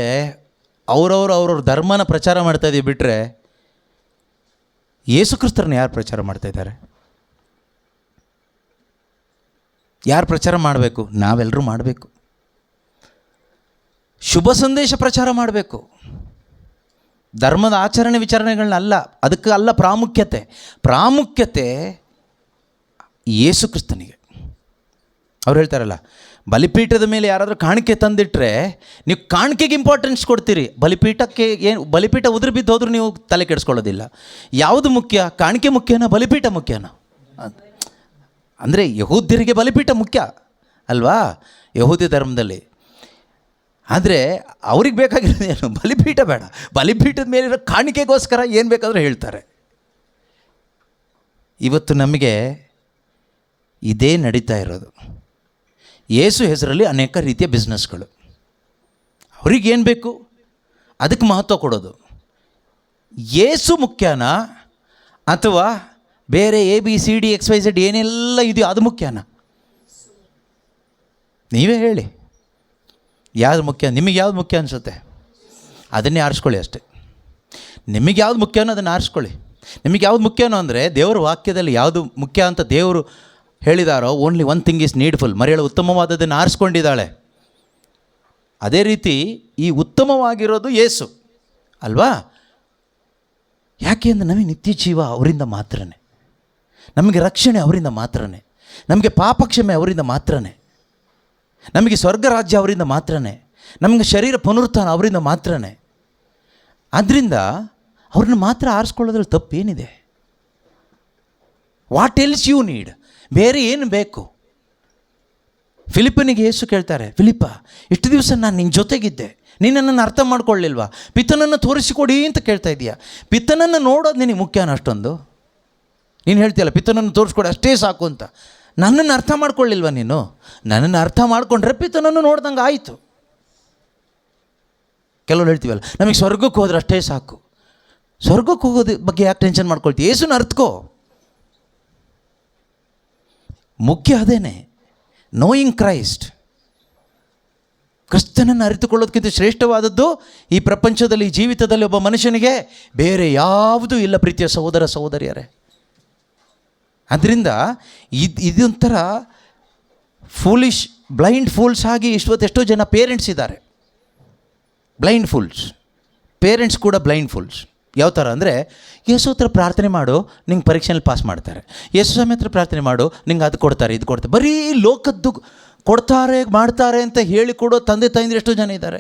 [SPEAKER 1] ಅವ್ರವ್ರ ಧರ್ಮನ ಪ್ರಚಾರ ಮಾಡ್ತಾ ಇದೀವಿ ಬಿಟ್ಟರೆ, ಯೇಸು ಕ್ರಿಸ್ತರನ್ನ ಯಾರು ಪ್ರಚಾರ ಮಾಡ್ತಾ ಇದ್ದಾರೆ? ಯಾರು ಪ್ರಚಾರ ಮಾಡಬೇಕು? ನಾವೆಲ್ಲರೂ ಮಾಡಬೇಕು. ಶುಭ ಸಂದೇಶ ಪ್ರಚಾರ ಮಾಡಬೇಕು. ಧರ್ಮದ ಆಚರಣೆ ವಿಚಾರಣೆಗಳನ್ನಲ್ಲ, ಅದಕ್ಕೆ ಅಲ್ಲ ಪ್ರಾಮುಖ್ಯತೆ ಯೇಸು ಕ್ರಿಸ್ತನಿಗೆ. ಅವ್ರು ಹೇಳ್ತಾರಲ್ಲ, ಬಲಿಪೀಠದ ಮೇಲೆ ಯಾರಾದರೂ ಕಾಣಿಕೆ ತಂದಿಟ್ಟರೆ ನೀವು ಕಾಣಿಕೆಗೆ ಇಂಪಾರ್ಟೆನ್ಸ್ ಕೊಡ್ತೀರಿ, ಬಲಿಪೀಠಕ್ಕೆ ಬಲಿಪೀಠ ಉದುರು ಬಿದ್ದು ಹೋದ್ರೂ ನೀವು ತಲೆ ಕೆಡಿಸ್ಕೊಳ್ಳೋದಿಲ್ಲ. ಯಾವುದು ಮುಖ್ಯ? ಕಾಣಿಕೆ ಮುಖ್ಯನಾ, ಬಲಿಪೀಠ ಮುಖ್ಯನಾ? ಅಂದರೆ ಯಹೂದ್ಯರಿಗೆ ಬಲಿಪೀಠ ಮುಖ್ಯ ಅಲ್ವಾ, ಯಹೂದ್ಯ ಧರ್ಮದಲ್ಲಿ. ಆದರೆ ಅವ್ರಿಗೆ ಬೇಕಾಗಿರೋದು ಏನು? ಬಲಿಪೀಠ ಬೇಡ. ಬಲಿಪೀಠದ ಮೇಲಿರೋ ಕಾಣಿಕೆಗೋಸ್ಕರ ಏನು ಬೇಕಾದರೂ ಹೇಳ್ತಾರೆ. ಇವತ್ತು ನಮಗೆ ಇದೇ ನಡೀತಾ ಇರೋದು. ಯೇಸು ಹೆಸರಲ್ಲಿ ಅನೇಕ ರೀತಿಯ ಬಿಸ್ನೆಸ್ಗಳು. ಅವ್ರಿಗೇನು ಬೇಕು ಅದಕ್ಕೆ ಮಹತ್ವ ಕೊಡೋದು. ಯೇಸು ಮುಖ್ಯನಾ ಅಥವಾ ಬೇರೆ ABCD XYZ ಏನೆಲ್ಲ ಇದೆಯೋ ಅದು ಮುಖ್ಯನಾ? ನೀವೇ ಹೇಳಿ, ಯಾವುದು ಮುಖ್ಯ? ನಿಮಗೆ ಯಾವುದು ಮುಖ್ಯ ಅನಿಸುತ್ತೆ ಅದನ್ನೇ ಆರಿಸ್ಕೊಳ್ಳಿ ಅಷ್ಟೇ. ನಿಮಗೆ ಯಾವುದು ಮುಖ್ಯನೋ ಅದನ್ನು ಆರಿಸ್ಕೊಳ್ಳಿ. ನಿಮಗೆ ಯಾವುದು ಮುಖ್ಯನೋ ಅಂದರೆ, ದೇವರ ವಾಕ್ಯದಲ್ಲಿ ಯಾವುದು ಮುಖ್ಯ ಅಂತ ದೇವರು ಹೇಳಿದಾರೋ, only one thing is needful, ಮರಿಯಳು ಉತ್ತಮವಾದದ್ದನ್ನು ಆರಿಸ್ಕೊಂಡಿದ್ದಾಳೆ. ಅದೇ ರೀತಿ ಈ ಉತ್ತಮವಾಗಿರೋದು ಯೇಸು ಅಲ್ವಾ? ಯಾಕೆ ಅಂದರೆ ನಮಗೆ ನಿತ್ಯ ಜೀವ ಅವರಿಂದ ಮಾತ್ರನೇ, ನಮಗೆ ರಕ್ಷಣೆ ಅವರಿಂದ ಮಾತ್ರನೇ, ನಮಗೆ ಪಾಪಕ್ಷಮೆ ಅವರಿಂದ ಮಾತ್ರನೇ, ನಮಗೆ ಸ್ವರ್ಗ ರಾಜ್ಯ ಅವರಿಂದ ಮಾತ್ರನೇ, ನಮಗೆ ಶರೀರ ಪುನರುತ್ಥಾನ ಅವರಿಂದ ಮಾತ್ರನೇ. ಆದ್ದರಿಂದ ಅವ್ರನ್ನ ಮಾತ್ರ ಆರಿಸ್ಕೊಳ್ಳೋದ್ರಲ್ಲಿ ತಪ್ಪೇನಿದೆ? What else you need? ಬೇರೆ ಏನು ಬೇಕು? ಫಿಲಿಪ್ಪನಿಗೆ ಯೇಸು ಕೇಳ್ತಾರೆ, ಫಿಲಿಪ್ಪ, ಇಷ್ಟು ದಿವಸ ನಾನು ನಿನ್ನ ಜೊತೆಗಿದ್ದೆ, ನೀನು ನನ್ನನ್ನು ಅರ್ಥ ಮಾಡ್ಕೊಳ್ಳಿಲ್ವಾ? ಪಿತನನ್ನು ತೋರಿಸಿಕೊಡಿ ಅಂತ ಕೇಳ್ತಾ ಇದೆಯಾ? ಪಿತನನ್ನು ನೋಡೋದು ನಿನಗೆ ಮುಖ್ಯನ ಅಷ್ಟೊಂದು? ನೀನು ಹೇಳ್ತೀಯಲ್ಲ ಪಿತನನ್ನು ತೋರಿಸ್ಕೊಡಿ ಅಷ್ಟೇ ಸಾಕು ಅಂತ. ನನ್ನನ್ನು ಅರ್ಥ ಮಾಡ್ಕೊಳ್ಳಿಲ್ವ ನೀನು? ನನ್ನನ್ನು ಅರ್ಥ ಮಾಡಿಕೊಂಡ್ರೆ ಪಿತನನ್ನು ನೋಡ್ದಂಗೆ ಆಯಿತು.
[SPEAKER 2] ಕೆಲವ್ರು ಹೇಳ್ತೀವಲ್ಲ, ನಮಗೆ ಸ್ವರ್ಗಕ್ಕೆ ಹೋದ್ರೆ ಅಷ್ಟೇ ಸಾಕು. ಸ್ವರ್ಗಕ್ಕೆ ಹೋಗೋದು ಬಗ್ಗೆ ಯಾಕೆ ಟೆನ್ಷನ್ ಮಾಡ್ಕೊಳ್ತೀವಿ? ಯೇಸುನ ಅರ್ಥಕೋ. ಮುಖ್ಯ ಅದೇನೆ, ನೋಯಿಂಗ್ ಕ್ರೈಸ್ಟ್. ಕ್ರಿಸ್ತನನ್ನು ಅರಿತುಕೊಳ್ಳೋದಕ್ಕಿಂತ ಶ್ರೇಷ್ಠವಾದದ್ದು ಈ ಪ್ರಪಂಚದಲ್ಲಿ, ಈ ಜೀವಿತದಲ್ಲಿ ಒಬ್ಬ ಮನುಷ್ಯನಿಗೆ ಬೇರೆ ಯಾವುದೂ ಇಲ್ಲ ಪ್ರೀತಿಯ ಸಹೋದರ ಸಹೋದರಿಯರೇ. ಅದರಿಂದ ಇದೊಂಥರ ಫೂಲಿಶ್, ಬ್ಲೈಂಡ್ ಫೂಲ್ಸ್ ಆಗಿ ಎಷ್ಟೋ ಜನ ಪೇರೆಂಟ್ಸ್ ಇದ್ದಾರೆ. ಬ್ಲೈಂಡ್ ಫೂಲ್ಸ್, ಪೇರೆಂಟ್ಸ್ ಕೂಡ ಬ್ಲೈಂಡ್ ಫೂಲ್ಸ್. ಯಾವ ಥರ ಅಂದರೆ, ಯೇಸು ಹತ್ರ ಪ್ರಾರ್ಥನೆ ಮಾಡು, ನಿಂಗೆ ಪರೀಕ್ಷೆಯಲ್ಲಿ ಪಾಸ್ ಮಾಡ್ತಾರೆ. ಯೇಸು ಸ್ವಾಮಿ ಹತ್ರ ಪ್ರಾರ್ಥನೆ ಮಾಡು, ನಿಂಗೆ ಅದು ಕೊಡ್ತಾರೆ, ಇದು ಕೊಡ್ತಾರೆ. ಬರೀ ಲೋಕದ್ದು ಕೊಡ್ತಾರೆ ಮಾಡ್ತಾರೆ ಅಂತ ಹೇಳಿಕೊಡೋ ತಂದೆ ತಾಯಿಂದ್ರೆ ಎಷ್ಟೋ ಜನ ಇದ್ದಾರೆ.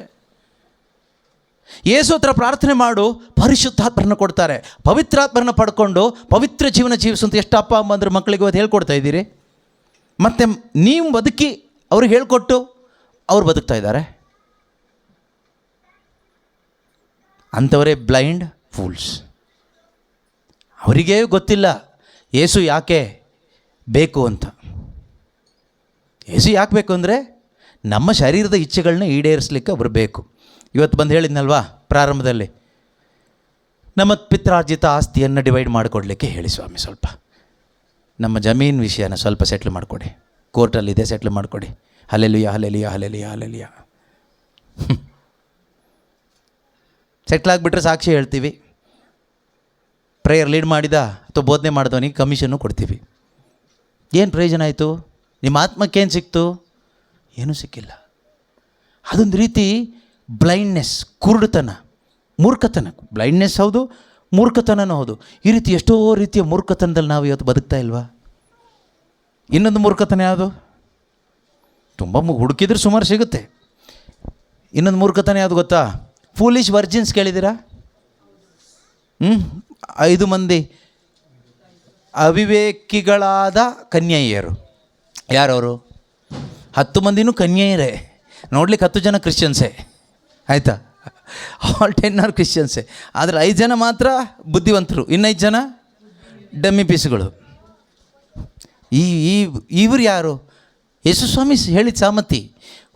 [SPEAKER 2] ಯೇಸು ಹತ್ರ ಪ್ರಾರ್ಥನೆ ಮಾಡು, ಪರಿಶುದ್ಧಾತ್ಮರನ್ನ ಕೊಡ್ತಾರೆ. ಪವಿತ್ರಾತ್ಮರನ್ನ ಪಡ್ಕೊಂಡು ಪವಿತ್ರ ಜೀವನ ಜೀವಿಸುವಂಥ ಎಷ್ಟು ಅಪ್ಪ ಅಮ್ಮ ಅಂದ್ರೆ ಮಕ್ಕಳಿಗೆ ಇವತ್ತು ಹೇಳ್ಕೊಡ್ತಾ ಇದ್ದೀರಿ. ಮತ್ತು ನೀವು ಬದುಕಿ ಅವ್ರಿಗೆ ಹೇಳ್ಕೊಟ್ಟು ಅವ್ರು ಬದುಕ್ತಾ ಇದ್ದಾರೆ. ಅಂಥವರೇ ಬ್ಲೈಂಡ್ ಫೂಲ್ಸ್. ಅವರಿಗೇ ಗೊತ್ತಿಲ್ಲ ಯೇಸು ಯಾಕೆ ಬೇಕು ಅಂತ. ಯೇಸು ಯಾಕೆ ಬೇಕು ಅಂದರೆ, ನಮ್ಮ ಶರೀರದ ಇಚ್ಛೆಗಳನ್ನ ಈಡೇರಿಸಲಿಕ್ಕೆ ಅವರು ಬೇಕು. ಇವತ್ತು ಬಂದು ಹೇಳಿದ್ನಲ್ವಾ ಪ್ರಾರಂಭದಲ್ಲಿ, ನಮ್ಮ ಪಿತ್ರಾರ್ಜಿತ ಆಸ್ತಿಯನ್ನು ಡಿವೈಡ್ ಮಾಡಿಕೊಡ್ಲಿಕ್ಕೆ ಹೇಳಿ ಸ್ವಾಮಿ. ಸ್ವಲ್ಪ ನಮ್ಮ ಜಮೀನು ವಿಷಯನ ಸ್ವಲ್ಪ ಸೆಟ್ಲ್ ಮಾಡಿಕೊಡಿ, ಕೋರ್ಟಲ್ಲಿದೆ ಸೆಟ್ಲ್ ಮಾಡಿಕೊಡಿ. Hallelujah hallelujah hallelujah hallelujah. Settle ಆಗಿಬಿಟ್ರೆ ಸಾಕ್ಷಿ ಹೇಳ್ತೀವಿ, ಪ್ರೇಯರ್ ಲೀಡ್ ಮಾಡಿದ ಅಥವಾ ಬೋಧನೆ ಮಾಡಿದವನಿಗೆ ಕಮಿಷನ್ನು ಕೊಡ್ತೀವಿ. ಏನು ಪ್ರಯೋಜನ ಆಯಿತು? ನಿಮ್ಮ ಆತ್ಮಕ್ಕೇನು ಸಿಕ್ತು? ಏನೂ ಸಿಕ್ಕಿಲ್ಲ. ಅದೊಂದು ರೀತಿ ಬ್ಲೈಂಡ್ನೆಸ್, ಕುರುಡುತನ, ಮೂರ್ಖತನ. ಬ್ಲೈಂಡ್ನೆಸ್ ಹೌದು, ಮೂರ್ಖತನನೂ ಹೌದು. ಈ ರೀತಿ ಎಷ್ಟೋ ರೀತಿಯ ಮೂರ್ಖತನದಲ್ಲಿ ನಾವು ಇವತ್ತು ಬದುಕ್ತಾ ಇಲ್ವಾ? ಇನ್ನೊಂದು ಮೂರ್ಖತನ ಯಾವುದು? ತುಂಬ ಹುಡುಕಿದ್ರೆ ಸುಮಾರು ಸಿಗುತ್ತೆ. ಇನ್ನೊಂದು ಮೂರ್ಖತನ ಯಾವುದು ಗೊತ್ತಾ? ಫೂಲಿಶ್ ವರ್ಜಿನ್ಸ್ ಕೇಳಿದ್ದೀರಾ? 5 ಮಂದಿ ಅವಿವೇಕಿಗಳಾದ ಕನ್ಯೆಯರು. ಯಾರವರು? 10 ಮಂದಿನೂ ಕನ್ಯೆಯರೇ. ನೋಡ್ಲಿಕ್ಕೆ 10 ಜನ ಕ್ರಿಶ್ಚಿಯನ್ಸೇ, ಆಯಿತಾ? ಆಲ್ 10 ಆರ್ ಕ್ರಿಶ್ಚಿಯನ್ಸೇ. ಆದರೆ 5 ಜನ ಮಾತ್ರ ಬುದ್ಧಿವಂತರು, ಇನ್ನು 5 ಜನ ಡಮ್ಮಿ ಪೀಸ್ಗಳು. ಇವರು ಯಾರು? ಯೇಸು ಸ್ವಾಮಿ ಹೇಳಿದ ಸಾಮತಿ.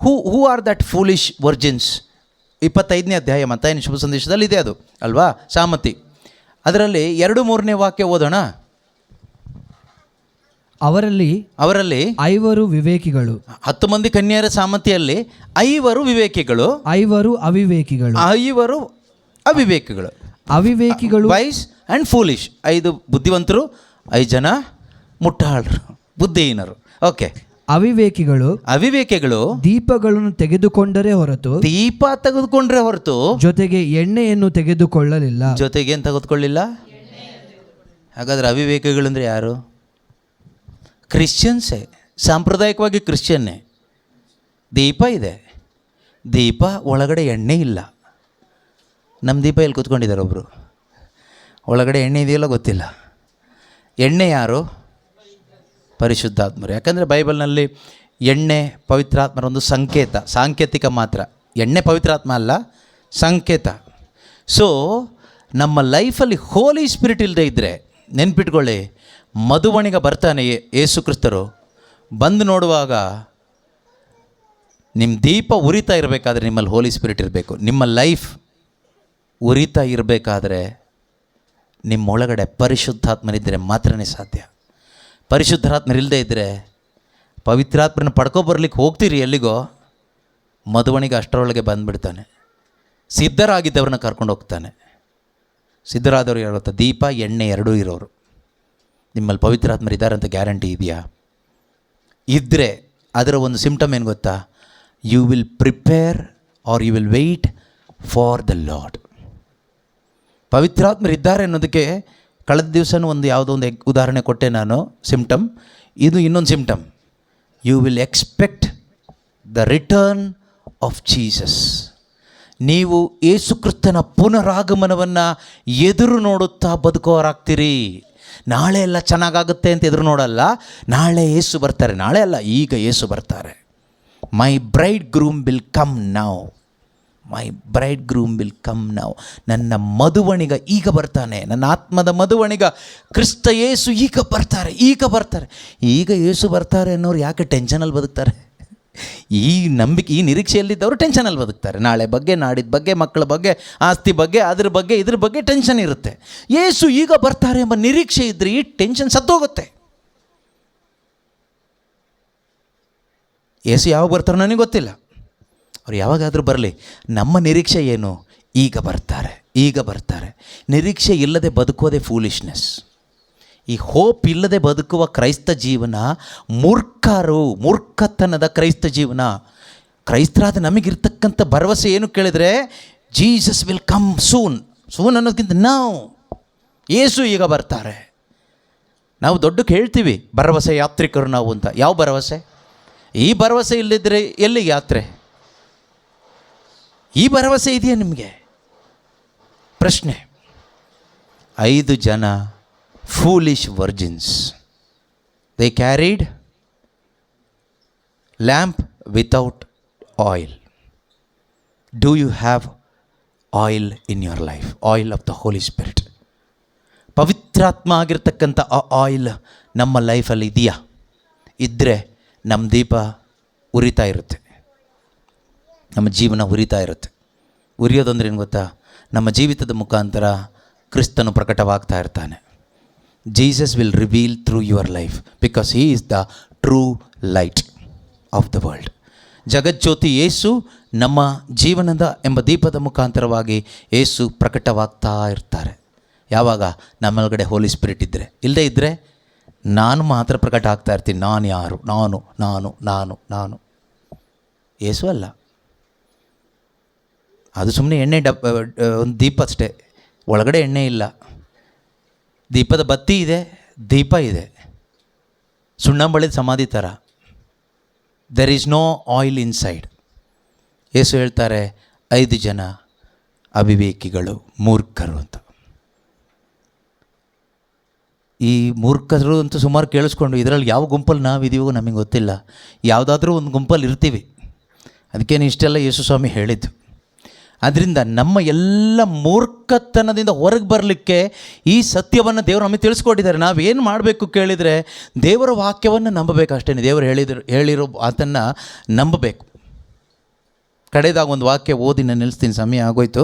[SPEAKER 2] Who are that foolish virgins? 25ನೇ ಅಧ್ಯಾಯ ಮತ್ತಾಯನ ಶುಭ ಸಂದೇಶದಲ್ಲಿ ಇದೆ ಅದು ಅಲ್ವಾ, ಸಾಮತಿ. ಅದರಲ್ಲಿ 2-3ನೇ ವಾಕ್ಯ ಓದೋಣ.
[SPEAKER 3] ಅವರಲ್ಲಿ 5 ವಿವೇಕಿಗಳು.
[SPEAKER 2] 10 ಮಂದಿ ಕನ್ಯೆಯರ ಸಾಮತಿಯಲ್ಲಿ 5 ವಿವೇಕಿಗಳು,
[SPEAKER 3] 5 ಅವಿವೇಕಿಗಳು.
[SPEAKER 2] 5 ಅವಿವೇಕಿಗಳು.
[SPEAKER 3] ಅವಿವೇಕಿಗಳು
[SPEAKER 2] ವೈಸ್ ಆ್ಯಂಡ್ ಫೂಲಿಶ್. 5 ಬುದ್ಧಿವಂತರು, 5 ಜನ ಮುಟ್ಟಾಳರು, ಬುದ್ಧಿಹೀನರು. ಓಕೆ. ಅವಿವೇಕಿಗಳು
[SPEAKER 3] ದೀಪಗಳನ್ನು ತೆಗೆದುಕೊಂಡರೆ ಹೊರತು,
[SPEAKER 2] ದೀಪ ತೆಗೆದುಕೊಂಡ್ರೆ ಹೊರತು
[SPEAKER 3] ಜೊತೆಗೆ ಎಣ್ಣೆಯನ್ನು ತೆಗೆದುಕೊಳ್ಳಲಿಲ್ಲ.
[SPEAKER 2] ಜೊತೆಗೇನು ತೆಗೆದುಕೊಳ್ಳಿಲ್ಲ? ಹಾಗಾದ್ರೆ ಅವಿವೇಕಿಗಳಂದ್ರೆ ಯಾರು? ಕ್ರಿಶ್ಚಿಯನ್ಸೇ, ಸಾಂಪ್ರದಾಯಿಕವಾಗಿ ಕ್ರಿಶ್ಚಿಯನ್ನೇ. ದೀಪ ಇದೆ, ದೀಪ ಒಳಗಡೆ ಎಣ್ಣೆ ಇಲ್ಲ. ನಮ್ಮ ದೀಪ ಎಲ್ಲಿ ಕೂತ್ಕೊಂಡಿದ್ದಾರೆ ಒಬ್ಬರು, ಒಳಗಡೆ ಎಣ್ಣೆ ಇದೆಯಲ್ಲ ಗೊತ್ತಿಲ್ಲ. ಎಣ್ಣೆ ಯಾರು? ಪರಿಶುದ್ಧಾತ್ಮರು. ಯಾಕಂದರೆ ಬೈಬಲ್ನಲ್ಲಿ ಎಣ್ಣೆ ಪವಿತ್ರಾತ್ಮರ ಒಂದು ಸಂಕೇತ, ಸಾಂಕೇತಿಕ ಮಾತ್ರ. ಎಣ್ಣೆ ಪವಿತ್ರಾತ್ಮ ಅಲ್ಲ, ಸಂಕೇತ. ಸೊ ನಮ್ಮ ಲೈಫಲ್ಲಿ ಹೋಲಿ ಸ್ಪಿರಿಟ್ ಇಲ್ಲದೆ ಇದ್ದರೆ, ನೆನ್ಪಿಟ್ಕೊಳ್ಳಿ, ಮಧುವಣಿಗ ಬರ್ತಾನೆ ಯೇಸು ಕ್ರಿಸ್ತರು. ಬಂದು ನೋಡುವಾಗ ನಿಮ್ಮ ದೀಪ ಉರಿತಾ ಇರಬೇಕಾದ್ರೆ ನಿಮ್ಮಲ್ಲಿ ಹೋಲಿ ಸ್ಪಿರಿಟ್ ಇರಬೇಕು. ನಿಮ್ಮ ಲೈಫ್ ಉರಿತಾ ಇರಬೇಕಾದ್ರೆ ನಿಮ್ಮೊಳಗಡೆ ಪರಿಶುದ್ಧಾತ್ಮನಿದ್ದರೆ ಮಾತ್ರನೇ ಸಾಧ್ಯ. ಪರಿಶುದ್ಧಾತ್ಮರಿಲ್ಲದೆ ಇದ್ದರೆ, ಪವಿತ್ರಾತ್ಮನ ಪಡ್ಕೊಬರ್ಲಿಕ್ಕೆ ಹೋಗ್ತೀರಿ ಎಲ್ಲಿಗೋ, ಮಧುವಣಿಗೆ ಅಷ್ಟರೊಳಗೆ ಬಂದುಬಿಡ್ತಾನೆ. ಸಿದ್ಧರಾಗಿದ್ದವ್ರನ್ನ ಕರ್ಕೊಂಡು ಹೋಗ್ತಾನೆ. ಸಿದ್ಧರಾದವ್ರು ಯಾರು ಗೊತ್ತಾ? ದೀಪ ಎಣ್ಣೆ ಎರಡೂ ಇರೋರು. ನಿಮ್ಮಲ್ಲಿ ಪವಿತ್ರಾತ್ಮರಿದ್ದಾರೆ ಅಂತ ಗ್ಯಾರಂಟಿ ಇದೆಯಾ? ಇದ್ದರೆ ಅದರ ಒಂದು ಸಿಂಪ್ಟಮ್ ಏನು ಗೊತ್ತಾ? You will prepare or you will wait for the Lord. ಪವಿತ್ರಾತ್ಮರಿದ್ದಾರೆ ಅನ್ನೋದಕ್ಕೆ ಕಳೆದ ದಿವಸನೂ ಯಾವುದೋ ಒಂದು ಉದಾಹರಣೆ ಕೊಟ್ಟೆ ನಾನು, ಸಿಂಪ್ಟಮ್. ಇದು ಇನ್ನೊಂದು symptom. You will expect the return of Jesus. ನೀವು ಯೇಸುಕ್ರಿಸ್ತನ ಪುನರಾಗಮನವನ್ನು ಎದುರು ನೋಡುತ್ತಾ ಬದುಕೋರಾಗ್ತೀರಿ. ನಾಳೆ ಎಲ್ಲ ಚೆನ್ನಾಗಾಗುತ್ತೆ ಅಂತ ಎದುರು ನೋಡಲ್ಲ. ನಾಳೆ ಯೇಸು ಬರ್ತಾರೆ, ನಾಳೆ ಅಲ್ಲ, ಈಗ ಯೇಸು ಬರ್ತಾರೆ. My bridegroom will come now, my bridegroom will come now. ನನ್ನ ಮಧುವಣಿಗ ಈಗ ಬರ್ತಾನೆ, ನನ್ನ ಆತ್ಮದ ಮಧುವಣಿಗ ಕ್ರಿಸ್ತ ಯೇಸು ಈಗ ಬರ್ತಾರೆ. ಈಗ ಯೇಸು ಬರ್ತಾರೆ ಅನ್ನೋರು ಯಾಕೆ ಟೆನ್ಷನಲ್ಲಿ ಬದುಕ್ತಾರೆ? ಈ ನಂಬಿಕೆ, ಈ ನಿರೀಕ್ಷೆಯಲ್ಲಿದ್ದವರು ಟೆನ್ಷನಲ್ಲಿ ಬದುಕ್ತಾರೆ. ನಾಳೆ ಬಗ್ಗೆ, ನಾಡಿದ ಬಗ್ಗೆ, ಮಕ್ಕಳ ಬಗ್ಗೆ, ಆಸ್ತಿ ಬಗ್ಗೆ, ಅದ್ರ ಬಗ್ಗೆ, ಇದ್ರ ಬಗ್ಗೆ ಟೆನ್ಷನ್ ಇರುತ್ತೆ. ಯೇಸು ಈಗ ಬರ್ತಾರೆ ಎಂಬ ನಿರೀಕ್ಷೆ ಇದ್ದರೆ ಈ ಟೆನ್ಷನ್ ಸತ್ತೋಗುತ್ತೆ. ಯೇಸು ಯಾವಾಗ ಬರ್ತಾರೋ ನನಗೆ ಗೊತ್ತಿಲ್ಲ, ಅವ್ರು ಯಾವಾಗಾದರೂ ಬರಲಿ. ನಮ್ಮ ನಿರೀಕ್ಷೆ ಏನು? ಈಗ ಬರ್ತಾರೆ, ಈಗ ಬರ್ತಾರೆ. ನಿರೀಕ್ಷೆ ಇಲ್ಲದೆ ಬದುಕೋದೇ ಫೂಲಿಶ್ನೆಸ್. ಈ ಹೋಪ್ ಇಲ್ಲದೆ ಬದುಕುವ ಕ್ರೈಸ್ತ ಜೀವನ ಮೂರ್ಖತನದ ಕ್ರೈಸ್ತ ಜೀವನ. ಕ್ರೈಸ್ತರಾದ ನಮಗಿರ್ತಕ್ಕಂಥ ಭರವಸೆ ಏನು ಕೇಳಿದರೆ, Jesus will come soon. Soon ಅನ್ನೋದಕ್ಕಿಂತ ನಾವು, ಯೇಸು ಈಗ ಬರ್ತಾರೆ. ನಾವು ದೊಡ್ಡಕ್ಕೆ ಹೇಳ್ತೀವಿ ಭರವಸೆ ಯಾತ್ರಿಕರು ನಾವು ಅಂತ. ಯಾವ ಭರವಸೆ? ಈ ಭರವಸೆ ಇಲ್ಲದಿದ್ದರೆ ಎಲ್ಲಿಗೆ ಯಾತ್ರೆ? ಈ ಭರವಸೆ ಇದೆಯಾ ನಿಮಗೆ? ಪ್ರಶ್ನೆ. 5 ಜನ foolish virgins, they carried lamp without oil. Do you have oil in your life? Oil of the Holy Spirit. ಪವಿತ್ರಾತ್ಮ ಆಗಿರ್ತಕ್ಕಂಥ ಆ ಆಯಿಲ್ ನಮ್ಮ ಲೈಫಲ್ಲಿ ಇದೆಯಾ? ಇದ್ದರೆ ನಮ್ಮ ದೀಪ ಉರಿತಾ ಇರುತ್ತೆ, ನಮ್ಮ ಜೀವನ ಉರಿತಾ ಇರುತ್ತೆ. ಉರಿಯೋದಂದ್ರೆ ಏನು ಗೊತ್ತಾ? ನಮ್ಮ ಜೀವಿತದ ಮುಖಾಂತರ ಕ್ರಿಸ್ತನು ಪ್ರಕಟವಾಗ್ತಾ ಇರ್ತಾನೆ. Jesus will reveal through your life because he is the true light of the world. ಜಗಜ್ಯೋತಿ ಯೇಸು ನಮ್ಮ ಜೀವನದ ಎಂಬ ದೀಪದ ಮುಖಾಂತರವಾಗಿ ಯೇಸು ಪ್ರಕಟವಾಗ್ತಾ ಇರ್ತಾರೆ. ಯಾವಾಗ? ನಮ್ಮೊಳಗಡೆ ಹೋಲಿ ಸ್ಪಿರಿಟ್ ಇದ್ದರೆ. ಇಲ್ಲದೇ ಇದ್ದರೆ ನಾನು ಮಾತ್ರ ಪ್ರಕಟ ಆಗ್ತಾ ಇರ್ತೀನಿ. ನಾನು ಯಾರು? ನಾನು ನಾನು ನಾನು ನಾನು ಯೇಸು ಅಲ್ಲ. ಅದು ಸುಮ್ಮನೆ ಎಣ್ಣೆ ಒಂದು ದೀಪ ಅಷ್ಟೇ, ಒಳಗಡೆ ಎಣ್ಣೆ ಇಲ್ಲ. ದೀಪದ ಬತ್ತಿ ಇದೆ, ದೀಪ ಇದೆ, ಸುಣ್ಣಂಬಳಿದ ಸಮಾಧಿ ಥರ. There is no oil inside. Yesu ಹೇಳ್ತಾರೆ 5 ಜನ ಅವಿವೇಕಿಗಳು, ಮೂರ್ಖರು ಅಂತ. ಈ ಮೂರ್ಖರು ಅಂತೂ ಸುಮಾರು ಕೇಳಿಸ್ಕೊಂಡು, ಇದರಲ್ಲಿ ಯಾವ ಗುಂಪಲ್ಲಿ ನಾವಿದ್ದೀವೋ ನಮಗೆ ಗೊತ್ತಿಲ್ಲ. ಯಾವುದಾದ್ರೂ ಒಂದು ಗುಂಪಲ್ಲಿ ಇರ್ತೀವಿ. ಅದಕ್ಕೇನು ಇಷ್ಟೆಲ್ಲ ಯೇಸು ಸ್ವಾಮಿ ಹೇಳಿದ್ದು. ಆದ್ದರಿಂದ ನಮ್ಮ ಎಲ್ಲ ಮೂರ್ಖತನದಿಂದ ಹೊರಗೆ ಬರಲಿಕ್ಕೆ ಈ ಸತ್ಯವನ್ನು ದೇವರು ನಮಗೆ ತಿಳಿಸ್ಕೊಟ್ಟಿದ್ದಾರೆ. ನಾವೇನು ಮಾಡಬೇಕು ಕೇಳಿದರೆ, ದೇವರ ವಾಕ್ಯವನ್ನು ನಂಬಬೇಕು ಅಷ್ಟೇ. ದೇವರು ಹೇಳಿರೋ ಆತನ್ನು ನಂಬಬೇಕು. ಕಡೆಯದಾಗ ಒಂದು ವಾಕ್ಯ ಓದಿ ನಾನು ನಿಲ್ಲಿಸ್ತೀನಿ, ಸಮಯ ಆಗೋಯ್ತು.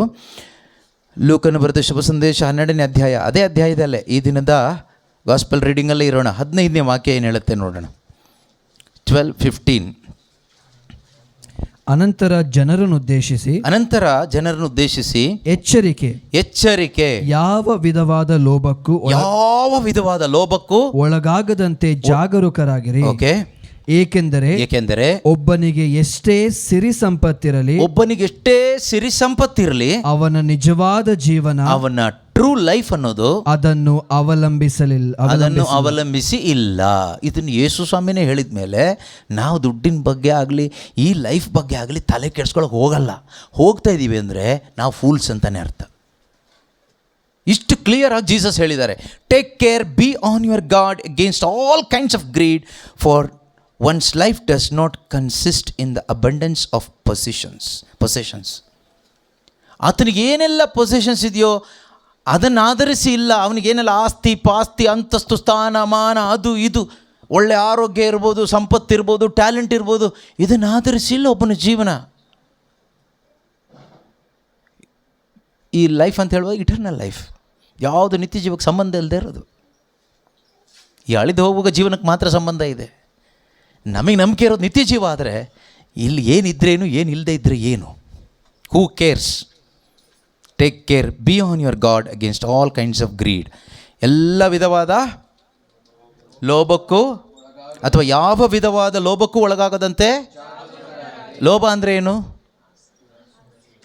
[SPEAKER 2] ಲೂಕನು ಬರೆದ ಶುಭ ಸಂದೇಶ 12ನೇ ಅಧ್ಯಾಯ, ಅದೇ ಅಧ್ಯಾಯದಲ್ಲೇ ಈ ದಿನದ ಗಾಸ್ಪಲ್ ರೀಡಿಂಗಲ್ಲೇ ಇರೋಣ. 15ನೇ ವಾಕ್ಯ ಏನು ಹೇಳುತ್ತೆ ನೋಡೋಣ. 12:15.
[SPEAKER 3] ಅನಂತರ ಜನರನ್ನು ಉದ್ದೇಶಿಸಿ ಎಚ್ಚರಿಕೆ, ಯಾವ ವಿಧವಾದ ಲೋಭಕ್ಕೂ ಒಳಗಾಗದಂತೆ ಜಾಗರೂಕರಾಗಿರಿ.
[SPEAKER 2] ಓಕೆ.
[SPEAKER 3] ಏಕೆಂದರೆ ಒಬ್ಬನಿಗೆ ಎಷ್ಟೇ ಸಿರಿ ಸಂಪತ್ತಿರಲಿ ಅವನ ನಿಜವಾದ ಜೀವನ,
[SPEAKER 2] ಅವನ ಟ್ರೂ ಲೈಫ್ ಅನ್ನೋದು
[SPEAKER 3] ಅದನ್ನು
[SPEAKER 2] ಅವಲಂಬಿಸಿ ಇಲ್ಲ. ಇದನ್ನು ಯೇಸು ಸ್ವಾಮಿನೇ ಹೇಳಿದ ಮೇಲೆ ನಾವು ದುಡ್ಡಿನ ಬಗ್ಗೆ ಆಗಲಿ ಈ ಲೈಫ್ ಬಗ್ಗೆ ಆಗಲಿ ತಲೆ ಕೆಡ್ಸ್ಕೊಳಕ್ಕೆ ಹೋಗ್ತಾ ಇದ್ದೀವಿ ಅಂದರೆ ನಾವು ಫೂಲ್ಸ್ ಅಂತಲೇ ಅರ್ಥ. ಇಷ್ಟು ಕ್ಲಿಯರ್ ಆಗಿ ಜೀಸಸ್ ಹೇಳಿದ್ದಾರೆ. Take care, be on your guard against all kinds of greed, for one's life does not consist in the abundance of possessions. ಆತನಿಗೆ ಏನೆಲ್ಲ ಪೊಸೆಷನ್ಸ್ ಇದೆಯೋ ಅದನ್ನು ಆಧರಿಸಿ ಇಲ್ಲ. ಅವನಿಗೇನೆಲ್ಲ ಆಸ್ತಿ ಪಾಸ್ತಿ ಅಂತಸ್ತು ಸ್ಥಾನ ಮಾನ ಅದು ಇದು, ಒಳ್ಳೆ ಆರೋಗ್ಯ ಇರ್ಬೋದು, ಸಂಪತ್ತಿರ್ಬೋದು, ಟ್ಯಾಲೆಂಟ್ ಇರ್ಬೋದು, ಇದನ್ನು ಆಧರಿಸಿ ಇಲ್ಲ ಒಬ್ಬನ ಜೀವನ. ಈ ಲೈಫ್ ಅಂತ ಹೇಳುವಾಗ ಇಟರ್ನಲ್ ಲೈಫ್, ಯಾವುದು ನಿತ್ಯ ಜೀವಕ್ಕೆ ಸಂಬಂಧ ಇಲ್ಲದೆ ಇರೋದು. ಈ ಅಳಿದು ಹೋಗುವ ಜೀವನಕ್ಕೆ ಮಾತ್ರ ಸಂಬಂಧ ಇದೆ. ನಮಗೆ ನಂಬಿಕೆ ಇರೋದು ನಿತ್ಯ ಜೀವ. ಆದರೆ ಇಲ್ಲಿ ಏನಿದ್ರೇನು, ಏನಿಲ್ಲದೆ ಇದ್ದರೆ ಏನು? Who cares? Take care, be on your guard against all kinds of greed. ಎಲ್ಲ ವಿಧವಾದ ಲೋಭಕ್ಕೂ ಅಥವಾ ಯಾವ ವಿಧವಾದ ಲೋಭಕ್ಕೂ ಒಳಗಾಗದಂತೆ. ಲೋಭ ಅಂದರೆ ಏನು?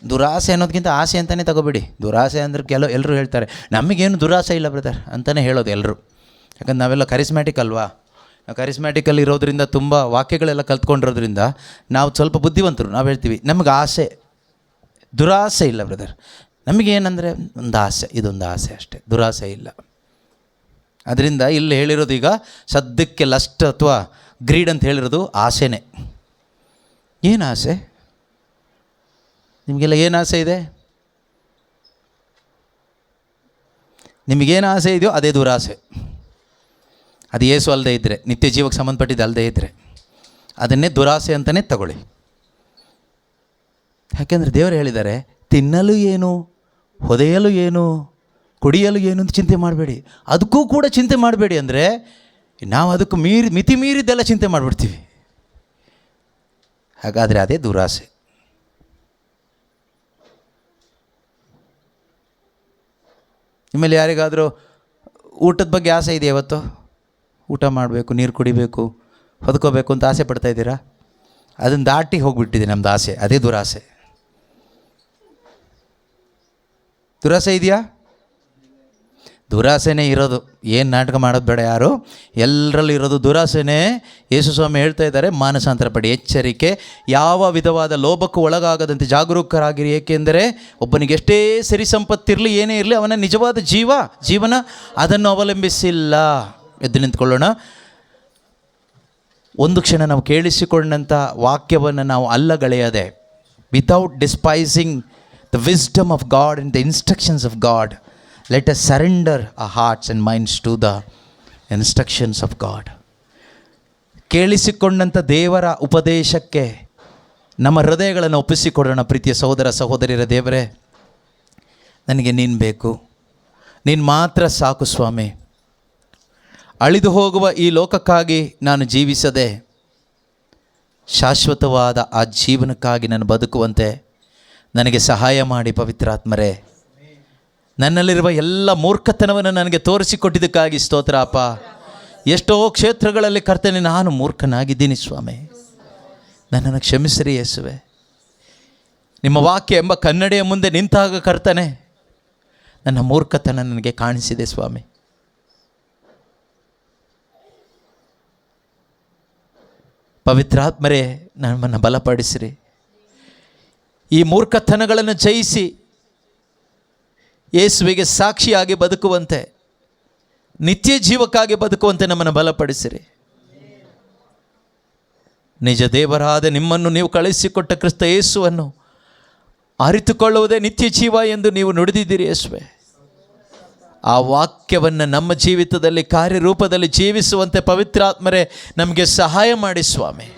[SPEAKER 2] ದುರಾಸೆ ಅನ್ನೋದಕ್ಕಿಂತ ಆಸೆ ಅಂತಲೇ ತಗೋಬೇಡಿ. ದುರಾಸೆ ಅಂದರೆ ಎಲ್ಲರೂ ಹೇಳ್ತಾರೆ ನಮಗೇನು ದುರಾಸೆ ಇಲ್ಲ ಬ್ರದರ್ ಅಂತಲೇ ಹೇಳೋದು ಎಲ್ಲರೂ. ಯಾಕಂದ್ರೆ ನಾವೆಲ್ಲ ಕರಿಸ್ಮ್ಯಾಟಿಕ್ ಅಲ್ವಾ. ಕರಿಸ್ಮ್ಯಾಟಿಕಲ್ಲಿ ಇರೋದ್ರಿಂದ ತುಂಬ ವಾಕ್ಯಗಳೆಲ್ಲ ಕಲ್ತ್ಕೊಂಡಿರೋದ್ರಿಂದ ನಾವು ಸ್ವಲ್ಪ ಬುದ್ಧಿವಂತರು. ನಾವು ಹೇಳ್ತೀವಿ ನಮಗೆ ಆಸೆ, ದುರಾಸೆ ಇಲ್ಲ ಬ್ರದರ್. ನಮಗೇನಂದರೆ ಒಂದು ಆಸೆ, ಇದೊಂದು ಆಸೆ ಅಷ್ಟೇ, ದುರಾಸೆ ಇಲ್ಲ. ಅದರಿಂದ ಇಲ್ಲಿ ಹೇಳಿರೋದು ಈಗ ಸದ್ಯಕ್ಕೆ ಲಸ್ಟ್ ಅಥವಾ ಗ್ರೀಡ್ ಅಂತ ಹೇಳಿರೋದು ಆಸೆನೇ. ಏನು ಆಸೆ? ನಿಮಗೆಲ್ಲ ಏನು ಆಸೆ ಇದೆ? ನಿಮಗೇನು ಆಸೆ ಇದೆಯೋ ಅದೇ ದುರಾಸೆ. ಅದು ಯೇಸು ಅಲ್ಲದೆ ಇದ್ದರೆ, ನಿತ್ಯ ಜೀವಕ್ಕೆ ಸಂಬಂಧಪಟ್ಟಿದ್ದು ಅಲ್ಲದೆ ಇದ್ದರೆ,
[SPEAKER 1] ಅದನ್ನೇ ದುರಾಸೆ ಅಂತಲೇ ತಗೊಳ್ಳಿ. ಯಾಕೆಂದರೆ ದೇವರು ಹೇಳಿದ್ದಾರೆ, ತಿನ್ನಲು ಏನು, ಹೊದೆಯಲು ಏನು, ಕುಡಿಯಲು ಏನು ಅಂತ ಚಿಂತೆ ಮಾಡಬೇಡಿ. ಅದಕ್ಕೂ ಕೂಡ ಚಿಂತೆ ಮಾಡಬೇಡಿ ಅಂದರೆ ನಾವು ಅದಕ್ಕೂ ಮಿತಿ ಮೀರಿದ್ದೆಲ್ಲ ಚಿಂತೆ ಮಾಡಿಬಿಡ್ತೀವಿ. ಹಾಗಾದರೆ ಅದೇ ದುರಾಸೆ. ನಿಮ್ಮಲ್ಲಿ ಯಾರಿಗಾದರೂ ಊಟದ ಬಗ್ಗೆ ಆಸೆ ಇದೆ? ಇವತ್ತು ಊಟ ಮಾಡಬೇಕು, ನೀರು ಕುಡಿಬೇಕು, ಹೊದ್ಕೋಬೇಕು ಅಂತ ಆಸೆ ಪಡ್ತಾ ಇದ್ದೀರಾ? ಅದನ್ನು ದಾಟಿ ಹೋಗಿಬಿಟ್ಟಿದೆ ನಮ್ಮದು ಆಸೆ. ಅದೇ ದುರಾಸೆ. ದುರಾಸೆ ಇದೆಯಾ? ದುರಾಸೆನೇ ಇರೋದು. ಏನು ನಾಟಕ ಮಾಡೋದು ಬೇಡ ಯಾರು, ಎಲ್ಲರಲ್ಲೂ ಇರೋದು ದುರಾಸೆನೇ. ಯೇಸು ಸ್ವಾಮಿ ಹೇಳ್ತಾ ಇದ್ದಾರೆ, ಮಾನಸಾಂತರ ಪಡಿ, ಎಚ್ಚರಿಕೆ, ಯಾವ ವಿಧವಾದ ಲೋಭಕ್ಕೂ ಒಳಗಾಗದಂತೆ ಜಾಗರೂಕರಾಗಿರಿ. ಏಕೆಂದರೆ ಒಬ್ಬನಿಗೆ ಎಷ್ಟೇ ಸಿರಿ ಸಂಪತ್ತಿರಲಿ, ಏನೇ ಇರಲಿ, ಅವನ ನಿಜವಾದ ಜೀವನ ಅದನ್ನು ಅವಲಂಬಿಸಿಲ್ಲ. ಎದ್ದು ನಿಂತ್ಕೊಳ್ಳೋಣ. ಒಂದು ಕ್ಷಣ ನಾವು ಕೇಳಿಸಿಕೊಂಡಂಥ ವಾಕ್ಯವನ್ನು ನಾವು ಅಲ್ಲಗಳೆಯದೆ, without despising the wisdom of God and the instructions of God, let us surrender our hearts and minds to the instructions of God. ಕೇಳಿಸಿಕೊಂಡಂಥ ದೇವರ ಉಪದೇಶಕ್ಕೆ ನಮ್ಮ ಹೃದಯಗಳನ್ನು ಒಪ್ಪಿಸಿಕೊಡೋಣ. ಪ್ರೀತಿಯ ಸಹೋದರ ಸಹೋದರಿಯರ, ದೇವರೇ, ನನಗೆ ನೀನು ಬೇಕು, ನೀನು ಮಾತ್ರ ಸಾಕು ಸ್ವಾಮಿ. ಅಳಿದು ಹೋಗುವ ಈ ಲೋಕಕ್ಕಾಗಿ ನಾನು ಜೀವಿಸದೆ ಶಾಶ್ವತವಾದ ಆ ಜೀವನಕ್ಕಾಗಿ ನಾನು ಬದುಕುವಂತೆ ನನಗೆ ಸಹಾಯ ಮಾಡಿ ಪವಿತ್ರಾತ್ಮರೇ. ನನ್ನಲ್ಲಿರುವ ಎಲ್ಲ ಮೂರ್ಖತನವನ್ನು ನನಗೆ ತೋರಿಸಿಕೊಟ್ಟಿದ್ದಕ್ಕಾಗಿ ಸ್ತೋತ್ರ ಅಪ್ಪ. ಎಷ್ಟೋ ಕ್ಷೇತ್ರಗಳಲ್ಲಿ ಕರ್ತನೆ ನಾನು ಮೂರ್ಖನಾಗಿದ್ದೀನಿ ಸ್ವಾಮಿ, ನನ್ನನ್ನು ಕ್ಷಮಿಸಿರಿ ಯೇಸುವೆ. ನಿಮ್ಮ ವಾಕ್ಯ ಎಂಬ ಕನ್ನಡಿಯ ಮುಂದೆ ನಿಂತಾಗ ಕರ್ತನೆ ನನ್ನ ಮೂರ್ಖತನ ನನಗೆ ಕಾಣಿಸಿದೆ ಸ್ವಾಮಿ. ಪವಿತ್ರಾತ್ಮರೇ, ನಮ್ಮನ್ನು ಬಲಪಡಿಸಿರಿ. ಈ ಮೂರ್ಖತನಗಳನ್ನು ಜಯಿಸಿ ಯೇಸುವಿಗೆ ಸಾಕ್ಷಿಯಾಗಿ ಬದುಕುವಂತೆ, ನಿತ್ಯ ಜೀವಕ್ಕಾಗಿ ಬದುಕುವಂತೆ ನಮ್ಮನ್ನು ಬಲಪಡಿಸಿರಿ. ನಿಜ ದೇವರಾದ ನಿಮ್ಮನ್ನು ನೀವು ಕಳಿಸಿಕೊಟ್ಟ ಕ್ರಿಸ್ತ ಯೇಸುವನ್ನು ಅರಿತುಕೊಳ್ಳುವುದೇ ನಿತ್ಯ ಜೀವ ಎಂದು ನೀವು ನುಡಿದಿದ್ದೀರಿ ಯೇಸುವೆ. ಆ ವಾಕ್ಯವನ್ನು ನಮ್ಮ ಜೀವಿತದಲ್ಲಿ ಕಾರ್ಯರೂಪದಲ್ಲಿ ಜೀವಿಸುವಂತೆ ಪವಿತ್ರಾತ್ಮರೇ ನಮಗೆ ಸಹಾಯ ಮಾಡಿ ಸ್ವಾಮಿ.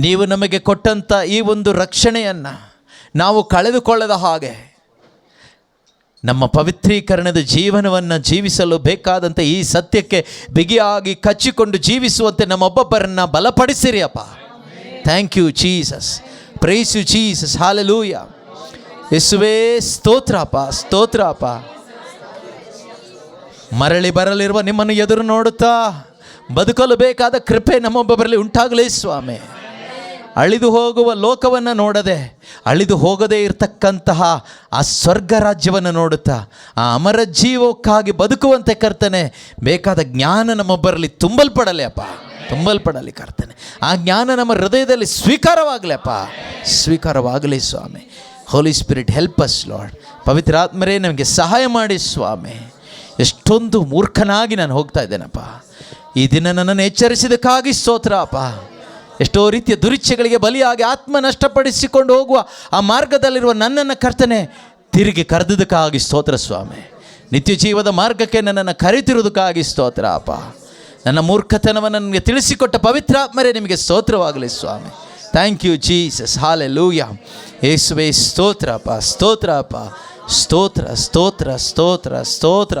[SPEAKER 1] ನೀವು ನಮಗೆ ಕೊಟ್ಟಂಥ ಈ ಒಂದು ರಕ್ಷಣೆಯನ್ನು ನಾವು ಕಳೆದುಕೊಳ್ಳದ ಹಾಗೆ ನಮ್ಮ ಪವಿತ್ರೀಕರಣದ ಜೀವನವನ್ನು ಜೀವಿಸಲು ಬೇಕಾದಂಥ ಈ ಸತ್ಯಕ್ಕೆ ಬಿಗಿಯಾಗಿ ಕಚ್ಚಿಕೊಂಡು ಜೀವಿಸುವಂತೆ ನಮ್ಮೊಬ್ಬೊಬ್ಬರನ್ನು ಬಲಪಡಿಸಿರಿ ಅಪ್ಪ. Thank you Jesus, praise you Jesus, hallelujah. ಯೇಸುವೇ ಸ್ತೋತ್ರ ಅಪ್ಪ, ಸ್ತೋತ್ರ ಅಪ್ಪ. ಮರಳಿ ಬರಲಿರುವ ನಿಮ್ಮನ್ನು ಎದುರು ನೋಡುತ್ತಾ ಬದುಕಲು ಬೇಕಾದ ಕೃಪೆ ನಮ್ಮೊಬ್ಬೊಬ್ಬರಲ್ಲಿ ಉಂಟಾಗಲಿ ಸ್ವಾಮಿ. ಅಳಿದು ಹೋಗುವ ಲೋಕವನ್ನು ನೋಡದೆ, ಅಳಿದು ಹೋಗದೇ ಇರತಕ್ಕಂತಹ ಆ ಸ್ವರ್ಗ ರಾಜ್ಯವನ್ನು ನೋಡುತ್ತಾ ಆ ಅಮರ ಜೀವಕ್ಕಾಗಿ ಬದುಕುವಂತೆ ಕರ್ತನೆ ಬೇಕಾದ ಜ್ಞಾನ ನಮ್ಮೊಬ್ಬರಲ್ಲಿ ತುಂಬಲ್ಪಡಲಿ ಅಪ್ಪ, ತುಂಬಲ್ಪಡಲಿ ಕರ್ತನೆ. ಆ ಜ್ಞಾನ ನಮ್ಮ ಹೃದಯದಲ್ಲಿ ಸ್ವೀಕಾರವಾಗಲಿ ಅಪ್ಪ, ಸ್ವೀಕಾರವಾಗಲಿ ಸ್ವಾಮಿ. ಹೋಲಿ ಸ್ಪಿರಿಟ್ ಹೆಲ್ಪ್ ಅಸ್ ಲಾರ್ಡ್. ಪವಿತ್ರಾತ್ಮರೇ ನಮಗೆ ಸಹಾಯ ಮಾಡಿ ಸ್ವಾಮಿ. ಎಷ್ಟೊಂದು ಮೂರ್ಖನಾಗಿ ನಾನು ಹೋಗ್ತಾ ಇದ್ದೇನಪ್ಪ. ಈ ದಿನ ನನ್ನನ್ನು ಎಚ್ಚರಿಸಿದಕ್ಕಾಗಿ ಸ್ತೋತ್ರ ಅಪ್ಪ. ಎಷ್ಟೋ ರೀತಿಯ ದುರಿಚ್ಛೆಗಳಿಗೆ ಬಲಿಯಾಗಿ ಆತ್ಮ ನಷ್ಟಪಡಿಸಿಕೊಂಡು ಹೋಗುವ ಆ ಮಾರ್ಗದಲ್ಲಿರುವ ನನ್ನನ್ನು ಕರ್ತನೆ ತಿರುಗಿ ಕರೆದುದಕ್ಕಾಗಿ ಸ್ತೋತ್ರ ಸ್ವಾಮಿ. ನಿತ್ಯ ಜೀವದ ಮಾರ್ಗಕ್ಕೆ ನನ್ನನ್ನು ಕರೆತಿರುವುದಕ್ಕಾಗಿ ಸ್ತೋತ್ರ ಅಪ್ಪ. ನನ್ನ ಮೂರ್ಖತನವನ್ನು ನನಗೆ ತಿಳಿಸಿಕೊಟ್ಟ ಪವಿತ್ರಾತ್ಮರೇ ನಿಮಗೆ ಸ್ತೋತ್ರವಾಗಲಿ ಸ್ವಾಮಿ. Thank you Jesus, hallelujah. ಯೇಸುವೇ ಸ್ತೋತ್ರ ಅಪ್ಪ, ಸ್ತೋತ್ರ ಅಪ್ಪ, ಸ್ತೋತ್ರ ಸ್ತೋತ್ರ ಸ್ತೋತ್ರ ಸ್ತೋತ್ರ.